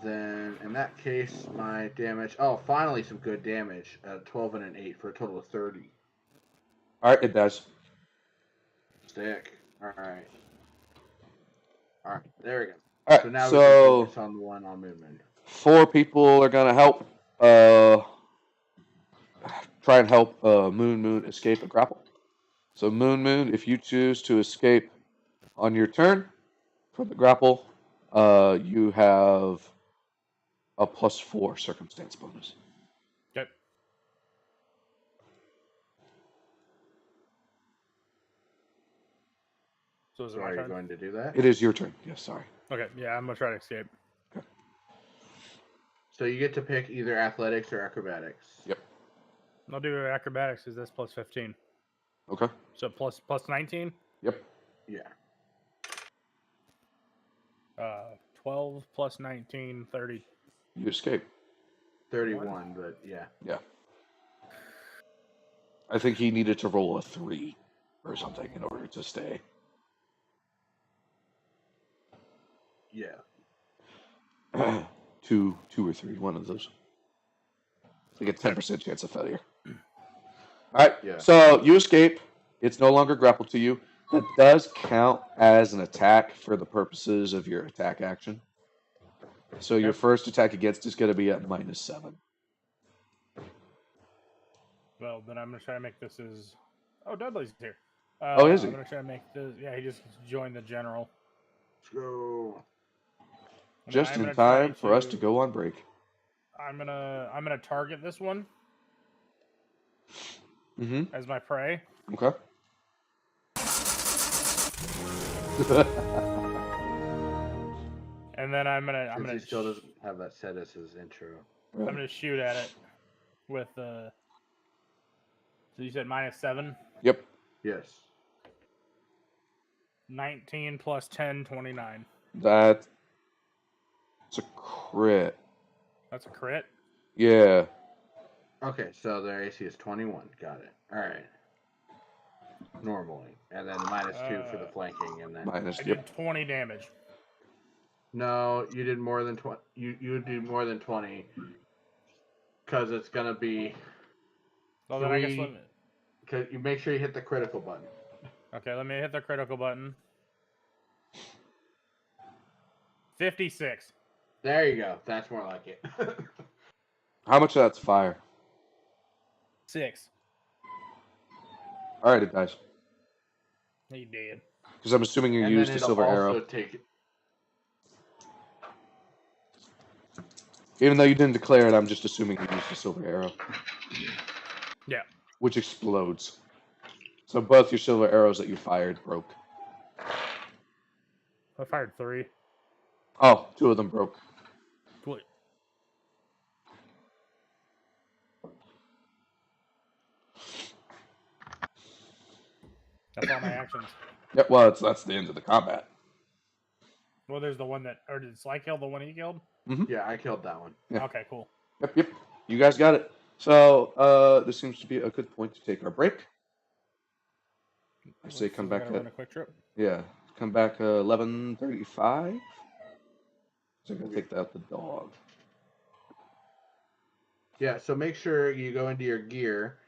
[SPEAKER 3] Then, in that case, my damage... Oh, finally some good damage. 12 and an 8 for a total of 30.
[SPEAKER 2] All right, it does.
[SPEAKER 3] Sick. All right. All right, there we go.
[SPEAKER 2] All right,
[SPEAKER 3] So now we can focus on the one on movement.
[SPEAKER 2] 4 people are going to help. Try and help Moon escape a grapple. So Moon, if you choose to escape on your turn from the grapple, you have a +4 circumstance bonus.
[SPEAKER 1] Okay. So is it my
[SPEAKER 3] Are you
[SPEAKER 1] turn?
[SPEAKER 3] going to do that?
[SPEAKER 2] It is your turn. Yes, sorry.
[SPEAKER 1] Okay, yeah, I'm gonna try to escape.
[SPEAKER 2] Okay.
[SPEAKER 3] So you get to pick either athletics or acrobatics.
[SPEAKER 2] Yep.
[SPEAKER 1] I'll do acrobatics because that's +15.
[SPEAKER 2] Okay.
[SPEAKER 1] So plus 19.
[SPEAKER 2] Yep.
[SPEAKER 3] Yeah.
[SPEAKER 1] 12 plus 19, 30.
[SPEAKER 2] You escape.
[SPEAKER 3] 31, but yeah.
[SPEAKER 2] Yeah. I think he needed to roll a 3 or something in order to stay.
[SPEAKER 3] Yeah.
[SPEAKER 2] 2 or 3, one of those. Like a 10% chance of failure. All right.
[SPEAKER 3] Yeah.
[SPEAKER 2] So you escape. It's no longer grappled to you. That does count as an attack for the purposes of your attack action. So your first attack against is going to be at -7.
[SPEAKER 1] Well, then I'm gonna try to make this as. Oh, Dudley's here.
[SPEAKER 2] Is he?
[SPEAKER 1] I'm gonna try to make this. Yeah, he just joined the general.
[SPEAKER 3] Let's go.
[SPEAKER 2] Just in time for us to go on break.
[SPEAKER 1] I'm gonna target this one
[SPEAKER 2] Mm-hmm.
[SPEAKER 1] as my prey.
[SPEAKER 2] Okay.
[SPEAKER 1] And then I'm gonna.
[SPEAKER 3] He still doesn't have that set as his intro.
[SPEAKER 1] I'm gonna shoot at it with So you said -7.
[SPEAKER 2] Yep.
[SPEAKER 3] Yes.
[SPEAKER 1] 19 plus 10, 29.
[SPEAKER 2] That's a crit.
[SPEAKER 1] That's a crit.
[SPEAKER 2] Yeah.
[SPEAKER 3] Okay, so their AC is 21. Got it. All right. Normally, and then -2 for the flanking, and then
[SPEAKER 2] Minus.
[SPEAKER 1] I
[SPEAKER 2] Yep.
[SPEAKER 1] did 20 damage.
[SPEAKER 3] No, you did more than 20. You do more than 20, because it's gonna be.
[SPEAKER 1] Well, then I guess
[SPEAKER 3] 3. Cause you make sure you hit the critical button.
[SPEAKER 1] Okay, let me hit the critical button. 56.
[SPEAKER 3] There you go. That's more like it.
[SPEAKER 2] How much of that's fire?
[SPEAKER 1] 6.
[SPEAKER 2] All right, it dies.
[SPEAKER 1] He did.
[SPEAKER 2] Because I'm assuming you
[SPEAKER 3] and
[SPEAKER 2] used
[SPEAKER 3] then
[SPEAKER 2] a
[SPEAKER 3] it'll
[SPEAKER 2] silver
[SPEAKER 3] also
[SPEAKER 2] arrow.
[SPEAKER 3] take.
[SPEAKER 2] Even though you didn't declare it, I'm just assuming you used a silver arrow.
[SPEAKER 1] Yeah.
[SPEAKER 2] Which explodes. So both your silver arrows that you fired broke.
[SPEAKER 1] I fired 3.
[SPEAKER 2] Oh, 2 of them broke.
[SPEAKER 1] Cool. That's all my actions.
[SPEAKER 2] Yep. Well, that's the end of the combat.
[SPEAKER 1] Well, there's the one that, or did Sly kill the one he killed?
[SPEAKER 2] Mm-hmm.
[SPEAKER 3] Yeah, I killed that one.
[SPEAKER 2] Yeah.
[SPEAKER 1] Okay, cool.
[SPEAKER 2] Yep. You guys got it. So this seems to be a good point to take our break. I say come back
[SPEAKER 1] run a quick trip.
[SPEAKER 2] Yeah, come back 11:35. So I'm gonna take out the dog.
[SPEAKER 3] Yeah, so make sure you go into your gear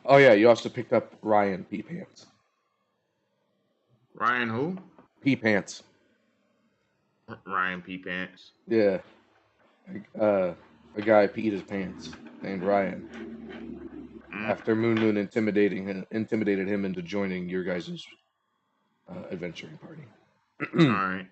[SPEAKER 2] Oh yeah, you also picked up Ryan P Pants.
[SPEAKER 4] Ryan who?
[SPEAKER 2] P Pants.
[SPEAKER 4] Ryan P Pants.
[SPEAKER 2] Yeah. A guy peed his pants named Ryan after Moon intimidated him into joining your guys' adventuring party.
[SPEAKER 4] All right.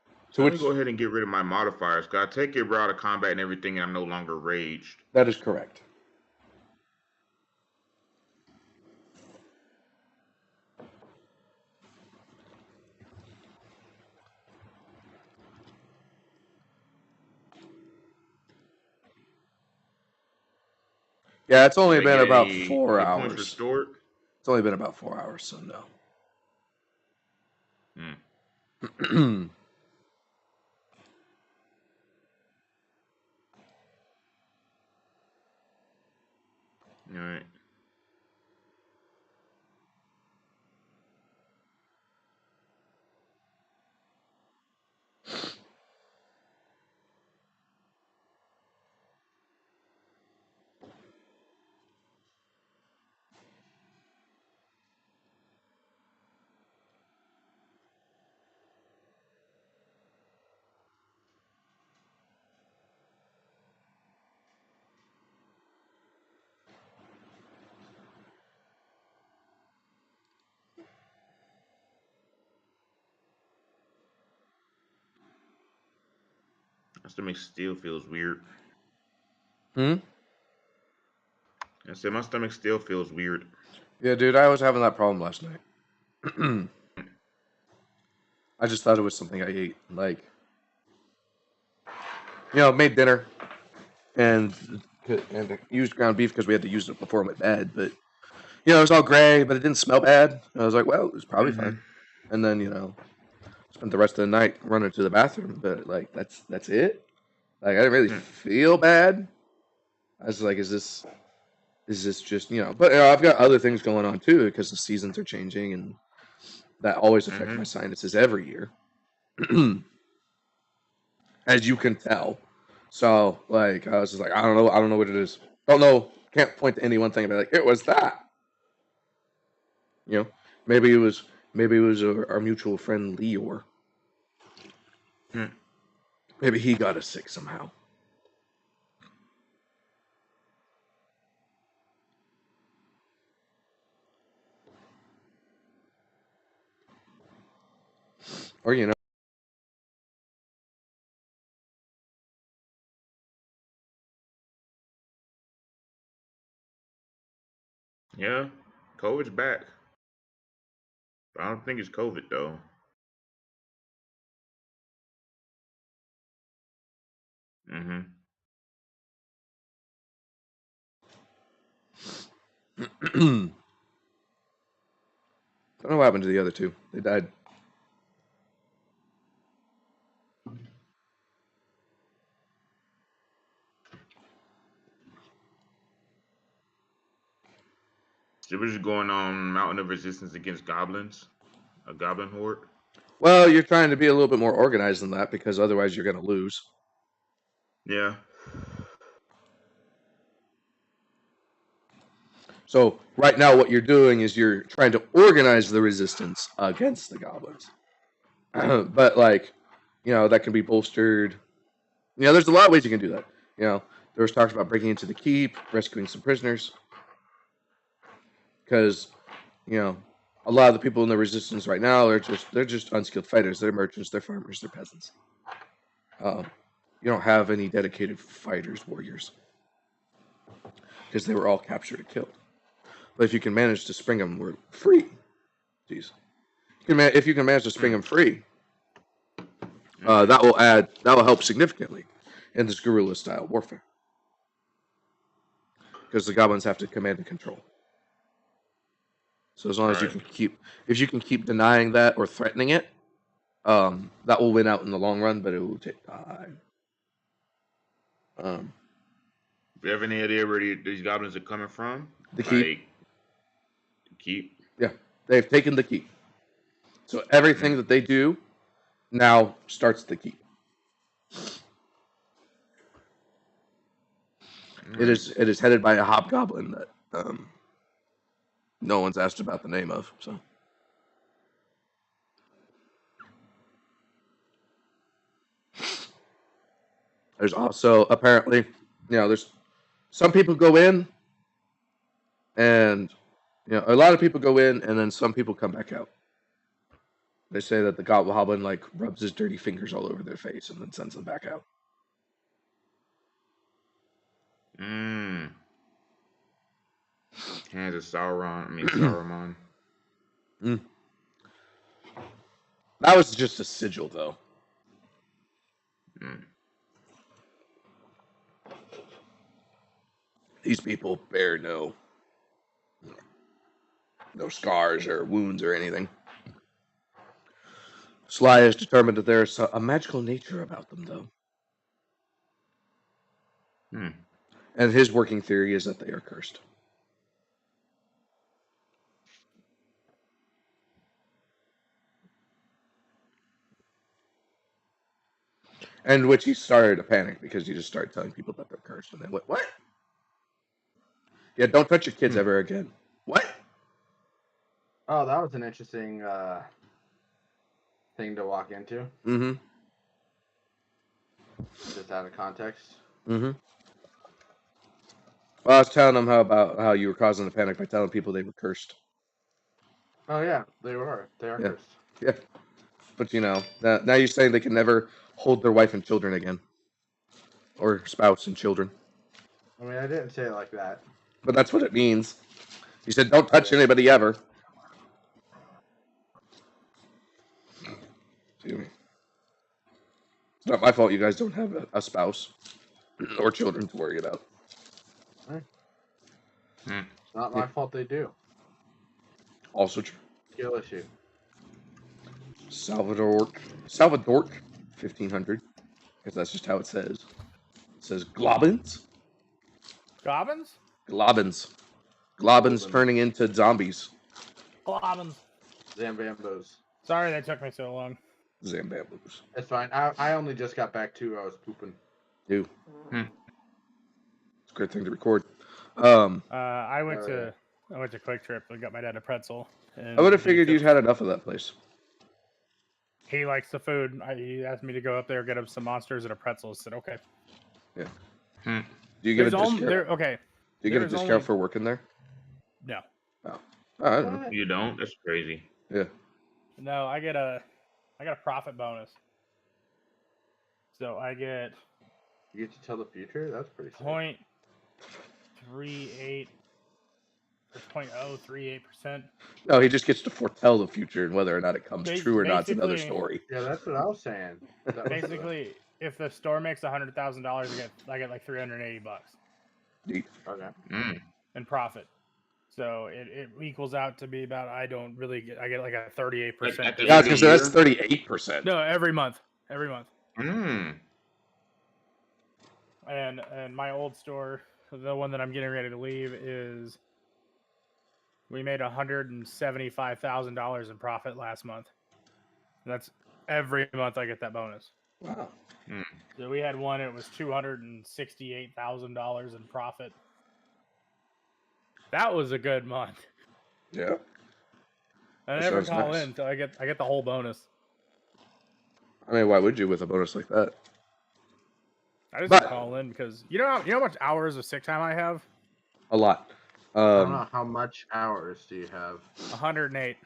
[SPEAKER 2] To
[SPEAKER 4] So let me
[SPEAKER 2] which
[SPEAKER 4] go ahead and get rid of my modifiers. Cause I take it we're out of combat and everything, and I'm no longer raged.
[SPEAKER 2] that is correct. Yeah, it's only
[SPEAKER 4] Did I
[SPEAKER 2] been
[SPEAKER 4] get
[SPEAKER 2] about
[SPEAKER 4] any
[SPEAKER 2] 4
[SPEAKER 4] hit points
[SPEAKER 2] hours.
[SPEAKER 4] restored?
[SPEAKER 2] It's only been about 4 hours, so no.
[SPEAKER 4] All right. My stomach still feels weird.
[SPEAKER 2] Hmm?
[SPEAKER 4] I said my stomach still feels weird.
[SPEAKER 2] Yeah, dude, I was having that problem last night. I just thought it was something I ate. Like, made dinner and used ground beef because we had to use it before it went bad. But, it was all gray, but it didn't smell bad. I was like, well, it was probably fine. And then, spent the rest of the night running to the bathroom. But, like, that's it? Like, I didn't really feel bad. I was like, is this just, but I've got other things going on too because the seasons are changing and that always affects my sinuses every year. As you can tell. So, like, I was just like, I don't know what it is. Don't know, can't point to any one thing and be like, it was that. Maybe it was our mutual friend Leor. Maybe he got us sick somehow. Or,
[SPEAKER 4] Yeah, COVID's back. But I don't think it's COVID though.
[SPEAKER 2] don't know what happened to the other two. They died.
[SPEAKER 4] So we're just going on Mountain of Resistance against goblins, a goblin horde.
[SPEAKER 2] Well, you're trying to be a little bit more organized than that because otherwise you're going to lose.
[SPEAKER 4] Yeah.
[SPEAKER 2] So right now what you're doing is you're trying to organize the resistance against the goblins. But like, that can be bolstered. There's a lot of ways you can do that. There was talks about breaking into the keep, rescuing some prisoners. Because, a lot of the people in the resistance right now are they're just unskilled fighters. They're merchants, they're farmers, they're peasants. You don't have any dedicated fighters, warriors. Because they were all captured or killed. But if you can manage to spring them free, if you can manage to spring them free, that will help significantly in this guerrilla style warfare. Because the goblins have to command and control. So as long as you can keep denying that or threatening it, that will win out in the long run, but it will take time.
[SPEAKER 4] Do you have any idea where these goblins are coming from?
[SPEAKER 2] The keep.
[SPEAKER 4] Like, the keep?
[SPEAKER 2] Yeah, they've taken the keep. So everything that they do now starts the keep. It is headed by a hobgoblin that no one's asked about the name of. So there's also apparently, there's some people go in, and a lot of people go in, and then some people come back out. They say that the goblin like rubs his dirty fingers all over their face and then sends them back out.
[SPEAKER 4] Hands of Saruman.
[SPEAKER 2] That was just a sigil, though. These people bear no scars or wounds or anything. Sly is determined that there's a magical nature about them, though. And his working theory is that they are cursed. And which he started to panic because he just started telling people that they're cursed. And they went, what? Yeah, don't touch your kids ever again. What?
[SPEAKER 3] Oh, that was an interesting thing to walk into.
[SPEAKER 2] Mm-hmm.
[SPEAKER 3] Just out of context.
[SPEAKER 2] Mm-hmm. Well, I was telling them how you were causing a panic by telling people they were cursed.
[SPEAKER 3] Oh, yeah, they were. They are cursed.
[SPEAKER 2] Yeah. But, now you're saying they can never hold their wife and children again. Or spouse and children.
[SPEAKER 3] I mean, I didn't say it like that.
[SPEAKER 2] But that's what it means. He said, don't touch anybody ever. Excuse me. It's not my fault you guys don't have a spouse or children to worry about.
[SPEAKER 3] It's not my fault they do.
[SPEAKER 2] Also true.
[SPEAKER 3] Skill issue.
[SPEAKER 2] Salvador, 1500. Because that's just how it says. It says globins.
[SPEAKER 1] Goblins?
[SPEAKER 2] Globins turning into zombies.
[SPEAKER 1] Globins.
[SPEAKER 3] Zambambos.
[SPEAKER 1] Sorry that took me so long.
[SPEAKER 2] Zambambos.
[SPEAKER 3] It's fine. I only just got back too. I was pooping.
[SPEAKER 2] It's a great thing to record.
[SPEAKER 1] I went to Quick Trip and got my dad a pretzel.
[SPEAKER 2] I would have figured you'd had enough of that place.
[SPEAKER 1] He likes the food. He asked me to go up there, get him some monsters and a pretzel. I said, okay.
[SPEAKER 2] Yeah. Do you get a discount?
[SPEAKER 1] Okay.
[SPEAKER 2] Do you get a discount for working there?
[SPEAKER 1] No.
[SPEAKER 2] Oh, I don't know.
[SPEAKER 4] You don't? That's crazy.
[SPEAKER 2] Yeah.
[SPEAKER 1] No, I got a profit bonus. So I get.
[SPEAKER 3] You get to tell the future? That's pretty sick.
[SPEAKER 1] 0.38 or 0.038%.
[SPEAKER 2] No, he just gets to foretell the future, and whether or not it comes true or not is another
[SPEAKER 1] basically-
[SPEAKER 2] story.
[SPEAKER 3] Yeah, that's what I was saying.
[SPEAKER 1] Basically, if the store makes $100,000, I get like $380
[SPEAKER 2] Neat.
[SPEAKER 3] Okay.
[SPEAKER 1] in profit. So it equals out to be about I get like a 38%.
[SPEAKER 2] Yeah, because that's 38%.
[SPEAKER 1] No, every month.
[SPEAKER 4] Mm.
[SPEAKER 1] And my old store, the one that I'm getting ready to leave, is we made $175,000 in profit last month. And that's every month I get that bonus.
[SPEAKER 2] Wow.
[SPEAKER 1] So we had one, it was $268,000 in profit. That was a good month.
[SPEAKER 2] Yeah.
[SPEAKER 1] I
[SPEAKER 2] That
[SPEAKER 1] never
[SPEAKER 2] sounds
[SPEAKER 1] call
[SPEAKER 2] nice.
[SPEAKER 1] in, so I get the whole bonus.
[SPEAKER 2] I mean, why would you with a bonus like that?
[SPEAKER 1] I just
[SPEAKER 2] But-
[SPEAKER 1] call in because you know how much hours of sick time I have?
[SPEAKER 2] A lot.
[SPEAKER 3] I don't know how much hours do you have.
[SPEAKER 1] 108.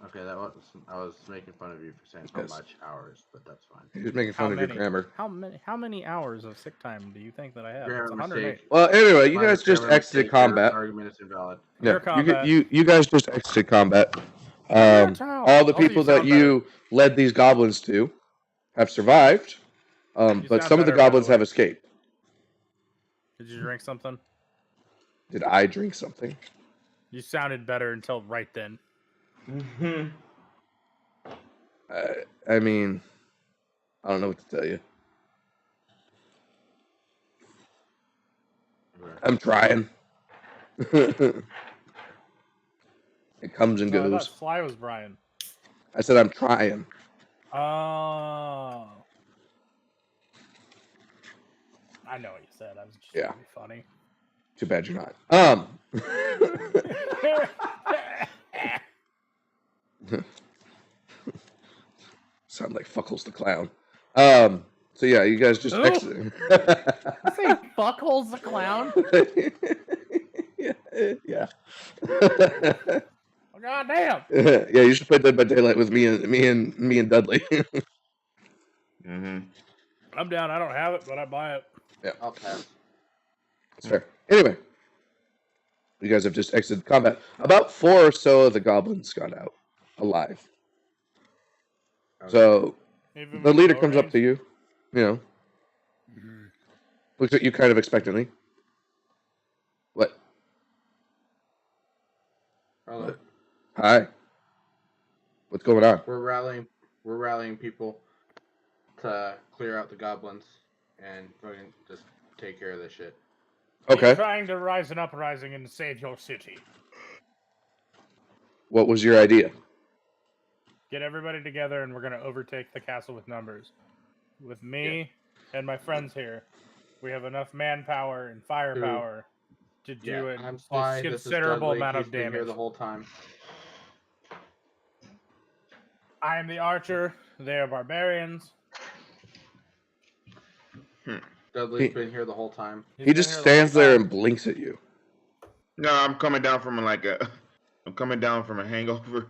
[SPEAKER 3] Okay, I was making fun of you for saying how much hours, but that's fine.
[SPEAKER 2] He was making fun of your grammar.
[SPEAKER 1] How many hours of sick time do you think that I have?
[SPEAKER 3] Grammar
[SPEAKER 1] It's 108.
[SPEAKER 3] mistake.
[SPEAKER 2] Well, anyway, you
[SPEAKER 3] Minor
[SPEAKER 2] guys just
[SPEAKER 3] grammar
[SPEAKER 2] exited
[SPEAKER 3] mistake. Your
[SPEAKER 2] combat.
[SPEAKER 3] argument is invalid.
[SPEAKER 1] Your combat.
[SPEAKER 2] You guys just exited combat.
[SPEAKER 1] Tell.
[SPEAKER 2] All the
[SPEAKER 1] Both of you
[SPEAKER 2] people that
[SPEAKER 1] sound
[SPEAKER 2] you led these goblins to have survived,
[SPEAKER 1] You
[SPEAKER 2] but
[SPEAKER 1] sound
[SPEAKER 2] some of the
[SPEAKER 1] better, by the
[SPEAKER 2] goblins
[SPEAKER 1] way.
[SPEAKER 2] have escaped.
[SPEAKER 1] Did you drink something?
[SPEAKER 2] Did I drink something?
[SPEAKER 1] You sounded better until right then.
[SPEAKER 2] I mean, I don't know what to tell you. I'm trying. It comes and
[SPEAKER 1] No, I
[SPEAKER 2] goes.
[SPEAKER 1] thought Sly was Brian.
[SPEAKER 2] I said I'm trying.
[SPEAKER 1] Oh. I know what you said. I was just
[SPEAKER 2] Yeah.
[SPEAKER 1] trying to be funny.
[SPEAKER 2] Too bad you're not. Sound like Fuckles the clown. So yeah, you guys just
[SPEAKER 1] Who?
[SPEAKER 2] exiting.
[SPEAKER 1] You say fuckholes the clown?
[SPEAKER 2] Yeah.
[SPEAKER 1] Oh, God damn.
[SPEAKER 2] Yeah, you should play Dead by Daylight with me and Dudley.
[SPEAKER 4] Mm-hmm.
[SPEAKER 1] I'm down. I don't have it, but I buy it.
[SPEAKER 3] I'll pass.
[SPEAKER 2] That's fair. Anyway, you guys have just exited combat. About 4 or so of the goblins got out alive.
[SPEAKER 3] Okay.
[SPEAKER 2] So
[SPEAKER 1] Even
[SPEAKER 2] the
[SPEAKER 1] with
[SPEAKER 2] leader
[SPEAKER 1] bow
[SPEAKER 2] comes up
[SPEAKER 1] range?
[SPEAKER 2] to you, looks at you kind of expectantly. What?
[SPEAKER 3] Hello.
[SPEAKER 2] Hi. What's going on?
[SPEAKER 3] We're rallying people to clear out the goblins and fucking just take care of this shit.
[SPEAKER 1] You're
[SPEAKER 2] Okay.
[SPEAKER 1] trying to rise an uprising and save your city.
[SPEAKER 2] What was your idea?
[SPEAKER 1] Get everybody together and we're going to overtake the castle with numbers. With me and my friends here, we have enough manpower and firepower to do a
[SPEAKER 3] I'm Sly.
[SPEAKER 1] considerable
[SPEAKER 3] This is Dudley.
[SPEAKER 1] amount
[SPEAKER 3] He's
[SPEAKER 1] of
[SPEAKER 3] been here
[SPEAKER 1] damage.
[SPEAKER 3] the whole time.
[SPEAKER 1] I am the archer. They are barbarians.
[SPEAKER 3] Dudley's been here the whole time.
[SPEAKER 2] He just stands there and blinks at you.
[SPEAKER 4] No, I'm coming down from a hangover.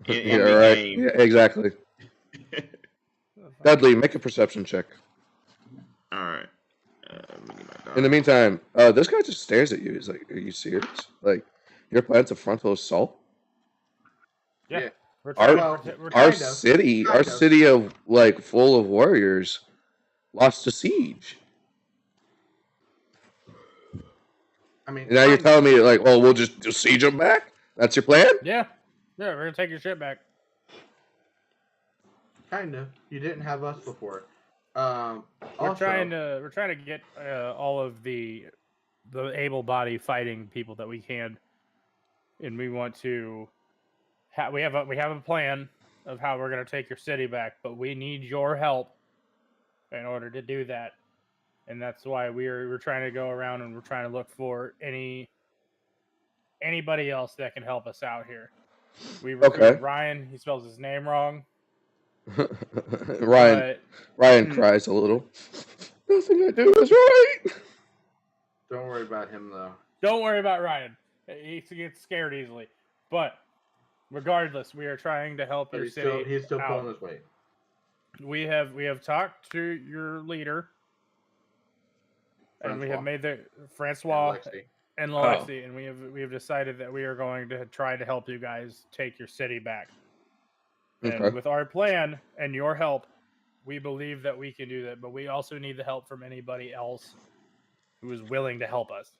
[SPEAKER 2] Yeah, right.
[SPEAKER 4] Game.
[SPEAKER 2] Yeah, exactly. Dudley, make a perception check.
[SPEAKER 4] All right.
[SPEAKER 2] In the meantime, this guy just stares at you. He's like, "Are you serious? Like, your plan's a frontal assault?
[SPEAKER 1] Yeah.
[SPEAKER 2] Our city of like full of warriors, lost to siege.
[SPEAKER 3] I mean,
[SPEAKER 2] And now you're telling me like, oh, we'll just siege them back? That's your plan?
[SPEAKER 1] Yeah, we're gonna take your shit back.
[SPEAKER 3] Kind of. You didn't have us before.
[SPEAKER 1] We're trying to get all of the able-bodied fighting people that we can, and we want to. We have a plan of how we're gonna take your city back, but we need your help in order to do that, and that's why we're trying to go around and we're trying to look for anybody else that can help us out here. We recruited Ryan. He spells his name wrong.
[SPEAKER 2] Ryan cries a little. Nothing I do is right.
[SPEAKER 3] Don't worry about him though.
[SPEAKER 1] Don't worry about Ryan. He gets scared easily. But regardless, we are trying to help your city.
[SPEAKER 3] He's still pulling his weight.
[SPEAKER 1] We have talked to your leader, and we have made the Francois and Lexi, and we have decided that we are going to try to help you guys take your city back. And with our plan and your help, we believe that we can do that. But we also need the help from anybody else who is willing to help us.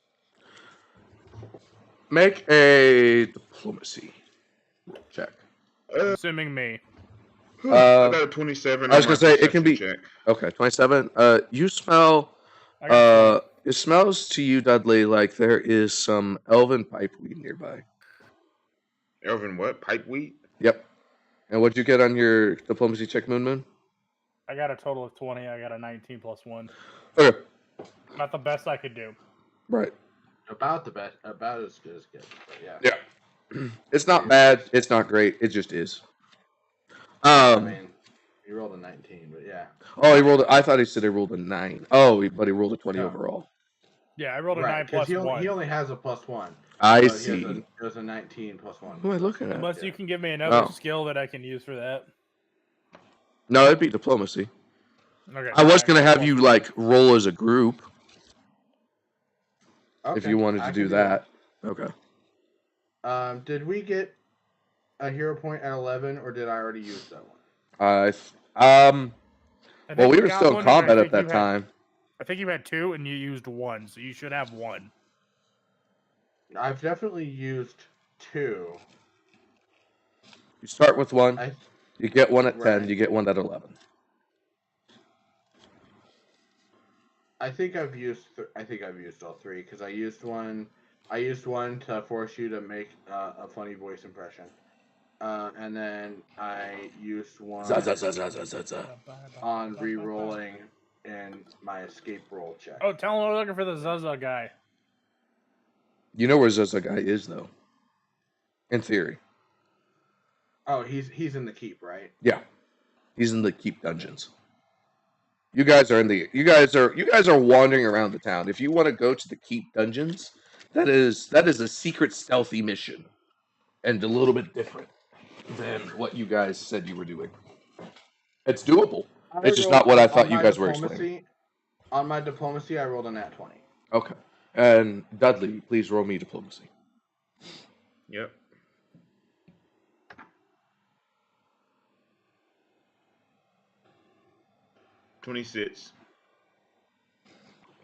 [SPEAKER 2] Make a diplomacy check.
[SPEAKER 1] Assuming me.
[SPEAKER 4] I got a 27.
[SPEAKER 2] I was gonna say it can be
[SPEAKER 4] check.
[SPEAKER 2] Okay. 27. You smell. It smells to you, Dudley, like there is some elven pipeweed nearby.
[SPEAKER 4] Elven what? Pipeweed?
[SPEAKER 2] Yep. And what'd you get on your diplomacy check, Moon?
[SPEAKER 1] I got a total of 20. I got a 19 plus 1.
[SPEAKER 2] Okay.
[SPEAKER 1] Not the best I could do.
[SPEAKER 2] Right.
[SPEAKER 3] About the best. About as good as good. But yeah.
[SPEAKER 2] Yeah. It's not bad. It's not great. It just is.
[SPEAKER 3] I mean, he rolled a 19, but yeah.
[SPEAKER 2] Oh, he rolled. I thought he said he rolled a 9. Oh, but he rolled a 20 overall.
[SPEAKER 1] Yeah, I rolled a 9 plus 1.
[SPEAKER 3] He only has a plus 1.
[SPEAKER 2] I see.
[SPEAKER 3] It was a 19 plus 1.
[SPEAKER 2] Who am I looking at?
[SPEAKER 1] Unless you can give me another skill that I can use for that.
[SPEAKER 2] No, it'd be diplomacy.
[SPEAKER 1] Okay.
[SPEAKER 2] I was gonna have you like roll as a group.
[SPEAKER 3] Okay,
[SPEAKER 2] if you wanted to do that. Okay.
[SPEAKER 3] Did we get a hero point at 11, or did I already use that one?
[SPEAKER 2] Well, we were still in combat at that time.
[SPEAKER 1] I think you had 2, and you used 1, so you should have 1.
[SPEAKER 3] I've definitely used 2.
[SPEAKER 2] You start with 1. You get 1 at 10. You get 1 at 11.
[SPEAKER 3] I think I've used all 3 because I used one. I used one to force you to make a funny voice impression, and then I used one on re-rolling in my escape roll check.
[SPEAKER 1] Oh, tell him we're looking for the Zaza guy.
[SPEAKER 2] You know where Zaza guy is, though. In theory.
[SPEAKER 3] Oh, he's in the keep, right?
[SPEAKER 2] Yeah. He's in the keep dungeons. You guys are wandering around the town. If you want to go to the keep dungeons, that is a secret stealthy mission. And a little bit different than what you guys said you were doing. It's doable. It's just not what I thought you guys were explaining.
[SPEAKER 3] On my diplomacy, I rolled a nat 20.
[SPEAKER 2] Okay. And Dudley, please roll me diplomacy.
[SPEAKER 4] Yep. $26.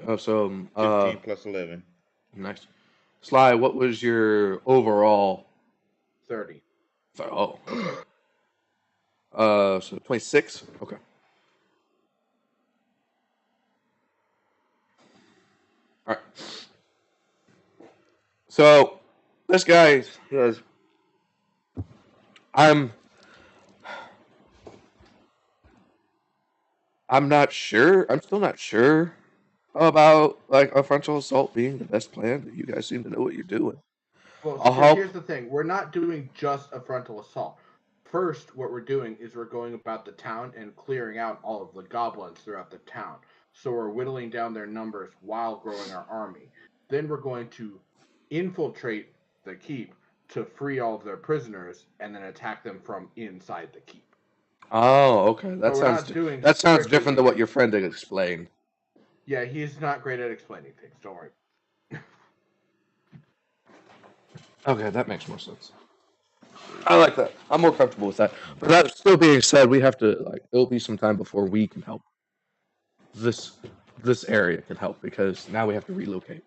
[SPEAKER 2] Oh, so
[SPEAKER 4] 15 plus 11.
[SPEAKER 2] Nice. Sly, what was your overall?
[SPEAKER 3] 30.
[SPEAKER 2] Oh, okay. So 26. Okay. All right. So this guy says, I'm not sure. I'm still not sure about like a frontal assault being the best plan, but you guys seem to know what you're doing.
[SPEAKER 3] Well,
[SPEAKER 2] I'll help.
[SPEAKER 3] here's the thing. We're not doing just a frontal assault. First, what we're doing is we're going about the town and clearing out all of the goblins throughout the town. So we're whittling down their numbers while growing our army. Then we're going to infiltrate the keep to free all of their prisoners and then attack them from inside the keep.
[SPEAKER 2] Oh, okay.
[SPEAKER 3] But we're not doing
[SPEAKER 2] That sounds
[SPEAKER 3] strictly-
[SPEAKER 2] different than what your friend had explained.
[SPEAKER 3] Yeah, he's not great at explaining things. Don't worry.
[SPEAKER 2] Okay, that makes more sense. I like that. I'm more comfortable with that. But that still being said, we have to it'll be some time before we can help. This area can help because now we have to relocate.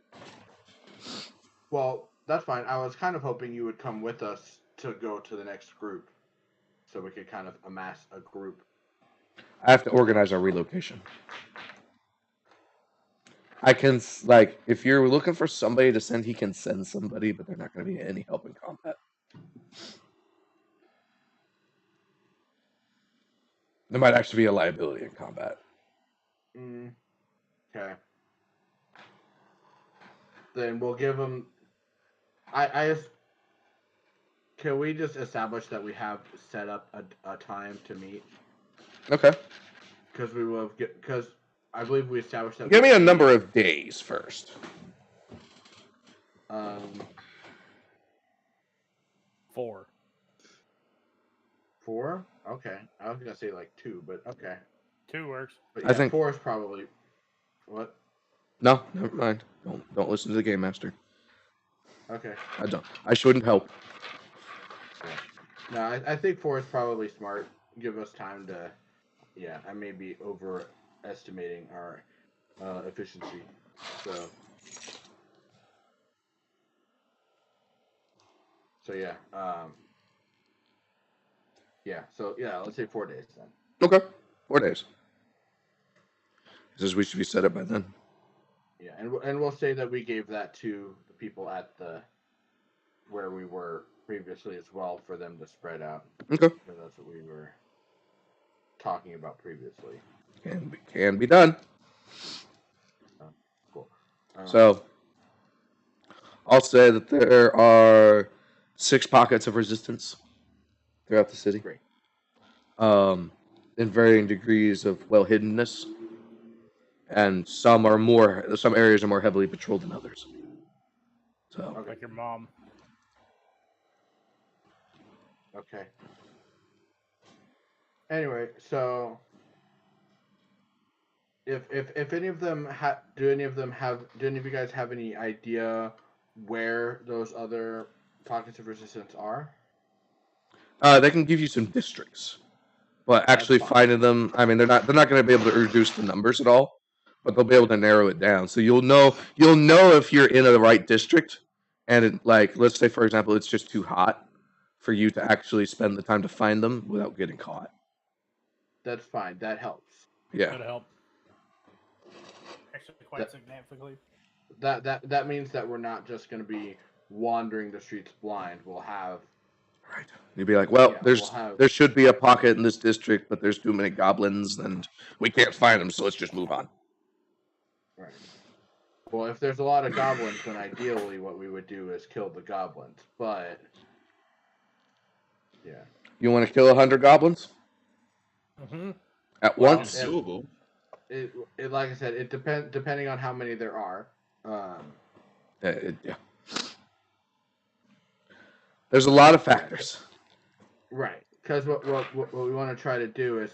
[SPEAKER 3] Well, that's fine. I was kind of hoping you would come with us to go to the next group, so we could kind of amass a group.
[SPEAKER 2] I have to organize our relocation. I can if you're looking for somebody to send, he can send somebody, but they're not going to be any help in combat. There might actually be a liability in combat.
[SPEAKER 3] Okay. Then we'll give them. I can we just establish that we have set up a time to meet?
[SPEAKER 2] Okay.
[SPEAKER 3] Because I believe we established that.
[SPEAKER 2] Give me a number of days first.
[SPEAKER 1] 4.
[SPEAKER 3] 4? Okay. I was gonna say like 2, but okay.
[SPEAKER 1] 2 works.
[SPEAKER 3] But yeah,
[SPEAKER 2] I think
[SPEAKER 3] 4 is probably what?
[SPEAKER 2] No, never mind. Don't listen to the game master.
[SPEAKER 3] Okay.
[SPEAKER 2] I don't. I shouldn't help.
[SPEAKER 3] Yeah. No, I think 4 is probably smart. Give us time to. Yeah, I may be overestimating our efficiency. So yeah. Yeah. So yeah, let's say 4 days then.
[SPEAKER 2] Okay. 4 days. He says we should be set up by then.
[SPEAKER 3] Yeah, and we'll say that we gave that to the people at where we were previously as well for them to spread out.
[SPEAKER 2] Okay.
[SPEAKER 3] Because that's what we were talking about previously.
[SPEAKER 2] Can be done.
[SPEAKER 3] Cool.
[SPEAKER 2] So I'll say that there are 6 pockets of resistance throughout the city.
[SPEAKER 3] Great.
[SPEAKER 2] In varying degrees of hiddenness, and some areas are more heavily patrolled than others. So,
[SPEAKER 3] Okay.
[SPEAKER 1] Like your mom.
[SPEAKER 3] Okay. Anyway, so if any of them do any of you guys have any idea where those other pockets of resistance are?
[SPEAKER 2] they can give you some districts, but actually finding them, I mean, they're not going to be able to reduce the numbers at all, but they'll be able to narrow it down. So you'll know if you're in the right district, and let's say for example, it's just too hot for you to actually spend the time to find them without getting caught.
[SPEAKER 3] That's fine. That helps.
[SPEAKER 2] Yeah.
[SPEAKER 1] That'll help. Actually, quite significantly.
[SPEAKER 3] That means that we're not just going to be wandering the streets blind. We'll have
[SPEAKER 2] Right. You'd be like, well,
[SPEAKER 3] Yeah,
[SPEAKER 2] there should be a pocket in this district, but there's too many goblins, and we can't find them, so let's just move on.
[SPEAKER 3] Right. Well, if there's a lot of goblins, then ideally what we would do is kill the goblins. But yeah,
[SPEAKER 2] You want to kill 100 goblins
[SPEAKER 1] Mm-hmm.
[SPEAKER 2] at
[SPEAKER 3] Well,
[SPEAKER 2] once?
[SPEAKER 4] It's doable.
[SPEAKER 3] it like I said, it depending on how many there are.
[SPEAKER 2] Yeah. There's a lot of factors.
[SPEAKER 3] Right, because what we want to try to do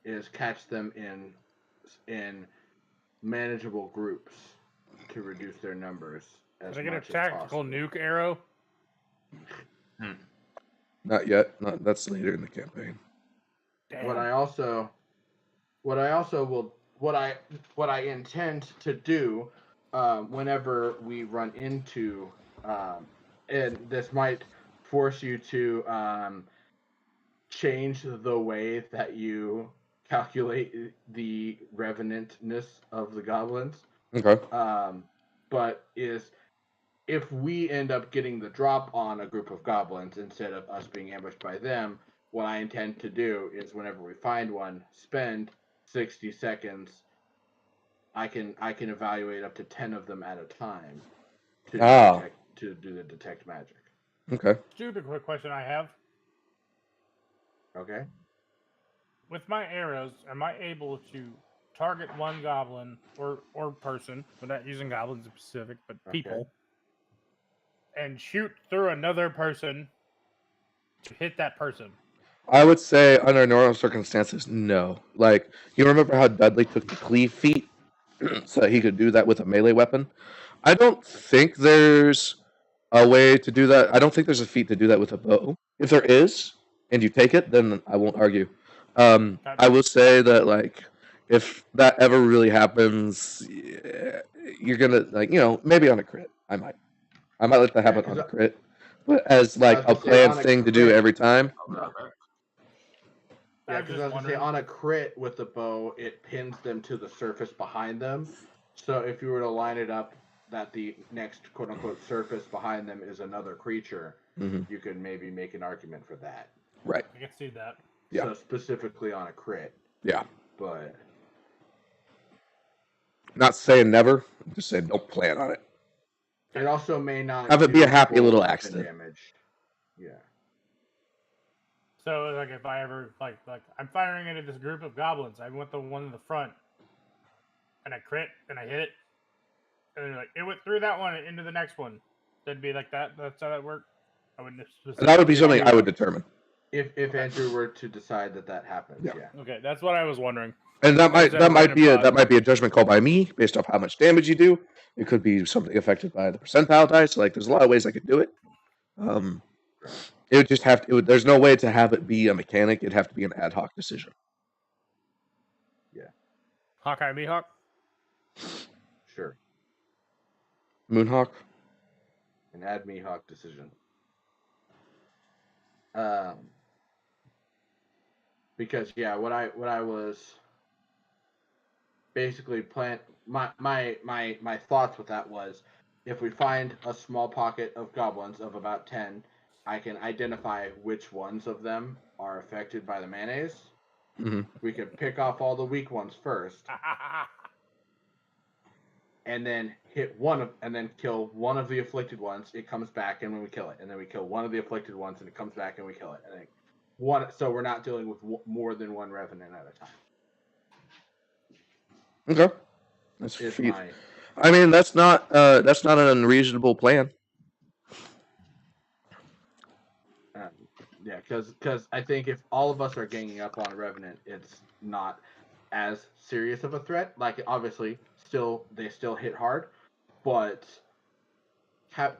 [SPEAKER 3] is catch them in manageable groups to reduce their numbers as
[SPEAKER 1] Can I get a
[SPEAKER 3] much as
[SPEAKER 1] tactical
[SPEAKER 3] possible.
[SPEAKER 1] nuke arrow?
[SPEAKER 2] Not yet. That's later in the campaign.
[SPEAKER 1] Damn.
[SPEAKER 3] What I intend to do whenever we run into and this might force you to change the way that you calculate the revenantness of the goblins.
[SPEAKER 2] Okay.
[SPEAKER 3] But is if we end up getting the drop on a group of goblins instead of us being ambushed by them, what I intend to do is whenever we find one, spend 60 seconds. I can evaluate up to 10 of them at a time to do the detect magic.
[SPEAKER 2] Okay.
[SPEAKER 1] Stupid quick question I have.
[SPEAKER 3] Okay.
[SPEAKER 1] With my arrows, am I able to target one goblin or person, without using goblins in specific, but people, and shoot through another person to hit that person?
[SPEAKER 2] I would say under normal circumstances, no. Like, you remember how Dudley took the cleave feat so that he could do that with a melee weapon? I don't think there's a way to do that. I don't think there's a feat to do that with a bow. If there is, and you take it, then I won't argue. I will say that, like, if that ever really happens, you're gonna, like, maybe on a crit. I might let that happen on a crit, but as like a planned thing to do every time. No.
[SPEAKER 3] Yeah, because I was gonna say on a crit with the bow, it pins them to the surface behind them. So if you were to line it up that the next quote unquote surface behind them is another creature, you could maybe make an argument for that.
[SPEAKER 2] Right.
[SPEAKER 1] I can see that.
[SPEAKER 2] Yeah.
[SPEAKER 3] So specifically on a crit.
[SPEAKER 2] Yeah.
[SPEAKER 3] But
[SPEAKER 2] not saying never, I'm just saying don't plan on it.
[SPEAKER 3] It also may not
[SPEAKER 2] have it be a happy little accident.
[SPEAKER 3] Damage. Yeah.
[SPEAKER 1] So like if I ever like I'm firing into this group of goblins, I went the one in the front, and I crit and I hit it, and then like it went through that one and into the next one. That'd be like that. That's how that worked. I wouldn't.
[SPEAKER 2] And that would be something I would determine.
[SPEAKER 3] If Andrew were to decide that happens, yeah.
[SPEAKER 1] Okay, that's what I was wondering.
[SPEAKER 2] And that might be a judgment call by me based off how much damage you do. It could be something affected by the percentile dice. Like there's a lot of ways I could do it. It would just have to. There's no way to have it be a mechanic. It'd have to be an ad hoc decision.
[SPEAKER 3] Yeah.
[SPEAKER 1] Hawkeye, Mihawk.
[SPEAKER 3] Sure.
[SPEAKER 2] Moonhawk.
[SPEAKER 3] An ad Mihawk decision. Because what I was basically my thoughts with that was if we find a small pocket of goblins of about 10, I can identify which ones of them are affected by the mayonnaise.
[SPEAKER 2] Mm-hmm.
[SPEAKER 3] We could pick off all the weak ones first. And then kill one of the afflicted ones. It comes back, and when we kill it, and then we kill one of the afflicted ones, and it comes back, and we kill it. And so we're not dealing with more than one revenant at a time.
[SPEAKER 2] Okay, I mean, that's not an unreasonable plan.
[SPEAKER 3] Yeah, because I think if all of us are ganging up on a revenant, it's not as serious of a threat. Like obviously, they still hit hard, but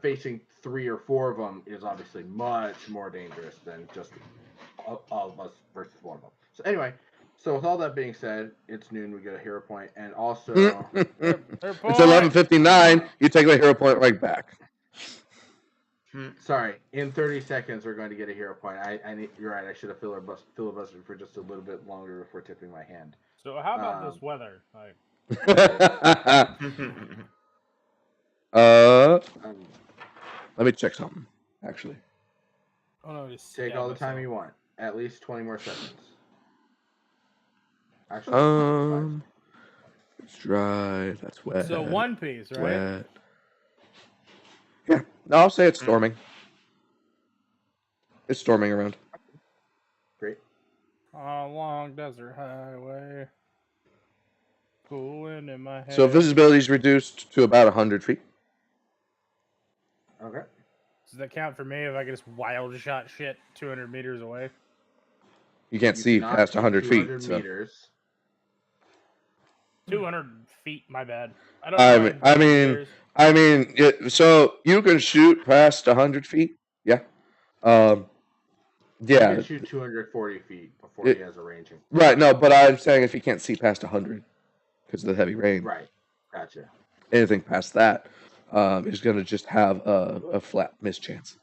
[SPEAKER 3] facing 3 or 4 of them is obviously much more dangerous than just all of us versus one of them. So anyway, with all that being said, it's noon. We get a hero point, and also
[SPEAKER 2] it's 11:59. You take the hero point right back.
[SPEAKER 3] Sorry, in 30 seconds we're going to get a hero point. You're right. I should have filibustered for just a little bit longer before tipping my hand.
[SPEAKER 1] So how about this weather? Like...
[SPEAKER 2] let me check something. Actually,
[SPEAKER 1] Oh no, just
[SPEAKER 3] Take
[SPEAKER 1] stab
[SPEAKER 3] all the time
[SPEAKER 1] myself.
[SPEAKER 3] you want. At least 20 more seconds. Actually, 5.
[SPEAKER 2] It's dry. That's wet.
[SPEAKER 1] So One Piece,
[SPEAKER 2] It's
[SPEAKER 1] right?
[SPEAKER 2] wet. Yeah. No, I'll say it's
[SPEAKER 4] Hmm.
[SPEAKER 2] storming. It's storming around.
[SPEAKER 3] Great.
[SPEAKER 1] Along desert highway. Cool wind in my head.
[SPEAKER 2] So visibility is reduced to about 100 feet.
[SPEAKER 3] Okay.
[SPEAKER 1] Does that count for me if I can just wild shot shit 200 meters away?
[SPEAKER 2] You can't
[SPEAKER 3] You
[SPEAKER 2] see
[SPEAKER 3] cannot
[SPEAKER 2] past
[SPEAKER 3] see
[SPEAKER 2] 100 feet.
[SPEAKER 3] 200
[SPEAKER 2] So.
[SPEAKER 3] meters.
[SPEAKER 1] 200 feet, my bad. I don't know.
[SPEAKER 2] I mean, so you can shoot past 100 feet. Yeah.
[SPEAKER 3] He
[SPEAKER 2] Yeah.
[SPEAKER 3] can shoot 240 feet before he has a ranging.
[SPEAKER 2] Right. No, but I'm saying if you can't see past 100 because of the heavy rain.
[SPEAKER 3] Right. Gotcha.
[SPEAKER 2] Anything past that is going to just have a flat miss chance.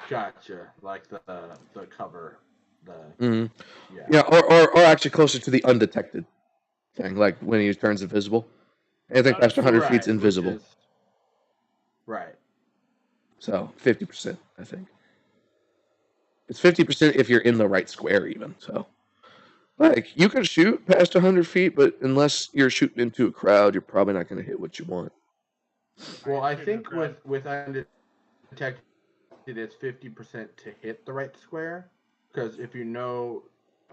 [SPEAKER 3] Gotcha. Like the cover. Yeah.
[SPEAKER 2] Yeah, or actually closer to the undetected thing, like when he turns invisible. Anything past 100 feet's invisible.
[SPEAKER 3] Right.
[SPEAKER 2] So 50%, I think. It's 50% if you're in the right square, even. So, like, you can shoot past 100 feet, but unless you're shooting into a crowd, you're probably not going to hit what you want.
[SPEAKER 3] Well, I think with undetected, it's 50% to hit the right square, because if you know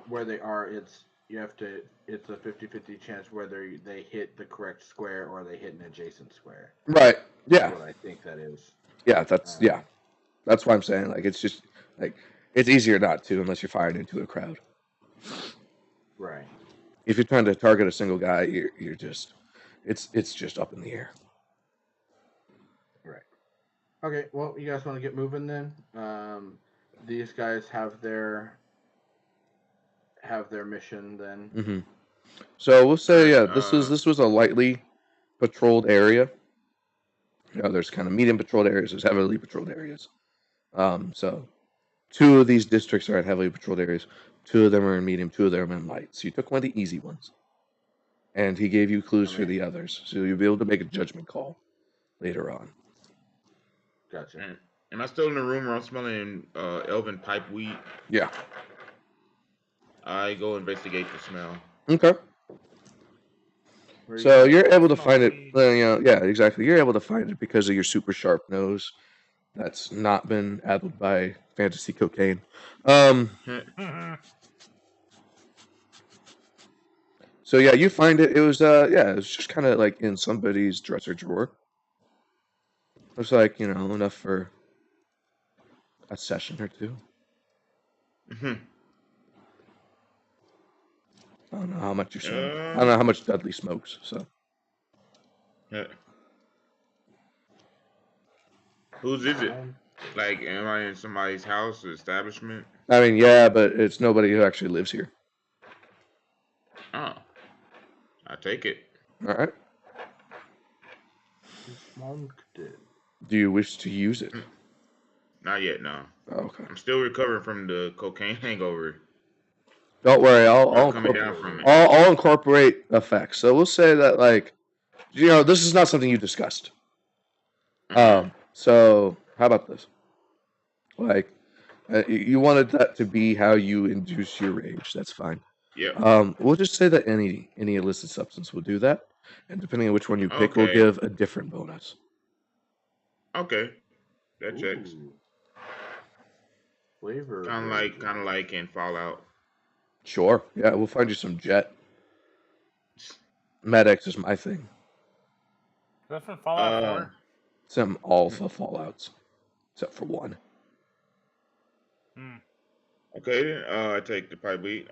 [SPEAKER 3] where they are, it's a 50-50 chance whether they hit the correct square or they hit an adjacent square.
[SPEAKER 2] Right. Yeah.
[SPEAKER 3] That's what I think that is.
[SPEAKER 2] Yeah, that's why I'm saying, like, it's just like it's easier not to unless you're firing into a crowd.
[SPEAKER 3] Right.
[SPEAKER 2] If you're trying to target a single guy, you're just it's just up in the air.
[SPEAKER 3] Right. Okay. Well, you guys want to get moving then? These guys have their mission then.
[SPEAKER 2] Mm-hmm. So we'll say, this was a lightly patrolled area. You know, there's kind of medium patrolled areas. There's heavily patrolled areas. So 2 of these districts are in heavily patrolled areas. 2 of them are in medium. 2 of them are in light. So you took one of the easy ones, and he gave you clues for the others. So you'll be able to make a judgment call later on.
[SPEAKER 3] Gotcha.
[SPEAKER 4] Am I still in the room where I'm smelling elven pipe weed?
[SPEAKER 2] Yeah.
[SPEAKER 4] I go investigate the smell.
[SPEAKER 2] Okay. So you're able to find it. Yeah, exactly. You're able to find it because of your super sharp nose. That's not been addled by fantasy cocaine. So yeah, you find it. It was it was just kind of like in somebody's dresser drawer. Looks like, enough for a session or 2. I don't know how much you smoke. I don't know how much Dudley smokes. So.
[SPEAKER 4] Whose is it? Like, am I in somebody's house or establishment?
[SPEAKER 2] I mean, yeah, but it's nobody who actually lives here.
[SPEAKER 4] Oh. I take it.
[SPEAKER 2] All right.
[SPEAKER 3] Smoked it.
[SPEAKER 2] Do you wish to use it?
[SPEAKER 4] Not yet, no.
[SPEAKER 2] Oh, okay.
[SPEAKER 4] I'm still recovering from the cocaine hangover.
[SPEAKER 2] Don't worry, I'll incorporate effects. So we'll say that, like, this is not something you discussed. So how about this? Like, you wanted that to be how you induce your rage. That's fine.
[SPEAKER 4] Yeah.
[SPEAKER 2] We'll just say that any illicit substance will do that, and depending on which one you pick, will give a different bonus.
[SPEAKER 4] Okay, that checks.
[SPEAKER 3] Flavor.
[SPEAKER 4] Kind of like in Fallout.
[SPEAKER 2] Sure. Yeah, we'll find you some jet. Med-X is my thing.
[SPEAKER 1] That's from Fallout 4?
[SPEAKER 2] Some all the Fallouts, except for 1.
[SPEAKER 4] Okay, then I take the pipe weed.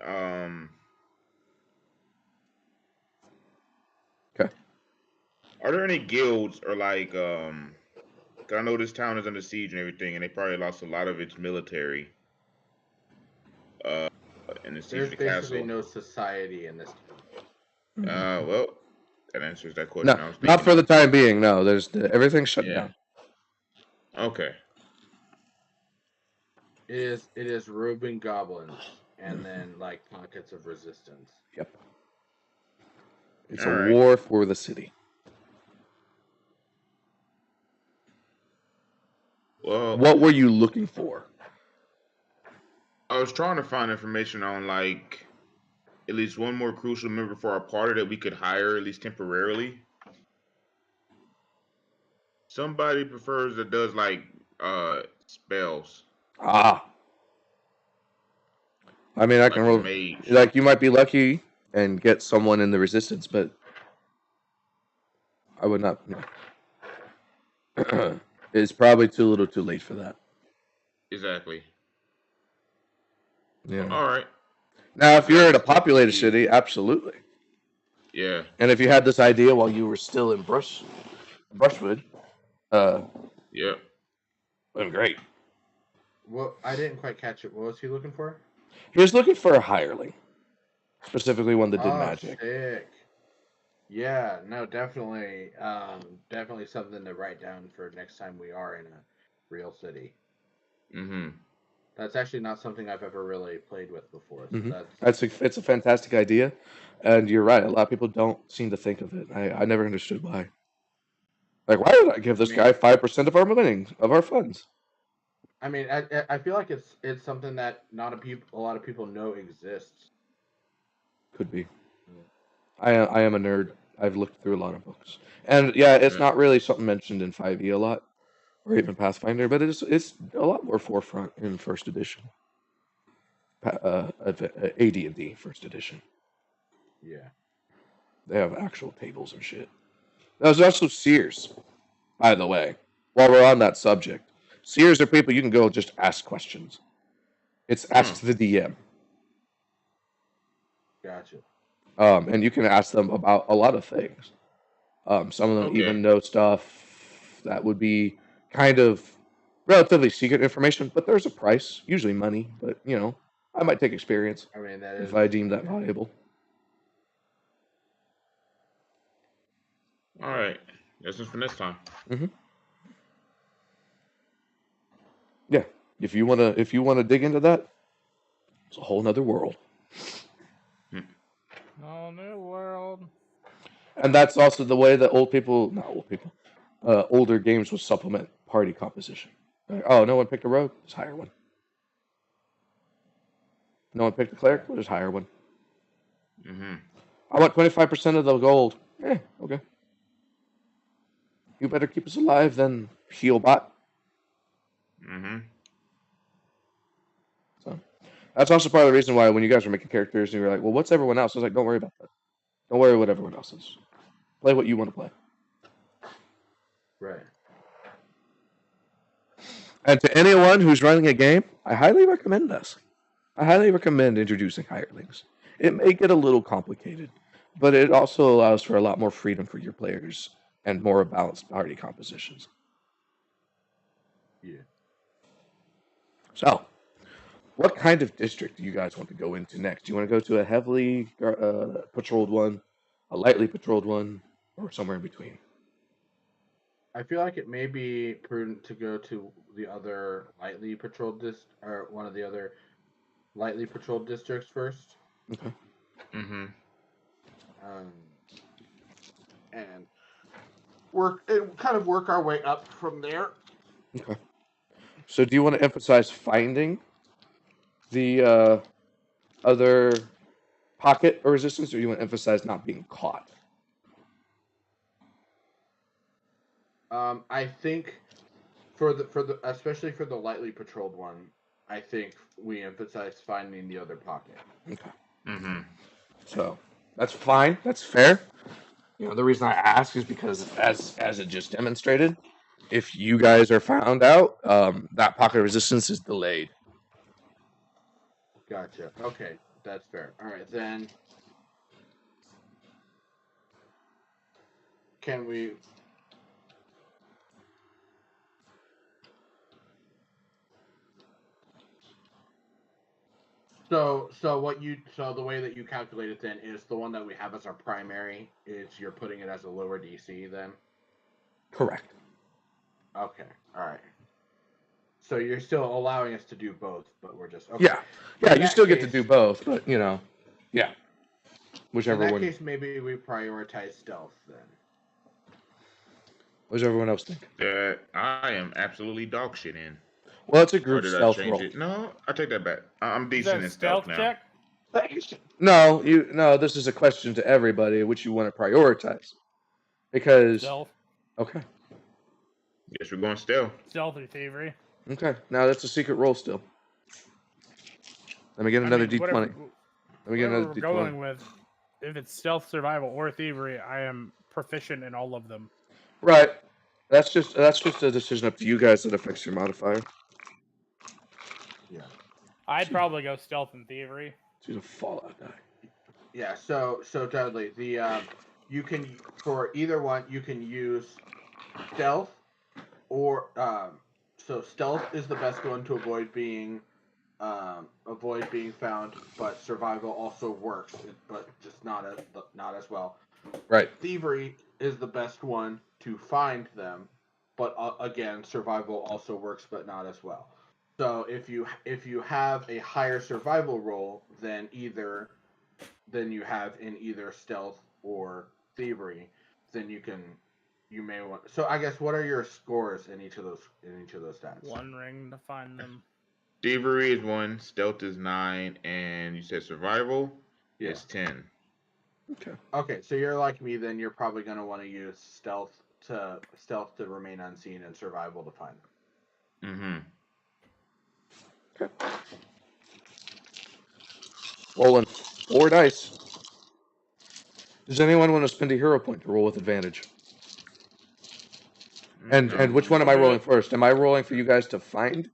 [SPEAKER 2] Okay.
[SPEAKER 4] Are there any guilds or like 'cause I know this town is under siege and everything, and they probably lost a lot of its military. In the siege
[SPEAKER 3] There's
[SPEAKER 4] of the castle.
[SPEAKER 3] basically no society in this.
[SPEAKER 4] Well, that answers that question.
[SPEAKER 2] No, not for the time being. No, everything's shut down.
[SPEAKER 4] Okay.
[SPEAKER 3] It is roving goblins and then like pockets of resistance.
[SPEAKER 2] Yep. It's a war for the city.
[SPEAKER 4] Well,
[SPEAKER 2] What were you looking for?
[SPEAKER 4] I was trying to find information on like at least one more crucial member for our party that we could hire at least temporarily. Somebody prefers that does like spells,
[SPEAKER 2] Ah, I mean, I can
[SPEAKER 4] like a
[SPEAKER 2] roll.
[SPEAKER 4] mage.
[SPEAKER 2] Like, you might be lucky and get someone in the resistance, but I would not. It's probably too little, too late for that.
[SPEAKER 4] Exactly.
[SPEAKER 2] Yeah.
[SPEAKER 4] All right.
[SPEAKER 2] Now, if
[SPEAKER 4] Yeah,
[SPEAKER 2] you're in a
[SPEAKER 4] just take the
[SPEAKER 2] populated
[SPEAKER 4] lead.
[SPEAKER 2] city, absolutely.
[SPEAKER 4] Yeah.
[SPEAKER 2] And if you had this idea while you were still in Brushwood,
[SPEAKER 4] Yep.
[SPEAKER 2] then great.
[SPEAKER 3] Well, I didn't quite catch it. What was he looking for?
[SPEAKER 2] He was looking for a hireling, specifically one that did
[SPEAKER 3] Oh,
[SPEAKER 2] magic.
[SPEAKER 3] sick. Yeah, no, definitely, definitely something to write down for next time we are in a real city.
[SPEAKER 4] Mm-hmm.
[SPEAKER 3] That's actually not something I've ever really played with before, so
[SPEAKER 2] Hmm.
[SPEAKER 3] that's
[SPEAKER 2] It's a fantastic idea, and you're right. A lot of people don't seem to think of it. I never understood why. Like, why would I give
[SPEAKER 3] I
[SPEAKER 2] this
[SPEAKER 3] mean,
[SPEAKER 2] guy 5% of our winnings of our funds?
[SPEAKER 3] I feel like it's something that not a lot of people know exists.
[SPEAKER 2] Could be. I am a nerd. I've looked through a lot of books, and yeah, it's
[SPEAKER 4] Yeah.
[SPEAKER 2] not really something mentioned in 5e a lot, or even Pathfinder, but it's a lot more forefront in first edition, AD&D first edition.
[SPEAKER 3] Yeah.
[SPEAKER 2] They have actual tables and shit. There's also Seers, by the way. While we're on that subject, Seers are people you can go just ask questions. It's ask the DM,
[SPEAKER 3] Gotcha.
[SPEAKER 2] and you can ask them about a lot of things. Some of them
[SPEAKER 4] Okay.
[SPEAKER 2] even know stuff that would be kind of relatively secret information, but there's a price, usually money. But I might take experience
[SPEAKER 3] I mean, that
[SPEAKER 2] if
[SPEAKER 3] is
[SPEAKER 2] I deem that valuable.
[SPEAKER 4] All right. That's just for next time.
[SPEAKER 2] Hmm. Yeah, if you wanna dig into that, it's a whole nother world,
[SPEAKER 1] Oh, new world.
[SPEAKER 2] and that's also the way that not old people, older games will supplement party composition. Like, oh, no one picked a rogue, let's hire one. No one picked a cleric,
[SPEAKER 3] yeah.
[SPEAKER 2] we'll just hire one.
[SPEAKER 4] Mm-hmm.
[SPEAKER 2] I want 25% of the gold. Okay. You better keep us alive than Healbot.
[SPEAKER 4] Mm-hmm.
[SPEAKER 2] So that's also part of the reason why when you guys were making characters and you were like, well, what's everyone else? I was like, don't worry about that. Don't worry what everyone else is. Play what you want to play.
[SPEAKER 3] Right.
[SPEAKER 2] And to anyone who's running a game, I highly recommend this. I highly recommend introducing hirelings. It may get a little complicated, but it also allows for a lot more freedom for your players and more balanced party compositions.
[SPEAKER 3] Yeah.
[SPEAKER 2] So, what kind of district do you guys want to go into next? Do you want to go to a heavily patrolled one, a lightly patrolled one, or somewhere in between?
[SPEAKER 3] I feel like it may be prudent to go to the other lightly patrolled or one of the other lightly patrolled districts first,
[SPEAKER 2] Okay.
[SPEAKER 4] Mm-hmm.
[SPEAKER 3] um, and work our way up from there.
[SPEAKER 2] Okay. So, do you want to emphasize finding the other pocket or resistance, or you want to emphasize not being caught?
[SPEAKER 3] I think for the especially for the lightly patrolled one, I think we emphasize finding the other pocket.
[SPEAKER 2] Okay.
[SPEAKER 4] Mm-hmm.
[SPEAKER 2] So that's fine. That's fair. The reason I ask is because, as it just demonstrated, if you guys are found out, that pocket of resistance is delayed.
[SPEAKER 3] Gotcha. Okay, that's fair. All right, then can we? So the way that you calculate it then is the one that we have as our primary is you're putting it as a lower DC then.
[SPEAKER 2] Correct.
[SPEAKER 3] Okay. All right. So you're still allowing us to do both, but we're just okay.
[SPEAKER 2] Yeah. Yeah.
[SPEAKER 3] In
[SPEAKER 2] You
[SPEAKER 3] that
[SPEAKER 2] still get to
[SPEAKER 3] case-
[SPEAKER 2] do both, but yeah,
[SPEAKER 3] In
[SPEAKER 2] whichever
[SPEAKER 3] that
[SPEAKER 2] one.
[SPEAKER 3] case, maybe we prioritize stealth then.
[SPEAKER 2] What does everyone else think?
[SPEAKER 4] That I am absolutely dog shit in.
[SPEAKER 2] Well, it's a
[SPEAKER 4] Or
[SPEAKER 2] group
[SPEAKER 4] did I
[SPEAKER 2] stealth
[SPEAKER 4] change
[SPEAKER 2] roll.
[SPEAKER 4] it? No, I take that back. I'm
[SPEAKER 1] Is
[SPEAKER 4] decent
[SPEAKER 1] that
[SPEAKER 4] in
[SPEAKER 1] a
[SPEAKER 4] stealth
[SPEAKER 1] stealth
[SPEAKER 4] now.
[SPEAKER 1] check?
[SPEAKER 2] No, this is a question to everybody, which you want to prioritize. Because
[SPEAKER 1] Stealth.
[SPEAKER 2] okay,
[SPEAKER 4] Guess we're going stealth.
[SPEAKER 1] Stealth or thievery.
[SPEAKER 2] okay. Now that's a secret roll still. Let me get
[SPEAKER 1] I
[SPEAKER 2] another
[SPEAKER 1] mean,
[SPEAKER 2] D20.
[SPEAKER 1] whatever,
[SPEAKER 2] Let me get another
[SPEAKER 1] we're
[SPEAKER 2] D20.
[SPEAKER 1] going with, if it's stealth, survival, or thievery, I am proficient in all of them.
[SPEAKER 2] Right. That's just a decision up to you guys that affects your modifier.
[SPEAKER 3] Yeah.
[SPEAKER 1] I'd probably go stealth and thievery.
[SPEAKER 2] She's a Fallout die.
[SPEAKER 3] Yeah. So Dudley, you can, for either one, you can use stealth or so stealth is the best one to avoid being found, but survival also works, but just not as well.
[SPEAKER 2] Right.
[SPEAKER 3] Thievery is the best one to find them, but again, survival also works, but not as well. So if you have a higher survival roll than you have in either stealth or thievery, then you may want. So I guess, what are your scores in each of those stats?
[SPEAKER 1] One ring to find them.
[SPEAKER 4] Thievery is 1, stealth is 9, and you said survival is 10.
[SPEAKER 3] Okay, so you're like me, then you're probably going to want to use stealth to remain unseen and survival to find them.
[SPEAKER 4] Mm-hmm.
[SPEAKER 2] Okay. Rolling 4 dice. Does anyone want to spend a hero point to roll with advantage? And which one am I rolling first? Am I rolling for you guys to find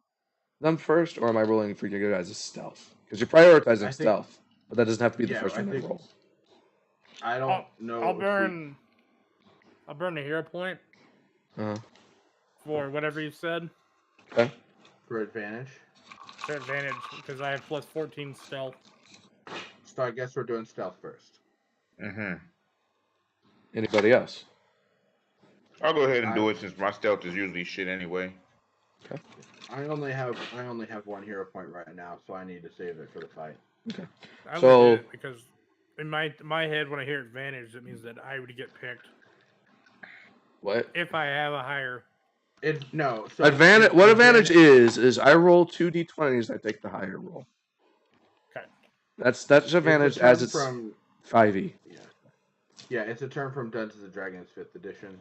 [SPEAKER 2] them first, or am I rolling for you guys' stealth? Because you're prioritizing stealth, but that doesn't have to be the first one I roll.
[SPEAKER 3] I don't know.
[SPEAKER 1] I'll burn a hero point for whatever you said.
[SPEAKER 2] Okay.
[SPEAKER 3] For advantage.
[SPEAKER 1] For advantage, because I have plus 14 stealth.
[SPEAKER 3] So I guess we're doing stealth first.
[SPEAKER 4] Mm-hmm.
[SPEAKER 2] Anybody else?
[SPEAKER 4] I'll go ahead and do it since my stealth is usually shit anyway.
[SPEAKER 3] Okay. I only have one hero point right now, so I need to save it for the fight.
[SPEAKER 2] Okay.
[SPEAKER 1] I would do it because in my head, when I hear advantage, it means that I would get picked.
[SPEAKER 2] What?
[SPEAKER 1] If I have a higher.
[SPEAKER 3] So
[SPEAKER 2] advantage. What advantage is I roll 2 d20s. I take the higher roll.
[SPEAKER 1] Okay.
[SPEAKER 2] That's advantage as it's from 5e.
[SPEAKER 3] Yeah, it's a term from Dungeons and Dragons 5th edition.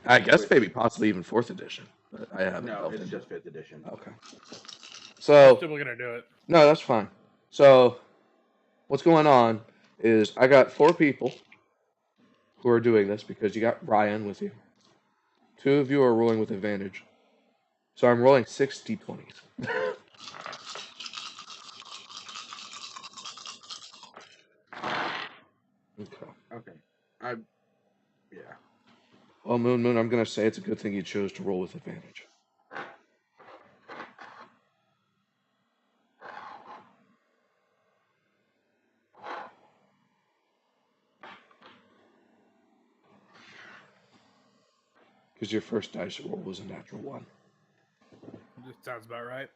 [SPEAKER 2] I guess maybe possibly even 4th edition, but I haven't.
[SPEAKER 3] No, it's just 5th edition.
[SPEAKER 2] Okay. So
[SPEAKER 1] I'm still gonna do it.
[SPEAKER 2] No, that's fine. So what's going on is I got 4 people who are doing this because you got Ryan with you. 2 of you are rolling with advantage. So I'm rolling 6 d20s.
[SPEAKER 3] Okay. Yeah.
[SPEAKER 2] Well, Moon, I'm going to say it's a good thing you chose to roll with advantage. Because your first dice roll was a natural 1.
[SPEAKER 1] That sounds about right.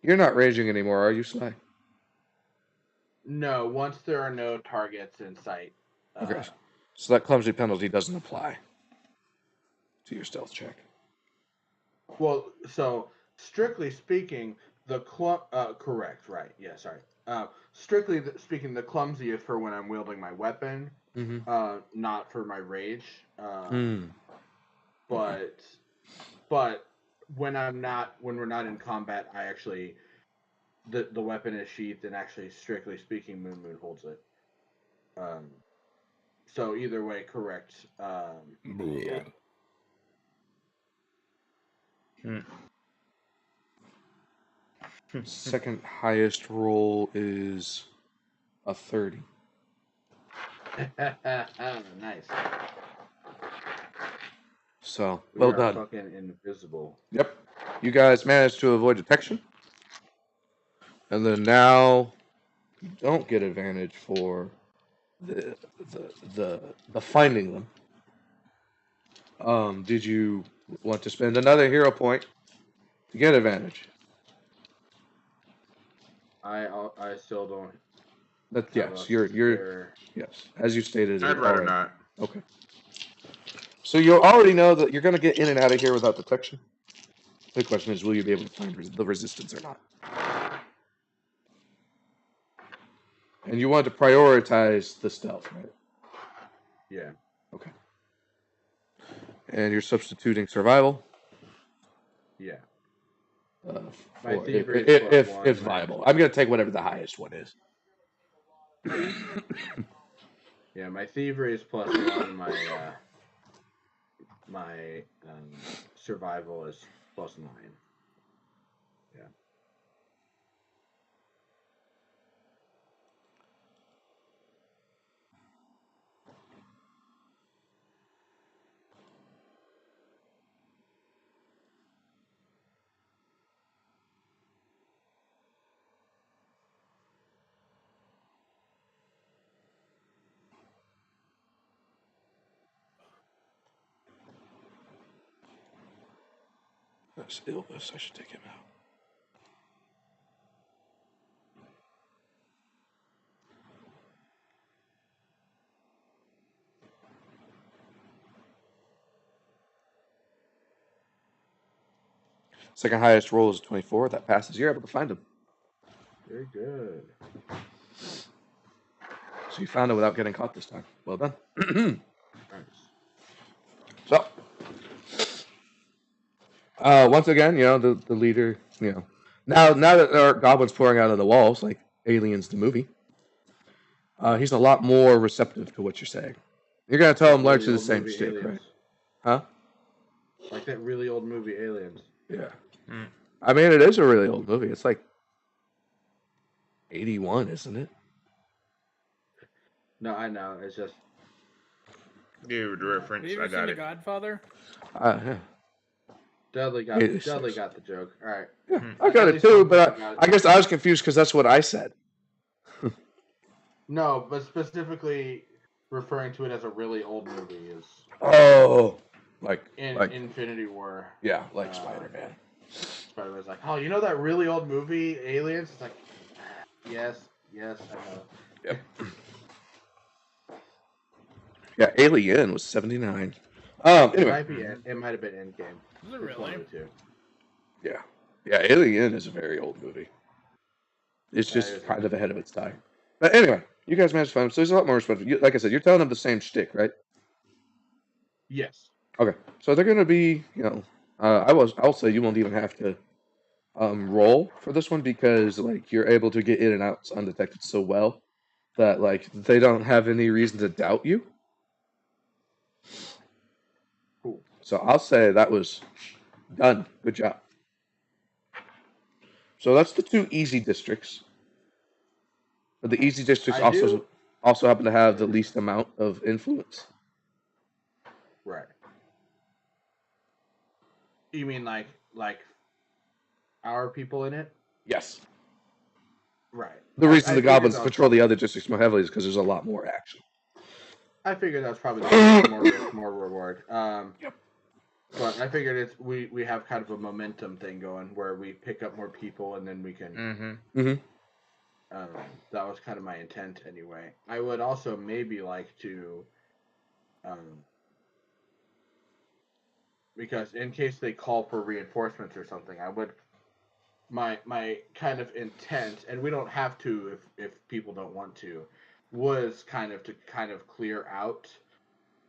[SPEAKER 2] You're not raging anymore, are you, Sly?
[SPEAKER 3] No, once there are no targets in sight.
[SPEAKER 2] Okay. So that clumsy penalty doesn't apply to your stealth check.
[SPEAKER 3] Well, so strictly speaking, correct, right? Yeah, sorry. Strictly speaking, the clumsy is for when I'm wielding my weapon, not for my rage. But when we're not in combat, I actually the weapon is sheathed, and actually, strictly speaking, Moon holds it. So either way, correct. Yeah.
[SPEAKER 2] Second highest roll is a 30.
[SPEAKER 3] Nice.
[SPEAKER 2] So,
[SPEAKER 3] We
[SPEAKER 2] well
[SPEAKER 3] are
[SPEAKER 2] done.
[SPEAKER 3] fucking invisible.
[SPEAKER 2] Yep. You guys managed to avoid detection. And then now you don't get advantage for the finding them. Did you want to spend another hero point to get advantage?
[SPEAKER 3] I still don't
[SPEAKER 2] That
[SPEAKER 3] have
[SPEAKER 2] yes,
[SPEAKER 3] a
[SPEAKER 2] you're
[SPEAKER 3] spare.
[SPEAKER 2] yes, as you stated.
[SPEAKER 4] I'd
[SPEAKER 2] you're
[SPEAKER 4] rather
[SPEAKER 2] already-
[SPEAKER 4] not.
[SPEAKER 2] Okay. So you already know that you're going to get in and out of here without detection. The question is, will you be able to find the resistance or not? And you want to prioritize the stealth, right?
[SPEAKER 3] Yeah.
[SPEAKER 2] Okay. And you're substituting survival.
[SPEAKER 3] Yeah.
[SPEAKER 2] For
[SPEAKER 3] thievery is
[SPEAKER 2] if
[SPEAKER 3] +1,
[SPEAKER 2] if
[SPEAKER 3] my-
[SPEAKER 2] viable. I'm going to take whatever the highest one is.
[SPEAKER 3] Yeah, my thievery is +1. My survival is +9. Yeah.
[SPEAKER 2] That's Ilbus. I should take him out. Second highest roll is 24. That passes. You're able to find him.
[SPEAKER 3] Very good.
[SPEAKER 2] So you found him without getting caught this time. Well done.
[SPEAKER 3] Nice.
[SPEAKER 2] So, once again, the leader, now that there are goblins pouring out of the walls, like Aliens the movie, he's a lot more receptive to what you're saying. You're going to tell him largely the
[SPEAKER 3] Old
[SPEAKER 2] same
[SPEAKER 3] movie
[SPEAKER 2] shtick,
[SPEAKER 3] Aliens.
[SPEAKER 2] right? Huh?
[SPEAKER 3] Like that really old movie Aliens.
[SPEAKER 2] Yeah.
[SPEAKER 4] Mm.
[SPEAKER 2] I mean, it is a really old movie. It's like 81, isn't it?
[SPEAKER 3] No, I know. It's just
[SPEAKER 4] Give the reference.
[SPEAKER 1] Have you
[SPEAKER 4] I
[SPEAKER 1] ever seen
[SPEAKER 4] got
[SPEAKER 1] The
[SPEAKER 4] it.
[SPEAKER 1] Godfather?
[SPEAKER 2] Yeah.
[SPEAKER 3] Dudley got
[SPEAKER 2] 86.
[SPEAKER 3] the joke. All right.
[SPEAKER 2] Yeah,
[SPEAKER 4] Hmm.
[SPEAKER 2] I got
[SPEAKER 3] At
[SPEAKER 2] it
[SPEAKER 3] least
[SPEAKER 2] too,
[SPEAKER 3] some
[SPEAKER 2] but
[SPEAKER 3] people got it.
[SPEAKER 2] I guess I was confused because that's what I said.
[SPEAKER 3] No, but specifically referring to it as a really old movie is
[SPEAKER 2] Oh, like
[SPEAKER 3] Infinity War.
[SPEAKER 2] yeah, like Spider-Man.
[SPEAKER 3] Spider-Man's like, oh, you know that really old movie Aliens? It's like, yes, I know.
[SPEAKER 2] Yep. Yeah, Alien was 79. Anyway,
[SPEAKER 3] It might have been Endgame.
[SPEAKER 1] Is it
[SPEAKER 3] It's one
[SPEAKER 1] really?
[SPEAKER 3] of the two.
[SPEAKER 2] yeah, Alien is a very old movie. It's
[SPEAKER 3] Yeah,
[SPEAKER 2] just
[SPEAKER 3] it is
[SPEAKER 2] kind
[SPEAKER 3] old.
[SPEAKER 2] of ahead of its time. But anyway, you guys managed to find him, so he's a lot more respectful. Like I said, you're telling them the same shtick, right?
[SPEAKER 3] Yes.
[SPEAKER 2] Okay, so they're gonna be, I'll say you won't even have to roll for this one because like you're able to get in and out undetected so well that like they don't have any reason to doubt you.
[SPEAKER 3] Cool.
[SPEAKER 2] So I'll say that was done. Good job. So that's the two easy districts. But the easy districts also happen to have the least amount of influence.
[SPEAKER 3] Right. You mean like our people in it?
[SPEAKER 2] Yes.
[SPEAKER 3] Right.
[SPEAKER 2] The reason
[SPEAKER 3] I
[SPEAKER 2] the
[SPEAKER 3] figured
[SPEAKER 2] goblins
[SPEAKER 3] that was
[SPEAKER 2] patrol the other districts more heavily is because there's a lot more action.
[SPEAKER 3] I figured that's probably the more risk, more reward.
[SPEAKER 2] Yep.
[SPEAKER 3] But I figured we have kind of a momentum thing going where we pick up more people and then we can.
[SPEAKER 4] Mm-hmm.
[SPEAKER 2] Mm-hmm.
[SPEAKER 3] That was kind of my intent anyway. I would also maybe like to, because in case they call for reinforcements or something, I would. My kind of intent, and we don't have to if people don't want to, was kind of to clear out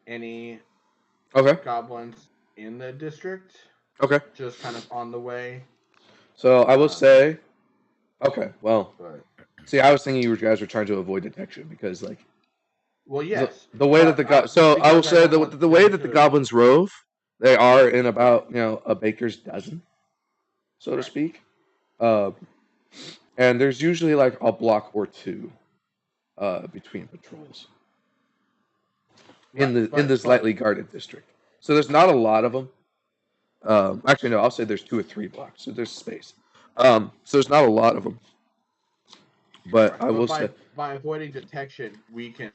[SPEAKER 3] any
[SPEAKER 2] Okay.
[SPEAKER 3] goblins in the district,
[SPEAKER 2] Okay.
[SPEAKER 3] just kind of on the way.
[SPEAKER 2] So I will say, okay, well,
[SPEAKER 3] But
[SPEAKER 2] see, I was thinking you guys were trying to avoid detection because, like,
[SPEAKER 3] well, yes,
[SPEAKER 2] the way that
[SPEAKER 3] but
[SPEAKER 2] so I will
[SPEAKER 3] because
[SPEAKER 2] say
[SPEAKER 3] don't
[SPEAKER 2] the
[SPEAKER 3] want
[SPEAKER 2] way
[SPEAKER 3] them
[SPEAKER 2] that the
[SPEAKER 3] to-
[SPEAKER 2] goblins rove, they are in about a baker's dozen, so to
[SPEAKER 3] Right.
[SPEAKER 2] speak, and there's usually like a block or two between patrols in
[SPEAKER 3] Right,
[SPEAKER 2] the
[SPEAKER 3] but-
[SPEAKER 2] lightly guarded district. So there's not a lot of them. Actually, no, I'll say there's 2 or 3 blocks, so there's space. So there's not a lot of them. But
[SPEAKER 3] Right.
[SPEAKER 2] I will say
[SPEAKER 3] by avoiding detection, we can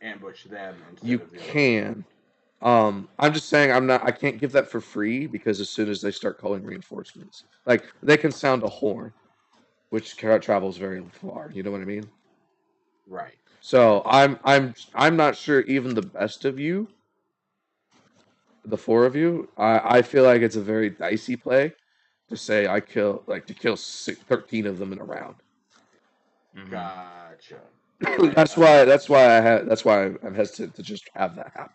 [SPEAKER 3] ambush them instead
[SPEAKER 2] you
[SPEAKER 3] of the other.
[SPEAKER 2] can. I'm just saying I can't give that for free because as soon as they start calling reinforcements, like they can sound a horn, which travels very far. You know what I mean?
[SPEAKER 3] Right.
[SPEAKER 2] So I'm not sure even the best of you, the 4 of you, I feel like it's a very dicey play to say to kill 13 of them in a round.
[SPEAKER 3] Gotcha.
[SPEAKER 2] That's why I'm hesitant to just have that happen.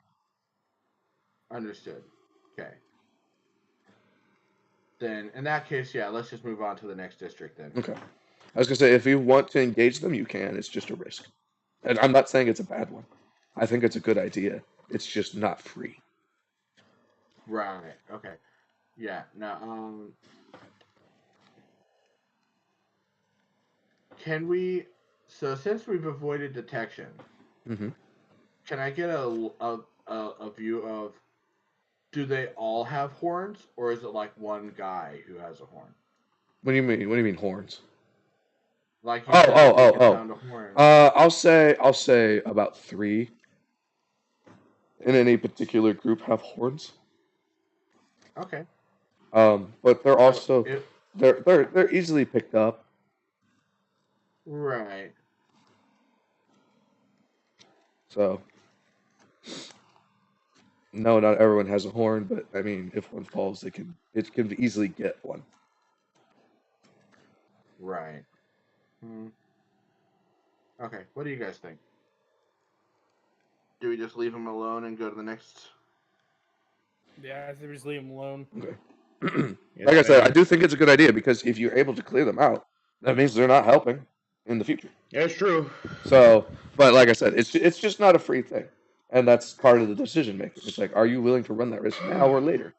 [SPEAKER 3] Understood. Okay. Then in that case, yeah, let's just move on to the next district then.
[SPEAKER 2] Okay. I was gonna say if you want to engage them, you can. It's just a risk, and I'm not saying it's a bad one. I think it's a good idea. It's just not free.
[SPEAKER 3] Right. Okay. Yeah. Now, can we? So since we've avoided detection,
[SPEAKER 2] Mm-hmm.
[SPEAKER 3] can I get a view of? Do they all have horns, or is it like one guy who has a horn?
[SPEAKER 2] What do you mean? What do you mean horns?
[SPEAKER 3] Like you said, we can sound a horn.
[SPEAKER 2] I'll say about 3 in any particular group have horns.
[SPEAKER 3] Okay.
[SPEAKER 2] But they're also
[SPEAKER 3] So
[SPEAKER 2] they're easily picked up.
[SPEAKER 3] right.
[SPEAKER 2] So no, not everyone has a horn, but I mean, if one falls, it can easily get one.
[SPEAKER 3] Right. Okay. What do you guys think? Do we just leave him alone and go to the next?
[SPEAKER 1] Yeah, I think we just leave them alone.
[SPEAKER 2] Okay. Like I said, I do think it's a good idea because if you're able to clear them out, that means they're not helping in the future.
[SPEAKER 4] Yeah, it's true.
[SPEAKER 2] So, but like I said, it's just not a free thing, and that's part of the decision making. It's like, are you willing to run that risk now or later?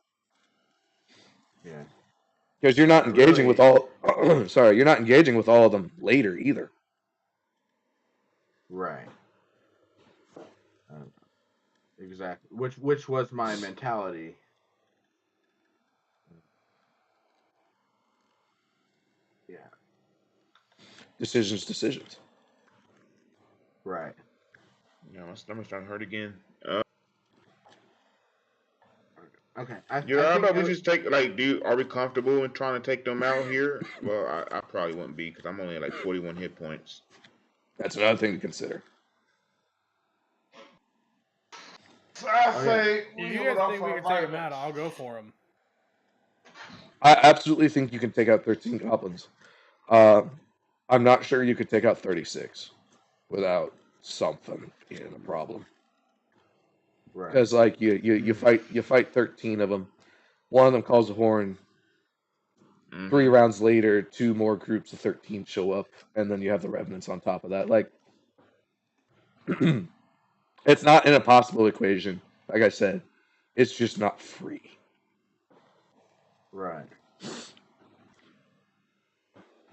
[SPEAKER 3] Yeah.
[SPEAKER 2] Because you're not engaging with all. Sorry, you're not engaging with all of them later either.
[SPEAKER 3] Right. Exactly. Which was my mentality. Yeah.
[SPEAKER 2] Decisions.
[SPEAKER 3] Right.
[SPEAKER 4] Yeah, my stomach's starting to hurt again.
[SPEAKER 3] Okay.
[SPEAKER 4] How about we just take are we comfortable in trying to take them out here? Well, I probably wouldn't be because I'm only at like 41 hit points.
[SPEAKER 2] That's another thing to consider.
[SPEAKER 3] I say,
[SPEAKER 1] if you guys think we can take them out, I'll go for them.
[SPEAKER 2] I absolutely think you can take out 13 goblins. I'm not sure you could take out 36 without something being a problem.
[SPEAKER 3] Right.
[SPEAKER 2] Because like you fight 13 of them. One of them calls a horn. 3 rounds later, 2 more groups of 13 show up, and then you have the revenants on top of that. Like, it's not an impossible equation. Like I said, it's just not free.
[SPEAKER 3] Right.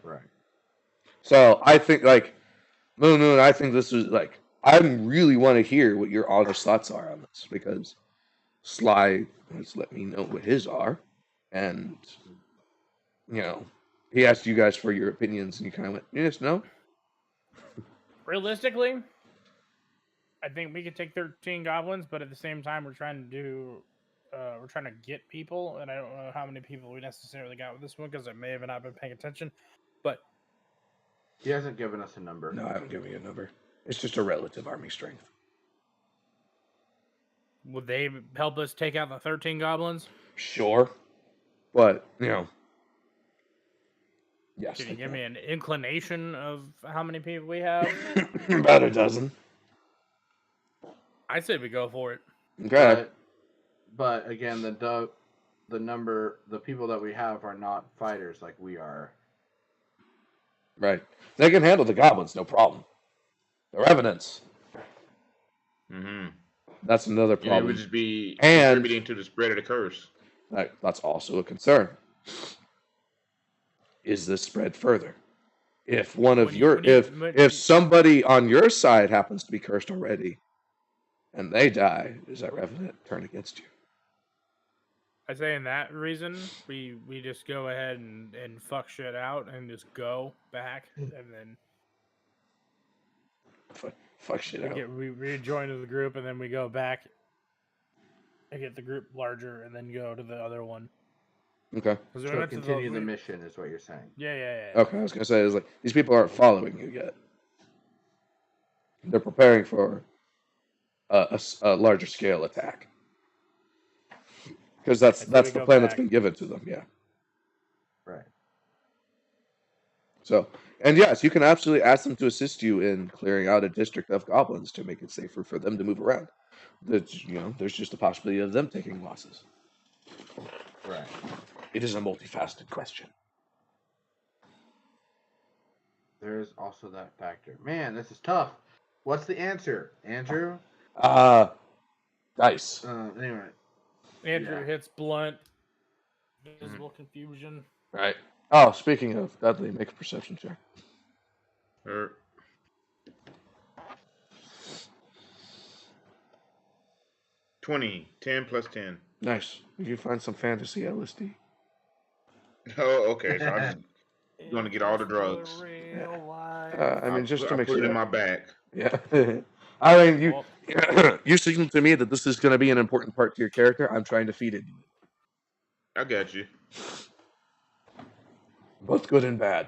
[SPEAKER 3] Right.
[SPEAKER 2] So I think Moon, I think this is I really want to hear what your honest thoughts are on this because Sly has let me know what his are, and he asked you guys for your opinions, and you kind of went, yes, no.
[SPEAKER 1] Realistically, I think we could take 13 goblins, but at the same time, we're trying to get people, and I don't know how many people we necessarily got with this one because I may have not been paying attention, but
[SPEAKER 3] he hasn't given us a number.
[SPEAKER 2] No, I haven't given you a number. It's just a relative army strength.
[SPEAKER 1] Would they help us take out the 13 goblins?
[SPEAKER 2] Sure, but yes.
[SPEAKER 1] Can you give me an inclination of how many people we have?
[SPEAKER 2] About a dozen.
[SPEAKER 1] I say we go for it.
[SPEAKER 2] Okay.
[SPEAKER 3] But again, the people that we have are not fighters like we are.
[SPEAKER 2] Right. They can handle the goblins, no problem. The revenants.
[SPEAKER 4] Mm-hmm.
[SPEAKER 2] That's another problem.
[SPEAKER 4] It would just be contributing to the spread of the curse.
[SPEAKER 2] That's also a concern. Is this spread further? If if somebody on your side happens to be cursed already, and they die, does that revenant turn against you?
[SPEAKER 1] I say in that reason, we just go ahead and fuck shit out and just go back and then
[SPEAKER 2] Fuck shit out.
[SPEAKER 1] we rejoin to the group and then we go back and get the group larger and then go to the other one.
[SPEAKER 2] Okay.
[SPEAKER 1] 'Cause we
[SPEAKER 3] So
[SPEAKER 1] went to
[SPEAKER 3] continue the mission is what you're saying.
[SPEAKER 1] Yeah.
[SPEAKER 2] Okay, I was gonna say is like these people aren't following you yet. They're preparing for a larger scale attack because that's
[SPEAKER 1] we
[SPEAKER 2] the
[SPEAKER 1] go
[SPEAKER 2] plan that's
[SPEAKER 1] back.
[SPEAKER 2] been given to them. Yeah.
[SPEAKER 3] Right.
[SPEAKER 2] So, and yes, you can absolutely ask them to assist you in clearing out a district of goblins to make it safer for them to move around. There's just a possibility of them taking losses.
[SPEAKER 3] Right.
[SPEAKER 2] It is a multifaceted question.
[SPEAKER 3] There's also that factor. Man, this is tough. What's the answer, Andrew?
[SPEAKER 2] Dice.
[SPEAKER 3] Anyway.
[SPEAKER 1] Andrew
[SPEAKER 3] Yeah.
[SPEAKER 1] hits blunt. Visible confusion.
[SPEAKER 2] Right. Oh, speaking of Dudley, make a perception check.
[SPEAKER 4] 20. 10 plus 10.
[SPEAKER 2] Nice. You find some fantasy LSD.
[SPEAKER 4] Oh, okay. So I'm just going to get all the drugs.
[SPEAKER 2] I mean, just to
[SPEAKER 4] I'll
[SPEAKER 2] make
[SPEAKER 4] put
[SPEAKER 2] sure.
[SPEAKER 4] it in my bag.
[SPEAKER 2] Yeah. I mean, you signaled to me that this is going to be an important part to your character. I'm trying to feed it.
[SPEAKER 4] I got you.
[SPEAKER 2] Both good and bad.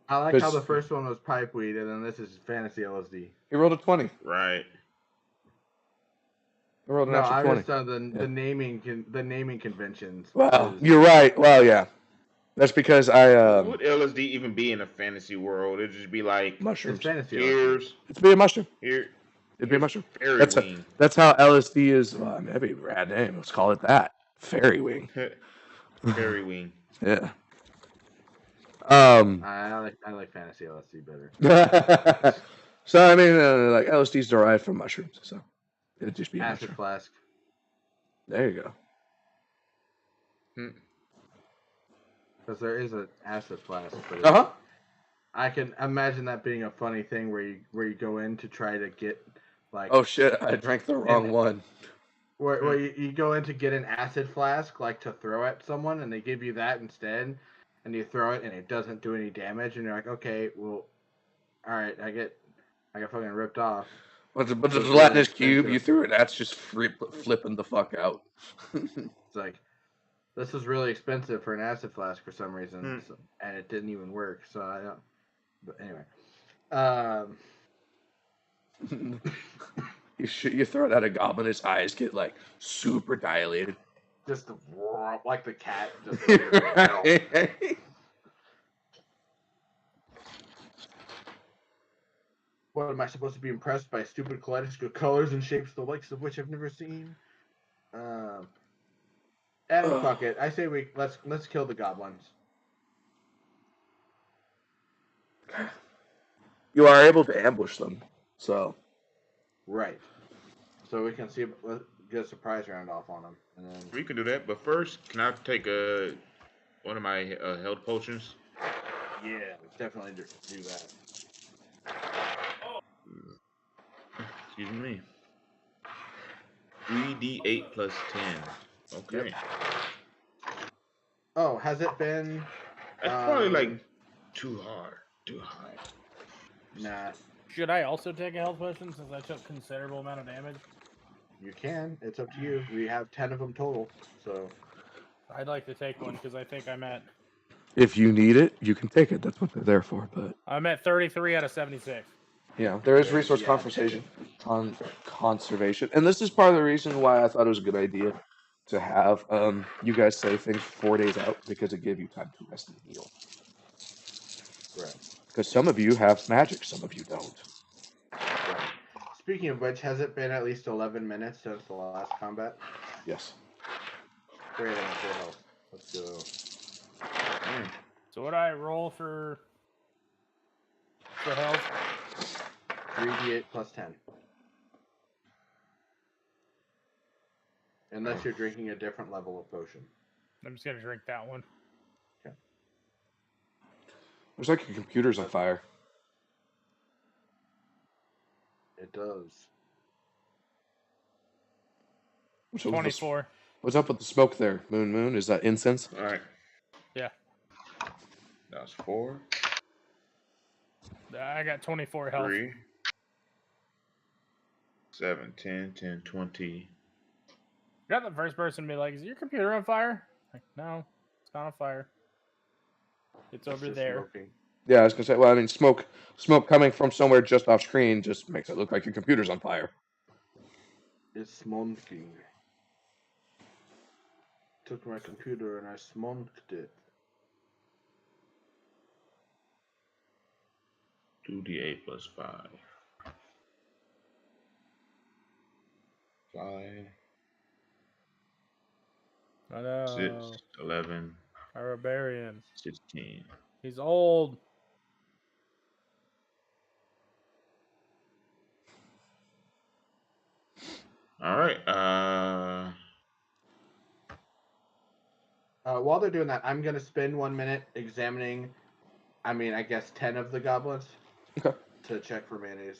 [SPEAKER 3] I like how the first one was pipe weed, and then this is fantasy LSD.
[SPEAKER 2] He rolled a 20.
[SPEAKER 4] Right.
[SPEAKER 2] He rolled an
[SPEAKER 3] No,
[SPEAKER 2] extra
[SPEAKER 3] I
[SPEAKER 2] 20.
[SPEAKER 3] just saw the naming conventions.
[SPEAKER 2] Well, you're right. Well, yeah. That's because I
[SPEAKER 4] would LSD even be in a fantasy world? It'd just be like
[SPEAKER 2] mushrooms.
[SPEAKER 3] It's fantasy.
[SPEAKER 4] Here's
[SPEAKER 2] It'd be a mushroom.
[SPEAKER 4] here.
[SPEAKER 2] It'd be a mushroom.
[SPEAKER 4] Fairy
[SPEAKER 2] That's
[SPEAKER 4] wing.
[SPEAKER 2] that's how LSD is. Well, I mean, that'd be a rad name. Let's call it that. Fairy wing.
[SPEAKER 4] Fairy wing.
[SPEAKER 2] Yeah.
[SPEAKER 3] I like fantasy LSD better.
[SPEAKER 2] So I mean, like LSD is derived from mushrooms, so it'd just be a
[SPEAKER 3] Acid
[SPEAKER 2] mushroom.
[SPEAKER 3] flask.
[SPEAKER 2] There you go.
[SPEAKER 3] Because there is an acid flask.
[SPEAKER 2] But
[SPEAKER 3] I can imagine that being a funny thing where you go in to try to get like.
[SPEAKER 2] Oh shit! I drank the wrong one.
[SPEAKER 3] Where you go in to get an acid flask like to throw at someone, and they give you that instead, and you throw it and it doesn't do any damage, and you're like, okay, well, all right, I get fucking ripped off.
[SPEAKER 2] But the gelatinous cube you threw it, that's just flipping the fuck out.
[SPEAKER 3] It's like, this was really expensive for an acid flask for some reason, and it didn't even work. So I don't. But anyway,
[SPEAKER 2] you throw it at a goblin, his eyes get like super dilated.
[SPEAKER 3] just like the cat. Just What am I supposed to be impressed by? Stupid kaleidoscopic colors and shapes, the likes of which I've never seen. Fuck it. I say let's kill the goblins.
[SPEAKER 2] You are able to ambush them, so.
[SPEAKER 3] Right. So we can see, get a surprise round off on them, and then
[SPEAKER 4] We can do that, but first, can I take one of my health potions?
[SPEAKER 3] yeah, definitely do that.
[SPEAKER 4] Excuse me. 3d8 plus 10. Okay.
[SPEAKER 3] Yep. Oh, has it been?
[SPEAKER 4] That's probably like too hard. Too high.
[SPEAKER 3] Nah.
[SPEAKER 1] Should I also take a health potion since I took considerable amount of damage?
[SPEAKER 3] You can. It's up to you. We have 10 of them total, so.
[SPEAKER 1] I'd like to take one because I think I'm at.
[SPEAKER 2] If you need it, you can take it. That's what they're there for. But
[SPEAKER 1] I'm at 33 out of 76.
[SPEAKER 2] yeah, there is resource conservation, and this is part of the reason why I thought it was a good idea to have you guys say things 4 days out because it gives you time to rest and heal.
[SPEAKER 3] Right.
[SPEAKER 2] Because some of you have magic, some of you don't.
[SPEAKER 3] Right. Speaking of which, has it been at least 11 minutes since the last combat?
[SPEAKER 2] Yes.
[SPEAKER 3] Great, I'm at full health. Let's go.
[SPEAKER 1] So what do I roll for health?
[SPEAKER 3] 3d8 plus 10. Unless you're drinking a different level of potion.
[SPEAKER 1] I'm just gonna drink that one.
[SPEAKER 3] Okay.
[SPEAKER 2] Looks like your computer's on fire.
[SPEAKER 3] It does.
[SPEAKER 2] So
[SPEAKER 1] 24.
[SPEAKER 2] What's up with the smoke there, Moon? Is that incense?
[SPEAKER 4] All right.
[SPEAKER 1] Yeah.
[SPEAKER 4] That's 4,
[SPEAKER 1] I got 24 health.
[SPEAKER 4] 3, 7, 10, 10, 20.
[SPEAKER 1] You're not the first person to be like, is your computer on fire? Like, no, it's not on fire. It's over
[SPEAKER 3] just
[SPEAKER 1] there.
[SPEAKER 3] smoking.
[SPEAKER 2] Yeah, I was gonna say. Well, I mean, smoke coming from somewhere just off screen just makes it look like your computer's on fire.
[SPEAKER 3] It's smoking. Took my computer and I smoked it.
[SPEAKER 4] 2d8 plus 5. 5,
[SPEAKER 1] I know.
[SPEAKER 4] 6, 11,
[SPEAKER 1] A barbarian.
[SPEAKER 4] 16.
[SPEAKER 1] He's old.
[SPEAKER 4] All right.
[SPEAKER 3] While they're doing that, I'm gonna spend 1 minute examining. I guess 10 of the goblins.
[SPEAKER 2] Okay.
[SPEAKER 3] To check for mayonnaise.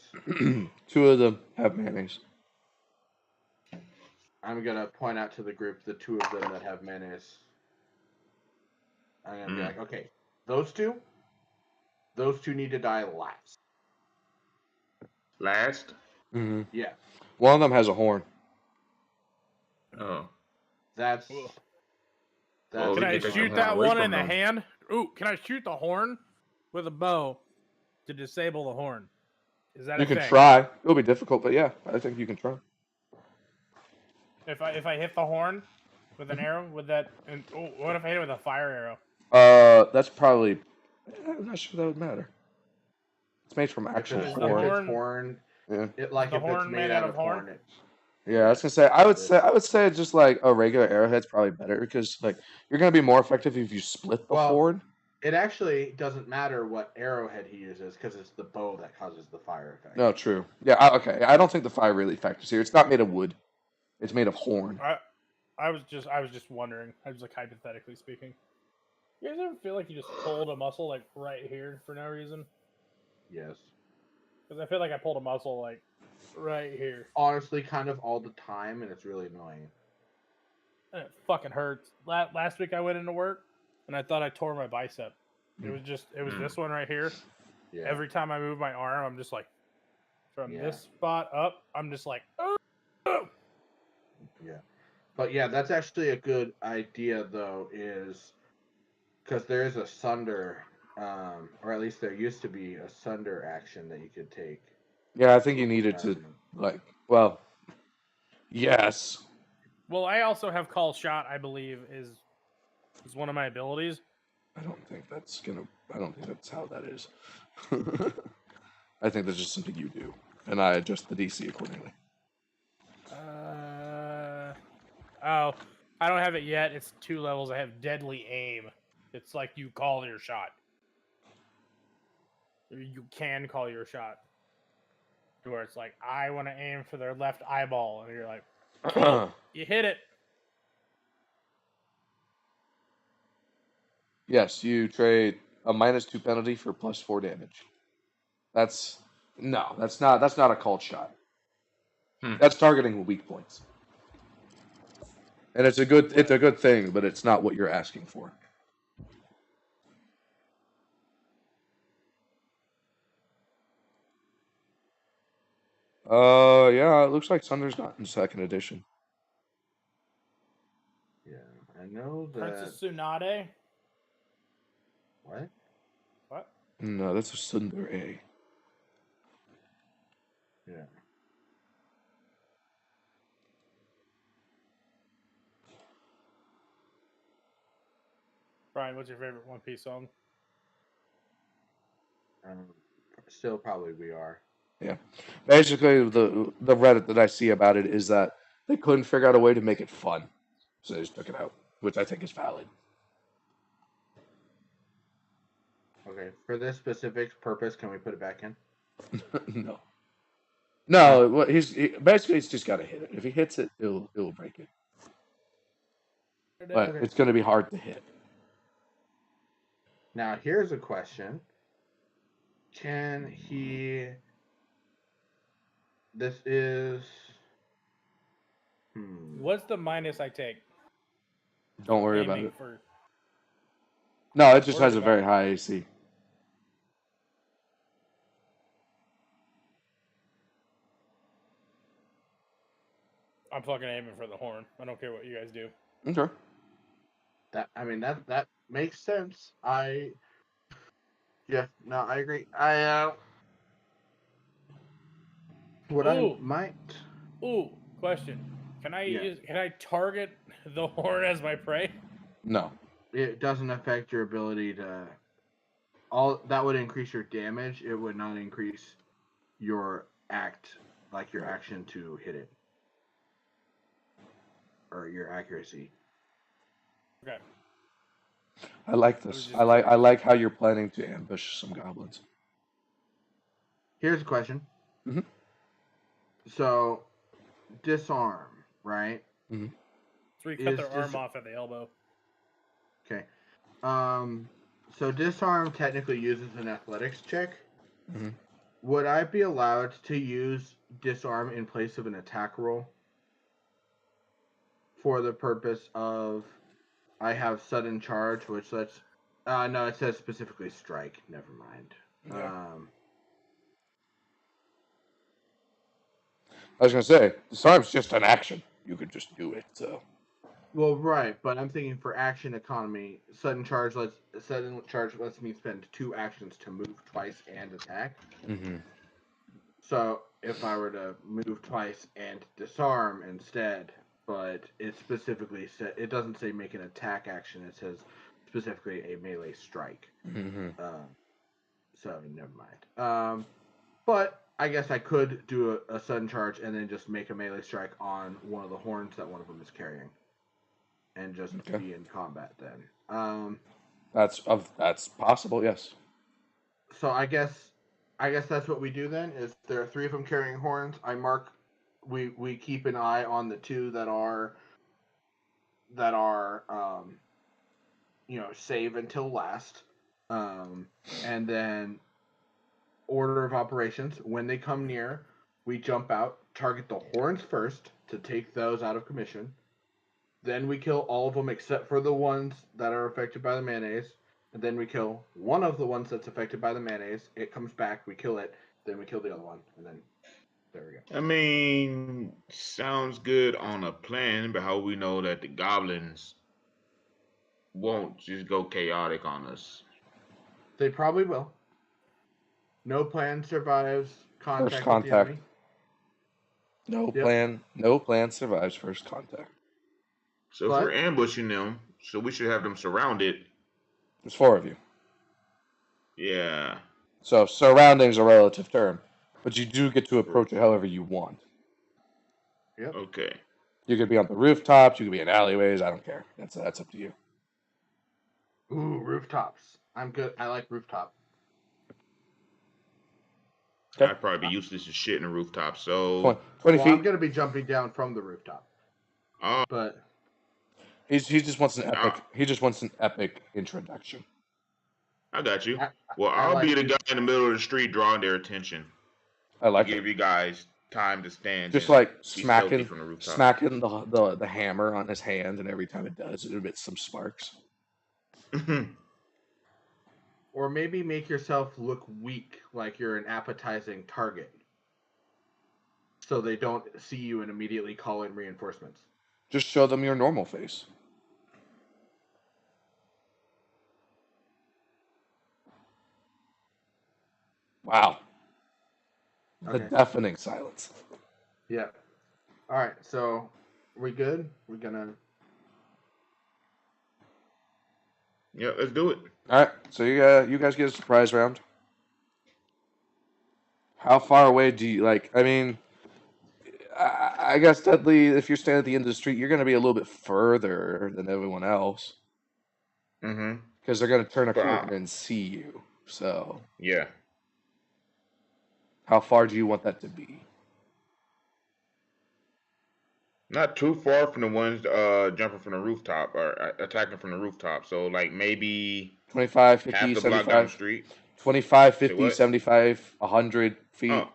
[SPEAKER 2] 2 of them have mayonnaise.
[SPEAKER 3] I'm gonna point out to the group the 2 of them that have mayonnaise. I'm gonna be like, okay, those two need to die last.
[SPEAKER 4] Last.
[SPEAKER 2] Mm-hmm.
[SPEAKER 3] Yeah.
[SPEAKER 2] One of them has a horn.
[SPEAKER 4] Oh.
[SPEAKER 3] That's.
[SPEAKER 4] Well,
[SPEAKER 1] Can
[SPEAKER 4] we
[SPEAKER 1] I
[SPEAKER 4] can take
[SPEAKER 1] shoot
[SPEAKER 4] the
[SPEAKER 1] that
[SPEAKER 4] horn away
[SPEAKER 1] one
[SPEAKER 4] from
[SPEAKER 1] in the
[SPEAKER 4] them.
[SPEAKER 1] hand? Ooh, can I shoot the horn with a bow to disable the horn? Is that
[SPEAKER 2] You
[SPEAKER 1] a
[SPEAKER 2] can
[SPEAKER 1] thing?
[SPEAKER 2] try. It'll be difficult, but yeah, I think you can try.
[SPEAKER 1] If I hit the horn with an arrow, with that, and what if I hit it with a fire arrow?
[SPEAKER 2] That's probably. I'm not sure that would matter. It's made from actual
[SPEAKER 1] Is the
[SPEAKER 2] horn.
[SPEAKER 3] If it's horn,
[SPEAKER 2] Yeah.
[SPEAKER 3] if it's made out of horn.
[SPEAKER 2] Yeah, I was gonna say. I would say just like a regular arrowhead's probably better because like you're gonna be more effective if you split the horn.
[SPEAKER 3] It actually doesn't matter what arrowhead he uses because it's the bow that causes the fire effect.
[SPEAKER 2] No, true. Yeah, okay. I don't think the fire really factors here. It's not made of wood. It's made of horn.
[SPEAKER 1] I was just wondering. I was like hypothetically speaking. You guys ever feel like you just pulled a muscle like right here for no reason?
[SPEAKER 3] Yes.
[SPEAKER 1] Because I feel like I pulled a muscle like right here.
[SPEAKER 3] Honestly, kind of all the time, and it's really annoying.
[SPEAKER 1] And it fucking hurts. Last week I went into work and I thought I tore my bicep. It was this one right here.
[SPEAKER 3] Yeah.
[SPEAKER 1] Every time I move my arm, I'm just like from
[SPEAKER 3] Yeah.
[SPEAKER 1] this spot up. I'm just like, oh.
[SPEAKER 3] Yeah. But yeah, that's actually a good idea though, is because there is a sunder, or at least there used to be a sunder action that you could take.
[SPEAKER 2] Yeah, I think you needed to like. Well, yes.
[SPEAKER 1] Well, I also have call shot. I believe is one of my abilities.
[SPEAKER 2] I don't think that's how that is. I think that's just something you do, and I adjust the DC accordingly.
[SPEAKER 1] Oh, I don't have it yet. It's 2 levels. I have deadly aim. It's like you call your shot. You can call your shot. Where it's like, I want to aim for their left eyeball, and you're like, cool, you hit it.
[SPEAKER 2] Yes, you trade a -2 penalty for +4 damage. That's not a called shot. That's targeting weak points. And it's a good thing, but it's not what you're asking for. Yeah, it looks like Sunder's not in 2nd edition.
[SPEAKER 3] Yeah, I know that.
[SPEAKER 1] Princess Tsunade.
[SPEAKER 3] What?
[SPEAKER 1] What?
[SPEAKER 2] No, that's a Sunder A.
[SPEAKER 3] Yeah.
[SPEAKER 1] Brian, what's your favorite One Piece song?
[SPEAKER 3] Still probably We Are.
[SPEAKER 2] Yeah. Basically, the Reddit that I see about it is that they couldn't figure out a way to make it fun, so they just took it out, which I think is valid.
[SPEAKER 3] Okay, for this specific purpose, can we put it back in?
[SPEAKER 2] No. Basically he's just got to hit it. If he hits it, it'll break it. But it's going to be hard to hit.
[SPEAKER 3] Now here's a question: can he? This is.
[SPEAKER 1] What's the minus I take?
[SPEAKER 2] Don't worry about
[SPEAKER 1] aiming
[SPEAKER 2] it.
[SPEAKER 1] for.
[SPEAKER 2] No, it just
[SPEAKER 1] Worried
[SPEAKER 2] has a
[SPEAKER 1] about
[SPEAKER 2] very
[SPEAKER 1] it.
[SPEAKER 2] high AC.
[SPEAKER 1] I'm fucking aiming for the horn. I don't care what you guys do.
[SPEAKER 2] Okay.
[SPEAKER 3] That makes sense. I agree. What I
[SPEAKER 1] Ooh,
[SPEAKER 3] might
[SPEAKER 1] question. Can I
[SPEAKER 3] Yeah.
[SPEAKER 1] can I target the horn as my prey?
[SPEAKER 2] No.
[SPEAKER 3] it doesn't affect your ability to all that would increase your damage. It would not increase your your action to hit it or your accuracy.
[SPEAKER 1] Okay.
[SPEAKER 2] I like
[SPEAKER 1] I was
[SPEAKER 2] this.
[SPEAKER 1] just
[SPEAKER 2] I
[SPEAKER 1] curious.
[SPEAKER 2] like how you're planning to ambush some goblins.
[SPEAKER 3] Here's a question.
[SPEAKER 2] Mhm.
[SPEAKER 3] So, disarm, right?
[SPEAKER 2] Mhm.
[SPEAKER 1] So we cut
[SPEAKER 3] Is
[SPEAKER 1] their arm off at the elbow.
[SPEAKER 3] Okay. So disarm technically uses an athletics check.
[SPEAKER 2] Mhm.
[SPEAKER 3] Would I be allowed to use disarm in place of an attack roll? For the purpose of I have sudden charge, which lets no, it says specifically strike. Never mind.
[SPEAKER 2] Yeah. I was gonna say, disarm's just an action. You could just do it. So.
[SPEAKER 3] Well, right, but I'm thinking for action economy, sudden charge lets me spend 2 actions to move twice and attack.
[SPEAKER 2] Mm-hmm.
[SPEAKER 3] So if I were to move twice and disarm instead, but it specifically it doesn't say make an attack action. It says specifically a melee strike.
[SPEAKER 2] Mm-hmm.
[SPEAKER 3] So never mind. But I guess I could do a sudden charge and then just make a melee strike on one of the horns that one of them is carrying, and just be in combat then.
[SPEAKER 2] That's possible. Yes.
[SPEAKER 3] So I guess that's what we do then. Is there are 3 of them carrying horns? I mark. We keep an eye on the 2 that are save until last, and then order of operations. When they come near, we jump out, target the horns first to take those out of commission. Then we kill all of them except for the ones that are affected by the mayonnaise. And then we kill one of the ones that's affected by the mayonnaise. It comes back, we kill it, then we kill the other one, and then there we go.
[SPEAKER 4] I mean, sounds good on a plan, but how we know that the goblins won't just go chaotic on us?
[SPEAKER 3] They probably will. No plan survives
[SPEAKER 2] First
[SPEAKER 3] contact with the
[SPEAKER 2] contact.
[SPEAKER 3] enemy.
[SPEAKER 2] No plan survives first contact.
[SPEAKER 4] So if we're ambushing them, so we should have them surrounded.
[SPEAKER 2] There's 4 of you.
[SPEAKER 4] Yeah.
[SPEAKER 2] So surrounding's a relative term, but you do get to approach it however you want.
[SPEAKER 3] Yep.
[SPEAKER 4] Okay.
[SPEAKER 2] You could be on the rooftops. You could be in alleyways. I don't care. That's up to you.
[SPEAKER 3] Ooh, rooftops. I'm good. I like rooftop.
[SPEAKER 2] Okay.
[SPEAKER 4] I'd probably be useless as shit in a rooftop. So
[SPEAKER 2] 20 feet.
[SPEAKER 3] I'm gonna be jumping down from the rooftop. But
[SPEAKER 2] he just wants an epic. He just wants an epic introduction.
[SPEAKER 4] I got you. Well, I'll be the guy in the middle of the street drawing their attention.
[SPEAKER 2] I like
[SPEAKER 4] to give you guys time to stand.
[SPEAKER 2] Just
[SPEAKER 4] and
[SPEAKER 2] like
[SPEAKER 4] be
[SPEAKER 2] smacking
[SPEAKER 4] from the rooftop.
[SPEAKER 2] the hammer on his hand, and every time it does, it emits some sparks.
[SPEAKER 3] Or maybe make yourself look weak, like you're an appetizing target, so they don't see you and immediately call in reinforcements.
[SPEAKER 2] Just show them your normal face. Wow. The deafening silence.
[SPEAKER 3] Yeah. All right. So, we good? We're gonna.
[SPEAKER 4] Yeah, let's do it.
[SPEAKER 2] All right. So you guys get a surprise round. How far away do you like? I mean, I guess Dudley, if you're standing at the end of the street, you're going to be a little bit further than everyone else.
[SPEAKER 4] Mm-hmm.
[SPEAKER 2] Because they're going to turn a corner and see you. So.
[SPEAKER 4] Yeah.
[SPEAKER 2] How far do you want that to be?
[SPEAKER 4] Not too far from the ones jumping from the rooftop or attacking from the rooftop. So like maybe
[SPEAKER 2] 25, 50,
[SPEAKER 4] half the
[SPEAKER 2] 75.
[SPEAKER 4] block down the street.
[SPEAKER 2] 25, 50, 75, 100 feet.
[SPEAKER 4] Oh.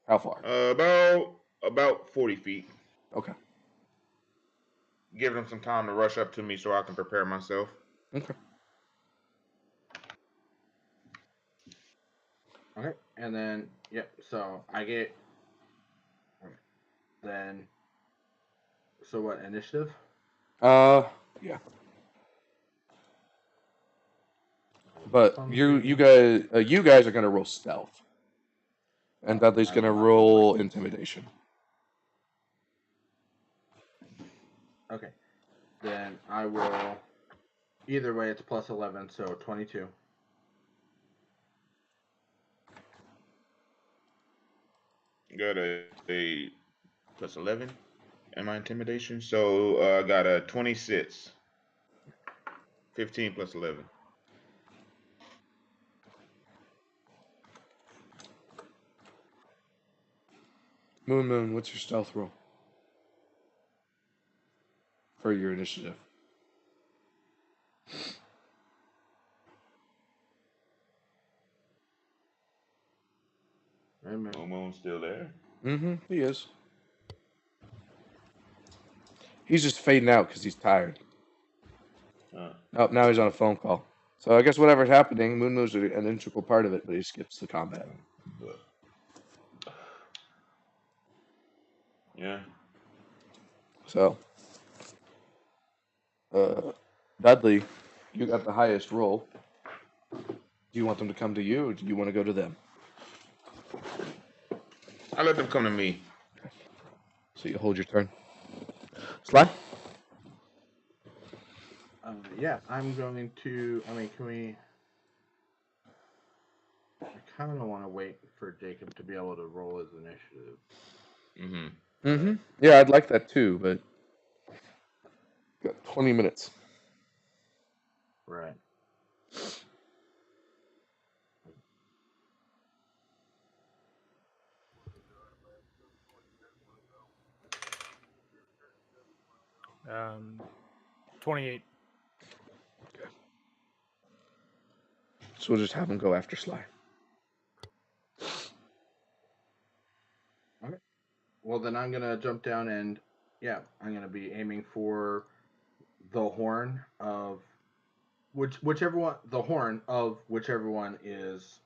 [SPEAKER 2] How far?
[SPEAKER 4] About 40 feet.
[SPEAKER 2] Okay.
[SPEAKER 4] giving them some time to rush up to me so I can prepare myself.
[SPEAKER 2] Okay.
[SPEAKER 3] Okay, and then yep. So I get. Then. So what initiative?
[SPEAKER 2] Yeah. But you guys are gonna roll stealth, and Dudley's
[SPEAKER 3] I
[SPEAKER 2] gonna
[SPEAKER 3] will not
[SPEAKER 2] roll intimidation.
[SPEAKER 3] Okay, then I will. Either way, it's plus 11, so 22.
[SPEAKER 4] Got a plus 11 in my intimidation. So I got a 26. 15 plus 11.
[SPEAKER 2] Moon, what's your stealth roll for your initiative?
[SPEAKER 4] Moon's still there.
[SPEAKER 2] Mm-hmm. He is. He's just fading out because he's tired. Oh, now he's on a phone call. So I guess whatever's happening, Moon's an integral part of it, but he skips the combat.
[SPEAKER 4] Yeah.
[SPEAKER 2] So, Dudley, you got the highest roll. Do you want them to come to you, or do you want to go to them?
[SPEAKER 4] I let them come to me.
[SPEAKER 2] So you hold your turn. Sly?
[SPEAKER 3] Yeah, I'm going to. I mean, can we? I kind of want to wait for Jacob to be able to roll his initiative.
[SPEAKER 2] Mm-hmm. Yeah, I'd like that too, but got 20 minutes.
[SPEAKER 3] Right.
[SPEAKER 1] Um, 28.
[SPEAKER 2] Okay. So we'll just have him go after Sly.
[SPEAKER 3] Okay. Well, then I'm gonna jump down and yeah, I'm gonna be aiming for the horn of whichever one is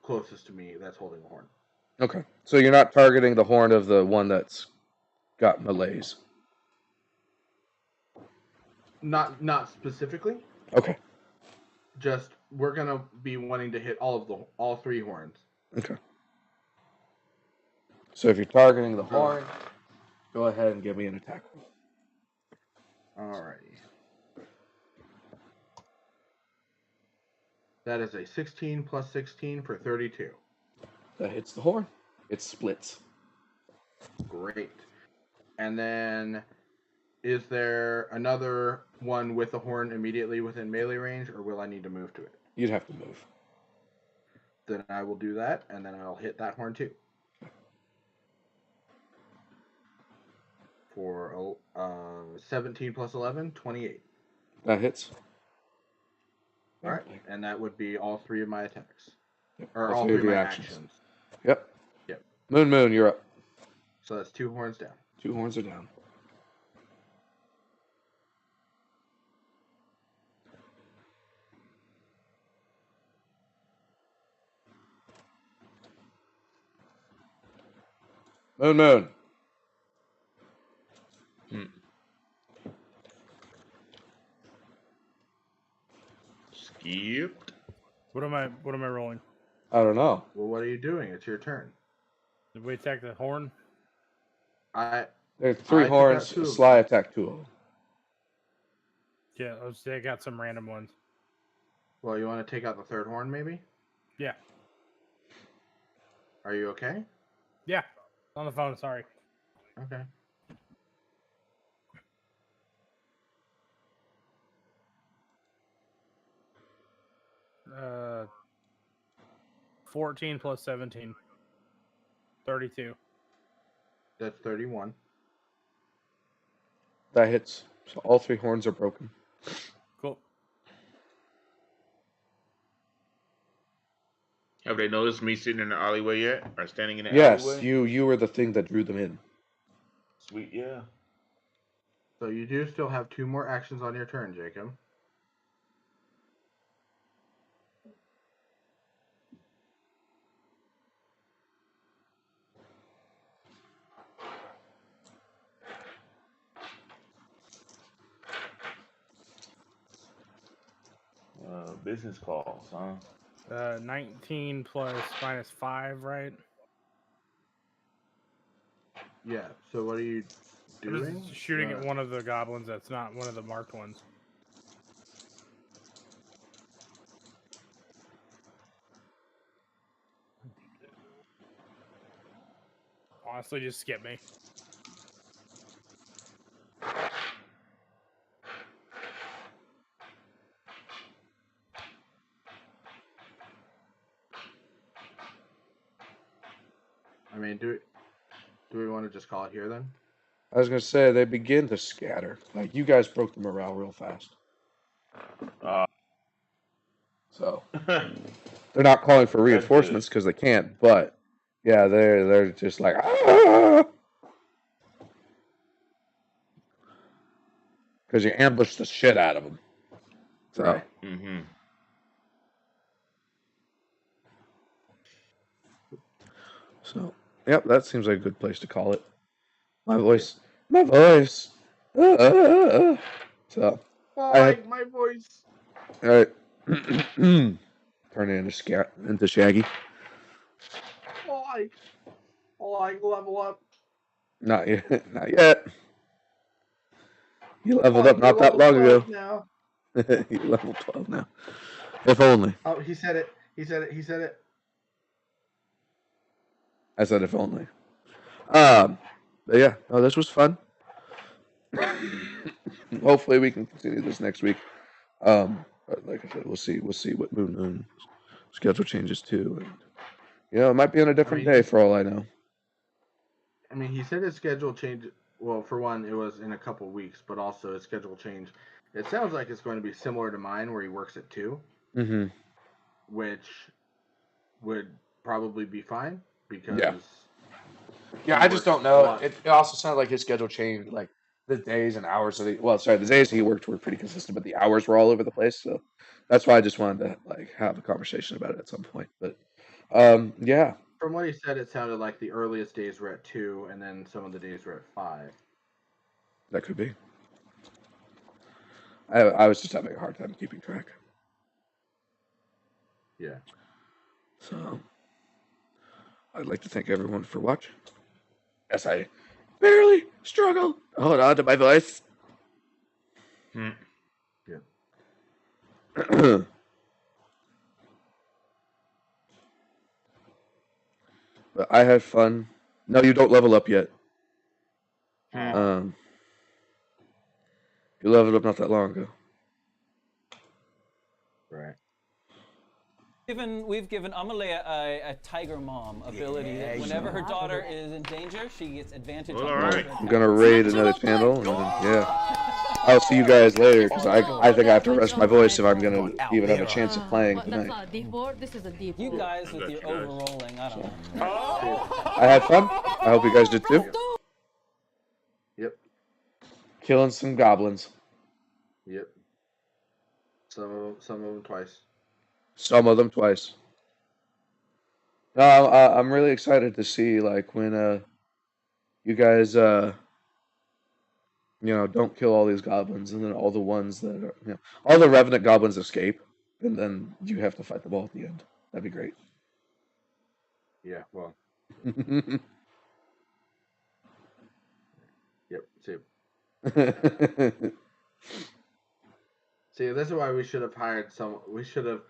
[SPEAKER 3] closest to me that's holding the horn.
[SPEAKER 2] Okay. So you're not targeting the horn of the one that's got malaise.
[SPEAKER 3] Not specifically.
[SPEAKER 2] Okay.
[SPEAKER 3] Just we're gonna be wanting to hit all three horns.
[SPEAKER 2] Okay. So if you're targeting the horn, go ahead and give me an attack roll.
[SPEAKER 3] Alrighty. That is a 16 plus 16 for 32.
[SPEAKER 2] That hits the horn. It splits.
[SPEAKER 3] Great. And then, is there another one with the horn immediately within melee range, or will I need to move to it?
[SPEAKER 2] You'd have to move.
[SPEAKER 3] Then I will do that, and then I'll hit that horn too. For 17 plus 11, 28.
[SPEAKER 2] That hits.
[SPEAKER 3] Alright, and that would be all three of my attacks.
[SPEAKER 2] Yep.
[SPEAKER 3] Or all three of my actions.
[SPEAKER 2] Yep.
[SPEAKER 3] Yep.
[SPEAKER 2] Moon, you're up.
[SPEAKER 3] So that's 2 horns down.
[SPEAKER 2] 2 horns are down. Moon.
[SPEAKER 4] Skipped.
[SPEAKER 1] What am I rolling?
[SPEAKER 2] I don't know.
[SPEAKER 3] Well, what are you doing? It's your turn.
[SPEAKER 1] Did we attack the horn?
[SPEAKER 2] There's 3 horns. Sly attacked 2 of them.
[SPEAKER 1] Yeah, I got some random ones.
[SPEAKER 3] Well, you want to take out the third horn, maybe?
[SPEAKER 1] Yeah.
[SPEAKER 3] Are you okay?
[SPEAKER 1] Yeah. On the phone, sorry.
[SPEAKER 3] Okay.
[SPEAKER 1] Uh, 14 plus 17. 32.
[SPEAKER 3] That's 31.
[SPEAKER 2] That hits. So all 3 horns are broken.
[SPEAKER 1] Cool.
[SPEAKER 4] Have they noticed me sitting in the alleyway yet? Or standing in the
[SPEAKER 2] Yes,
[SPEAKER 4] alleyway?
[SPEAKER 2] you were the thing that drew them in.
[SPEAKER 4] Sweet, yeah.
[SPEAKER 3] So you do still have 2 more actions on your turn, Jacob.
[SPEAKER 4] Business calls, huh?
[SPEAKER 1] 19 plus minus 5, right?
[SPEAKER 3] Yeah. So what are you
[SPEAKER 1] I'm
[SPEAKER 3] doing?
[SPEAKER 1] just shooting at one of the goblins that's not one of the marked ones. Honestly, just skip me.
[SPEAKER 3] I mean, do we want to just call it here then?
[SPEAKER 2] I was gonna say they begin to scatter. Like you guys broke the morale real fast, so they're not calling for reinforcements because they can't. But yeah, they're just like because you ambushed the shit out of them. So.
[SPEAKER 3] Right.
[SPEAKER 4] Mm-hmm.
[SPEAKER 2] So, yep, that seems like a good place to call it. My voice. My voice. So,
[SPEAKER 3] my voice.
[SPEAKER 2] All right. Turn it into Shaggy.
[SPEAKER 3] Level up.
[SPEAKER 2] Not yet. Not yet. You leveled up not
[SPEAKER 3] You're
[SPEAKER 2] that long ago.
[SPEAKER 3] Now.
[SPEAKER 2] You level 12 now. If only.
[SPEAKER 3] Oh, he said it. He said it.
[SPEAKER 2] I said if only. But yeah, no, this was fun. Hopefully we can continue this next week. But like I said, we'll see what Moon schedule changes to, and it might be on a different day for all I know.
[SPEAKER 3] I mean, he said his schedule changed. Well, for one, it was in a couple weeks, but also his schedule change. It sounds like it's going to be similar to mine, where he works at 2, which would probably be fine because.
[SPEAKER 2] Yeah, I just don't know. It also sounded like his schedule changed, like the days and hours of the days he worked were pretty consistent, but the hours were all over the place. So that's why I just wanted to have a conversation about it at some point. But yeah.
[SPEAKER 3] From what he said, it sounded like the earliest days were at 2, and then some of the days were at 5.
[SPEAKER 2] That could be. I was just having a hard time keeping track.
[SPEAKER 3] Yeah.
[SPEAKER 2] So I'd like to thank everyone for watching. Yes, I barely struggle to hold on to my voice.
[SPEAKER 3] Yeah.
[SPEAKER 2] But I had fun. No, you don't level up yet.
[SPEAKER 3] Oh.
[SPEAKER 2] You leveled up not that long ago.
[SPEAKER 3] Right.
[SPEAKER 5] We've given Amalie a tiger mom ability that whenever her daughter is in danger, she gets advantage on
[SPEAKER 4] right.
[SPEAKER 2] I'm gonna raid another channel, and yeah, I'll see you guys later because I think I have to rest my voice if I'm gonna even have a chance of playing tonight.
[SPEAKER 6] That's a D4. This is a D4.
[SPEAKER 5] You guys with your overrolling, I don't know.
[SPEAKER 2] I had fun. I hope you guys did too.
[SPEAKER 3] Yep.
[SPEAKER 2] Killing some goblins.
[SPEAKER 3] Yep. Some of them twice.
[SPEAKER 2] Some of them twice. No, I'm really excited to see when you guys don't kill all these goblins, and then all the ones that are all the revenant goblins escape, and then you have to fight them all at the end. That'd be great.
[SPEAKER 3] Yeah. Well. Yep. See, this is why we should have hired some. We should have